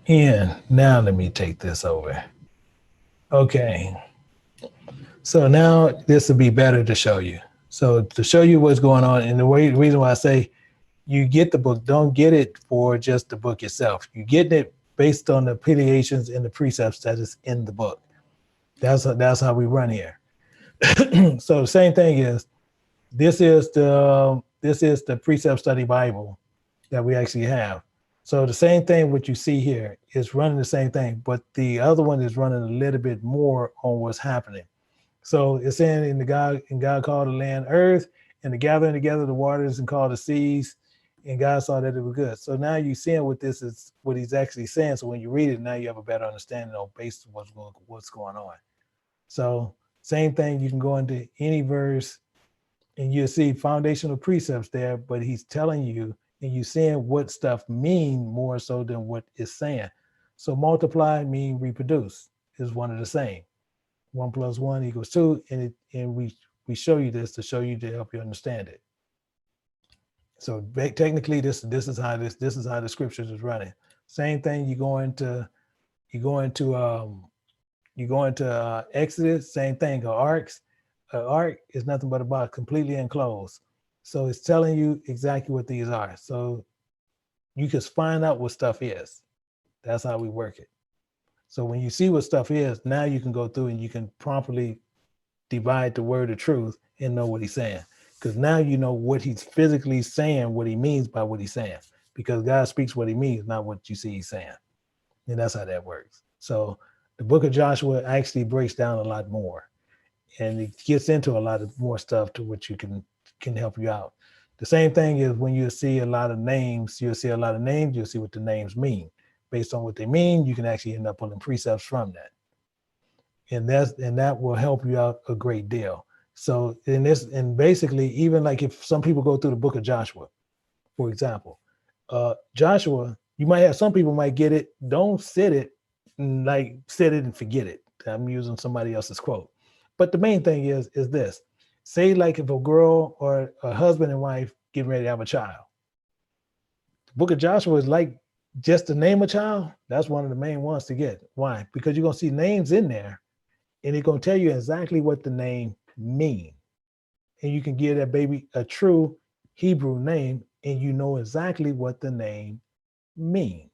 And now let me take this over. Okay. So now this will be better to show you. So to show you what's going on, and the reason why I say you get the book, don't get it for just the book itself. You get it based on the affiliations and the precepts that is in the book. That's how we run here. So the same thing is, this is the Precept Study Bible that we actually have. So the same thing, what you see here is running the same thing, but the other one is running a little bit more on what's happening. So it's saying God called the land earth, and the gathering together the waters and called the seas. and God saw that it was good. So now you're seeing what this is, what he's actually saying. So when you read it, now you have a better understanding of based on what's going on. So same thing, you can go into any verse and you'll see foundational precepts there, but he's telling you and you're seeing what stuff mean more so than what it's saying. So multiply mean reproduce is one of the same. 1 + 1 = 2, and we show you this to help you understand it. So technically, this is how the scriptures is running. Same thing. You go into Exodus. Same thing. An ark is nothing but a box completely enclosed. So it's telling you exactly what these are. So you can find out what stuff is. That's how we work it. So when you see what stuff is, now you can go through and you can properly divide the word of truth and know what he's saying. Because now you know what he's physically saying, what he means by what he's saying. Because God speaks what he means, not what you see he's saying. And that's how that works. So the book of Joshua actually breaks down a lot more. And it gets into a lot of more stuff to which you can help you out. The same thing is when you see a lot of names, you'll see what the names mean. Based on what they mean, you can actually end up pulling precepts from that. And that will help you out a great deal. So and basically, even like if some people go through the book of Joshua, for example, Joshua, you might have some people might get it, don't sit it, like sit it and forget it. I'm using somebody else's quote. But the main thing is this. Say like if a girl or a husband and wife getting ready to have a child. The book of Joshua is like just to name a child. That's one of the main ones to get. Why? Because you're going to see names in there and it's going to tell you exactly what the name mean. And you can give that baby a true Hebrew name and you know exactly what the name mean.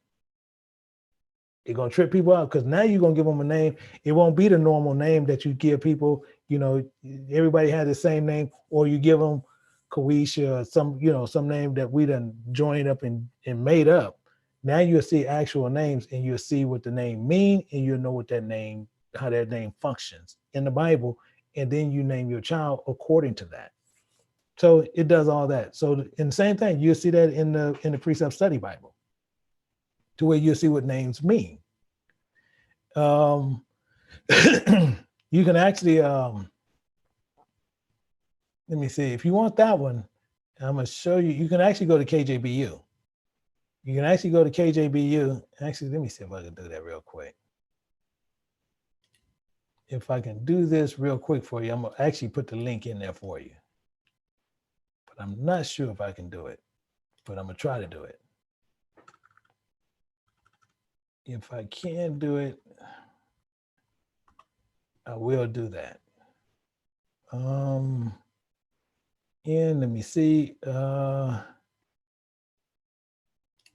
It's going to trip people out because now you're going to give them a name. It won't be the normal name that you give people. You know, everybody has the same name, or you give them Kawisha or some name that we done joined up and made up. Now you'll see actual names and you'll see what the name mean and you'll know what how that name functions in the Bible. And then you name your child according to that. So it does all that. So in the same thing, you'll see that in the Precept Study Bible, to where you'll see what names mean. You can actually, let me see, if you want that one, I'm going to show you, you can actually go to KJBU. You can actually go to KJBU. Actually, let me see if I can do that real quick. If I can do this real quick for you, I'm going to actually put the link in there for you. But I'm not sure if I can do it, but I'm going to try to do it. If I can do it, I will do that. And let me see,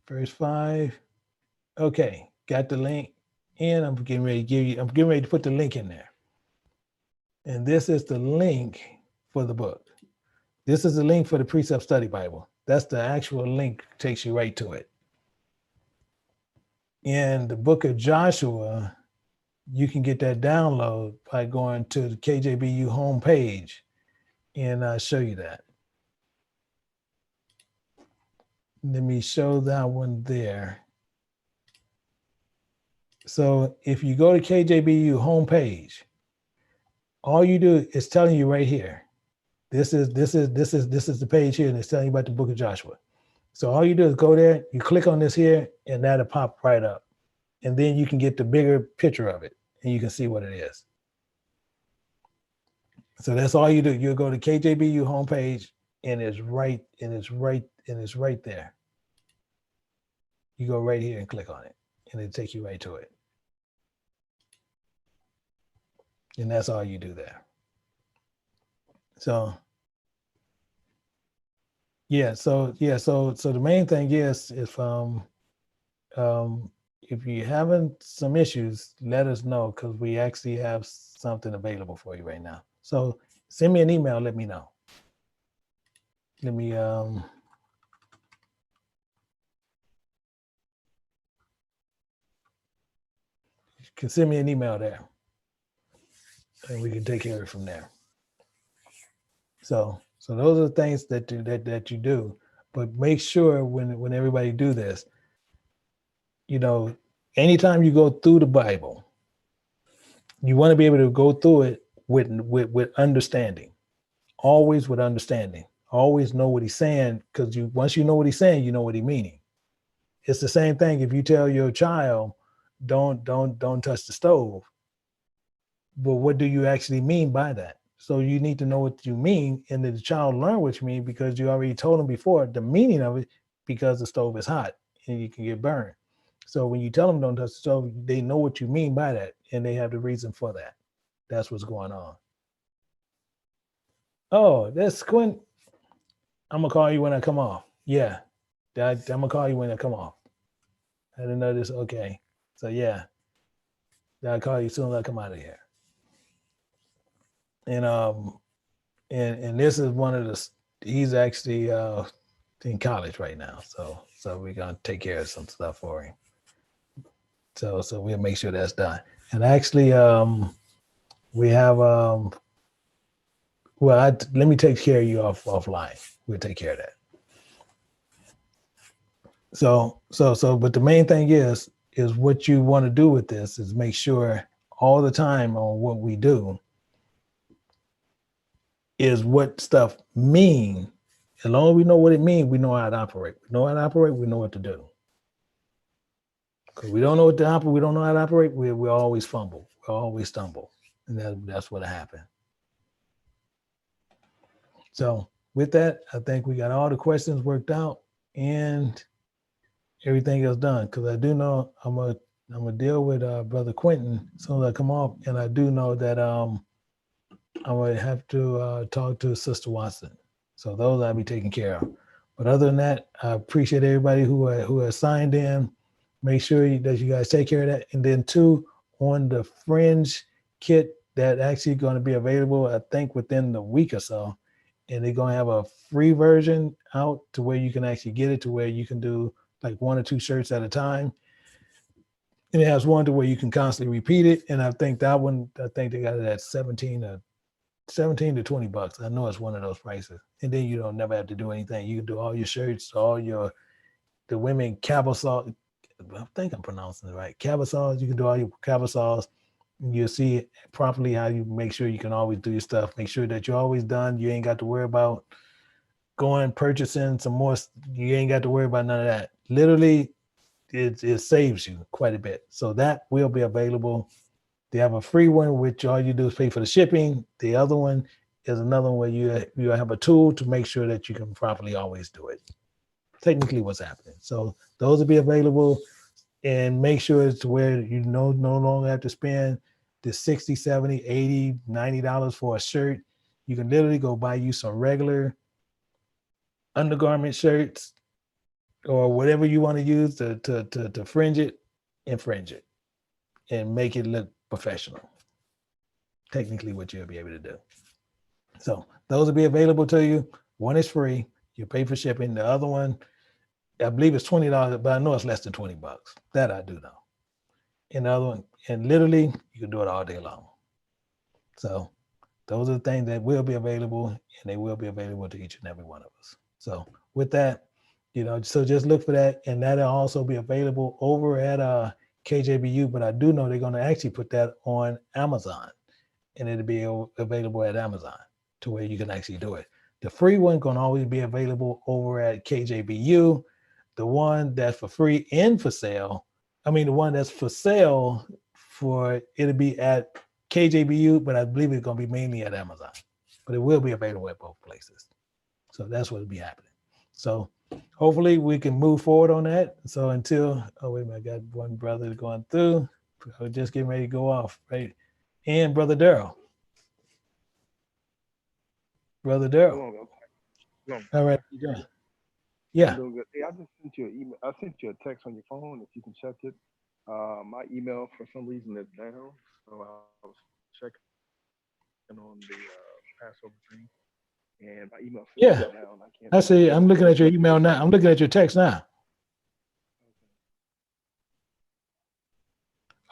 verse 5. Okay, got the link. And I'm getting ready to put the link in there. And this is the link for the book. This is the link for the Precept Study Bible. That's the actual link, takes you right to it. In the book of Joshua, you can get that download by going to the KJBU homepage, and I'll show you that. Let me show that one there. So if you go to KJBU homepage, all you do is telling you right here. This is the page here, and it's telling you about the book of Joshua. So all you do is go there, you click on this here, and that'll pop right up. And then you can get the bigger picture of it, and you can see what it is. So that's all you do. You'll go to KJBU homepage, and it's right there. You go right here and click on it, and it'll take you right to it. And that's all you do there. So so the main thing is if you're having some issues, let us know, because we actually have something available for you right now. So send me an email, let me know. Let me you can send me an email there, and we can take care of it from there. So those are the things that you do. but make sure when everybody do this, you know, anytime you go through the Bible, you want to be able to go through it with understanding, always with understanding. Always know what he's saying, because once you know what he's saying, you know what he's meaning. It's the same thing if you tell your child, don't touch the stove. But what do you actually mean by that? So you need to know what you mean, and the child learn what you mean because you already told them before the meaning of it, because the stove is hot and you can get burned. So when you tell them don't touch the stove, they know what you mean by that, and they have the reason for that. That's what's going on. Oh, that's Quinn. I'm gonna call you when I come off. Yeah, I'm gonna call you when I come off. I didn't know this. Okay, so yeah, I'll call you as soon as I come out of here. And this is one of the. He's actually in college right now, so we're gonna take care of some stuff for him. So we'll make sure that's done. And actually, we have well, let me take care of you offline. We'll take care of that. So, but the main thing is what you want to do with this is make sure all the time on what we do is what stuff mean. As long as we know what it means, we know how to operate. We know how to operate, we know what to do. Because we don't know what to operate, we don't know how to operate, we always fumble, we always stumble. And that's what happened. So with that, I think we got all the questions worked out and everything else done. Because I do know I'm gonna deal with Brother Quentin as soon as I come off, and I do know that I'm gonna have to talk to Sister Watson. So those I'll be taking care of. But other than that, I appreciate everybody who has signed in. Make sure that you guys take care of that. And then too, on the fringe kit that actually going to be available, I think within the week or so. And they're going to have a free version out to where you can actually get it to where you can do like 1 or 2 shirts at a time. And it has one to where you can constantly repeat it. And I think that one, I think they got it at 17 to $20. I know it's one of those prices. And then you don't never have to do anything. You can do all your shirts, the women cavasaws. I think I'm pronouncing it right. Cavasaws, you can do all your cavasaws. You'll see properly how you make sure you can always do your stuff. Make sure that you're always done. You ain't got to worry about going purchasing some more. You ain't got to worry about none of that. Literally, it saves you quite a bit. So that will be available. They have a free one, which all you do is pay for the shipping. The other one is another one where you have a tool to make sure that you can properly always do it. Technically what's happening. So those will be available, and make sure it's to where you no longer have to spend the $60, $70, $80, $90 for a shirt. You can literally go buy you some regular undergarment shirts or whatever you want to use to fringe it and make it look professional. Technically what you'll be able to do. So those will be available to you. One is free. You pay for shipping. The other one, I believe it's $20, but I know it's less than $20. That I do know. And the other one, and literally you can do it all day long. So those are the things that will be available, and they will be available to each and every one of us. So with that, so just look for that, and that'll also be available over at KJBU, but I do know they're going to actually put that on Amazon, and it'll be available at Amazon to where you can actually do it. The free one going to always be available over at KJBU. The one that's for free and for sale, the one that's for sale it'll be at KJBU, but I believe it's going to be mainly at Amazon, but it will be available at both places. So that's what will be happening. So hopefully we can move forward on that. So until, wait a minute, I got one brother going through. I was just getting ready to go off, right? And Brother Daryl. Brother Daryl. All right, you doing? Yeah. I'm doing good. Hey, I just sent you an email. I sent you a text on your phone if you can check it. My email for some reason is down, so I was checking on the Passover thing, and my email is down. I can't. I see. I'm looking at your email now. I'm looking at your text now.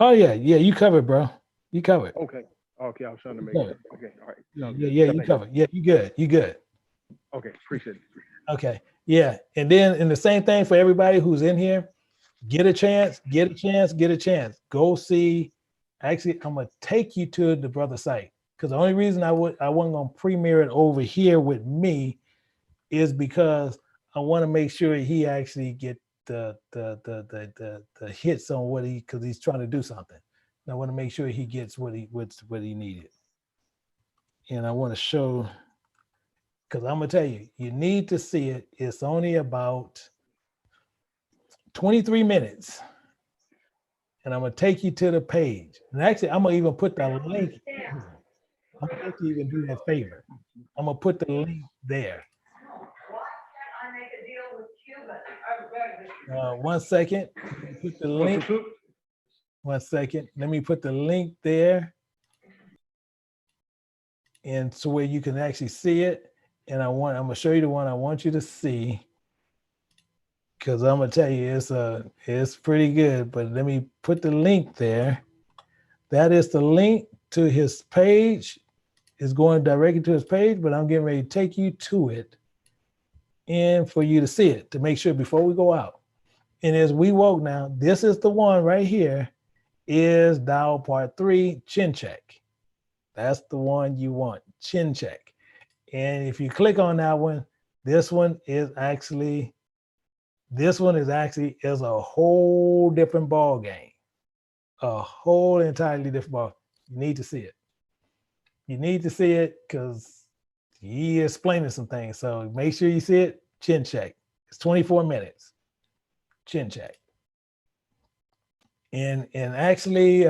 Oh yeah, you covered, bro. You covered. Okay. I was trying to make sure. Okay. All right. Yeah, you covered. Yeah, you good. Okay, appreciate it. Okay. Yeah. And then, and the same thing for everybody who's in here, get a chance. Go see. Actually, I'm gonna take you to the brother site, because the only reason I wasn't gonna premiere it over here with me is because I want to make sure he actually get the hits on what he, because he's trying to do something. And I want to make sure he gets what he needed. And I want to show, because I'm gonna tell you, you need to see it. It's only about 23 minutes. And I'm gonna take you to the page. And actually, I'm gonna even put the link. I'm gonna let you even do that favor. I'm gonna put the link there. 1 second. Put the link. 1 second. Let me put the link there, and so where you can actually see it. And I'm gonna show you the one I want you to see, because I'm gonna tell you it's pretty good. But let me put the link there. That is the link to his page. It's going directly to his page, but I'm getting ready to take you to it and for you to see it, to make sure before we go out. And as we walk now, this is the one right here, is Tao Part 3, Chin Check. That's the one you want, Chin Check. And if you click on that one, this one is actually a whole different ball game. A whole entirely different ball. You need to see it. You need to see it because he is explaining some things. So make sure you see it. Chin Check. It's 24 minutes. Chin Check. And actually,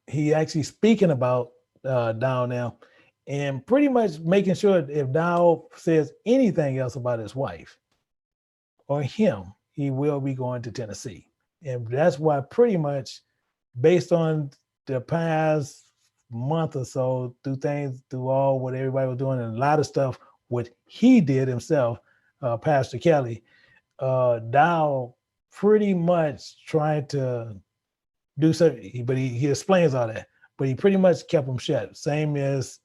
he actually speaking about Dao now, and pretty much making sure if Dao says anything else about his wife or him, he will be going to Tennessee. And that's why pretty much based on the past month or so, through all what everybody was doing, and a lot of stuff what he did himself, Pastor Kelly, Dow pretty much tried to do something, but he explains all that, but he pretty much kept him shut. Same as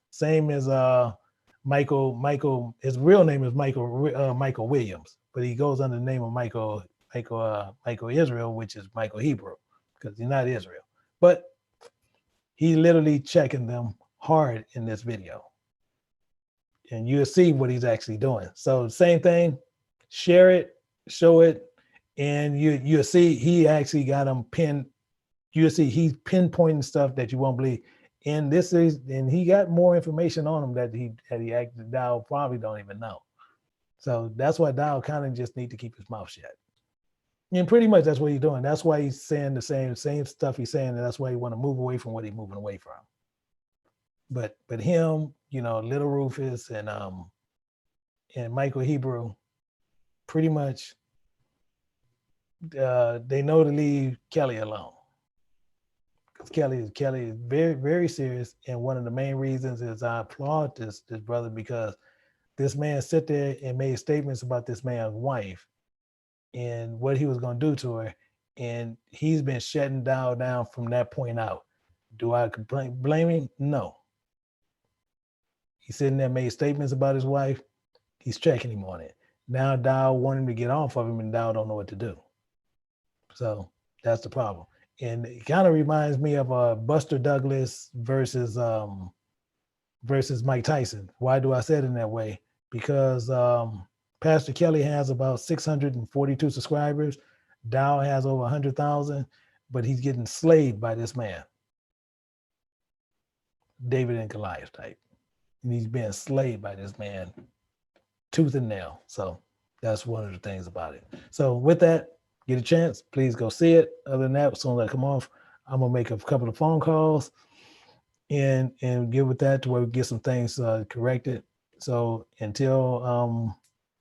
Michael. His real name is Michael Williams, but he goes under the name of Michael Israel, which is Michael Hebrew, because he's not Israel. But he literally checking them hard in this video, and you'll see what he's actually doing. So same thing, share it, show it, and you'll see he actually got them pinned. You'll see he's pinpointing stuff that you won't believe. And he got more information on him that he actually Dow probably don't even know. So that's why Dow kind of just need to keep his mouth shut. And pretty much that's what he's doing. That's why he's saying the same stuff he's saying, and that's why he want to move away from what he's moving away from. But him, Little Rufus and Michael Hebrew, pretty much they know to leave Kelly alone. Because Kelly is very, very serious, and one of the main reasons is I applaud this brother, because this man sat there and made statements about this man's wife and what he was going to do to her, and he's been shutting down from that point out. Do I blame him? No. He's sitting there, made statements about his wife. He's checking him on it. Now Dow want him to get off of him, and Dow don't know what to do. So that's the problem. And it kind of reminds me of Buster Douglas versus Mike Tyson. Why do I say it in that way? Because Pastor Kelly has about 642 subscribers. Dow has over 100,000, but he's getting slayed by this man, David and Goliath type. And he's being slayed by this man, tooth and nail. So that's one of the things about it. So with that, get a chance, please go see it. Other than that, as soon as I come off, I'm gonna make a couple of phone calls and get with that to where we get some things corrected. So until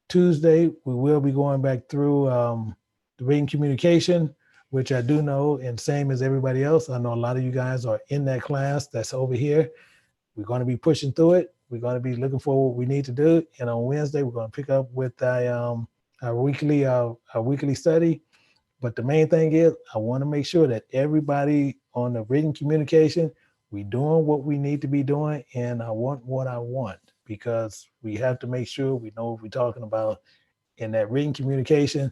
Tuesday, we will be going back through the reading communication, which I do know, and same as everybody else, I know a lot of you guys are in that class that's over here. We're going to be pushing through it. We're going to be looking for what we need to do. And on Wednesday, we're going to pick up with our weekly study. But the main thing is, I want to make sure that everybody on the written communication, we're doing what we need to be doing, and I want what I want, because we have to make sure we know what we're talking about in that written communication.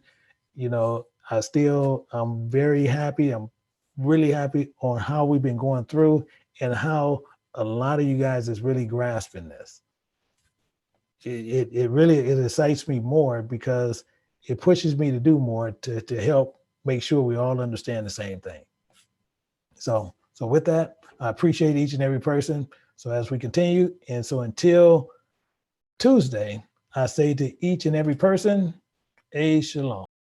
You know, I'm very happy. I'm really happy on how we've been going through and how a lot of you guys is really grasping this. It really excites me more because it pushes me to do more to help make sure we all understand the same thing. So with that, I appreciate each and every person. So as we continue, and so until Tuesday, I say to each and every person, a shalom.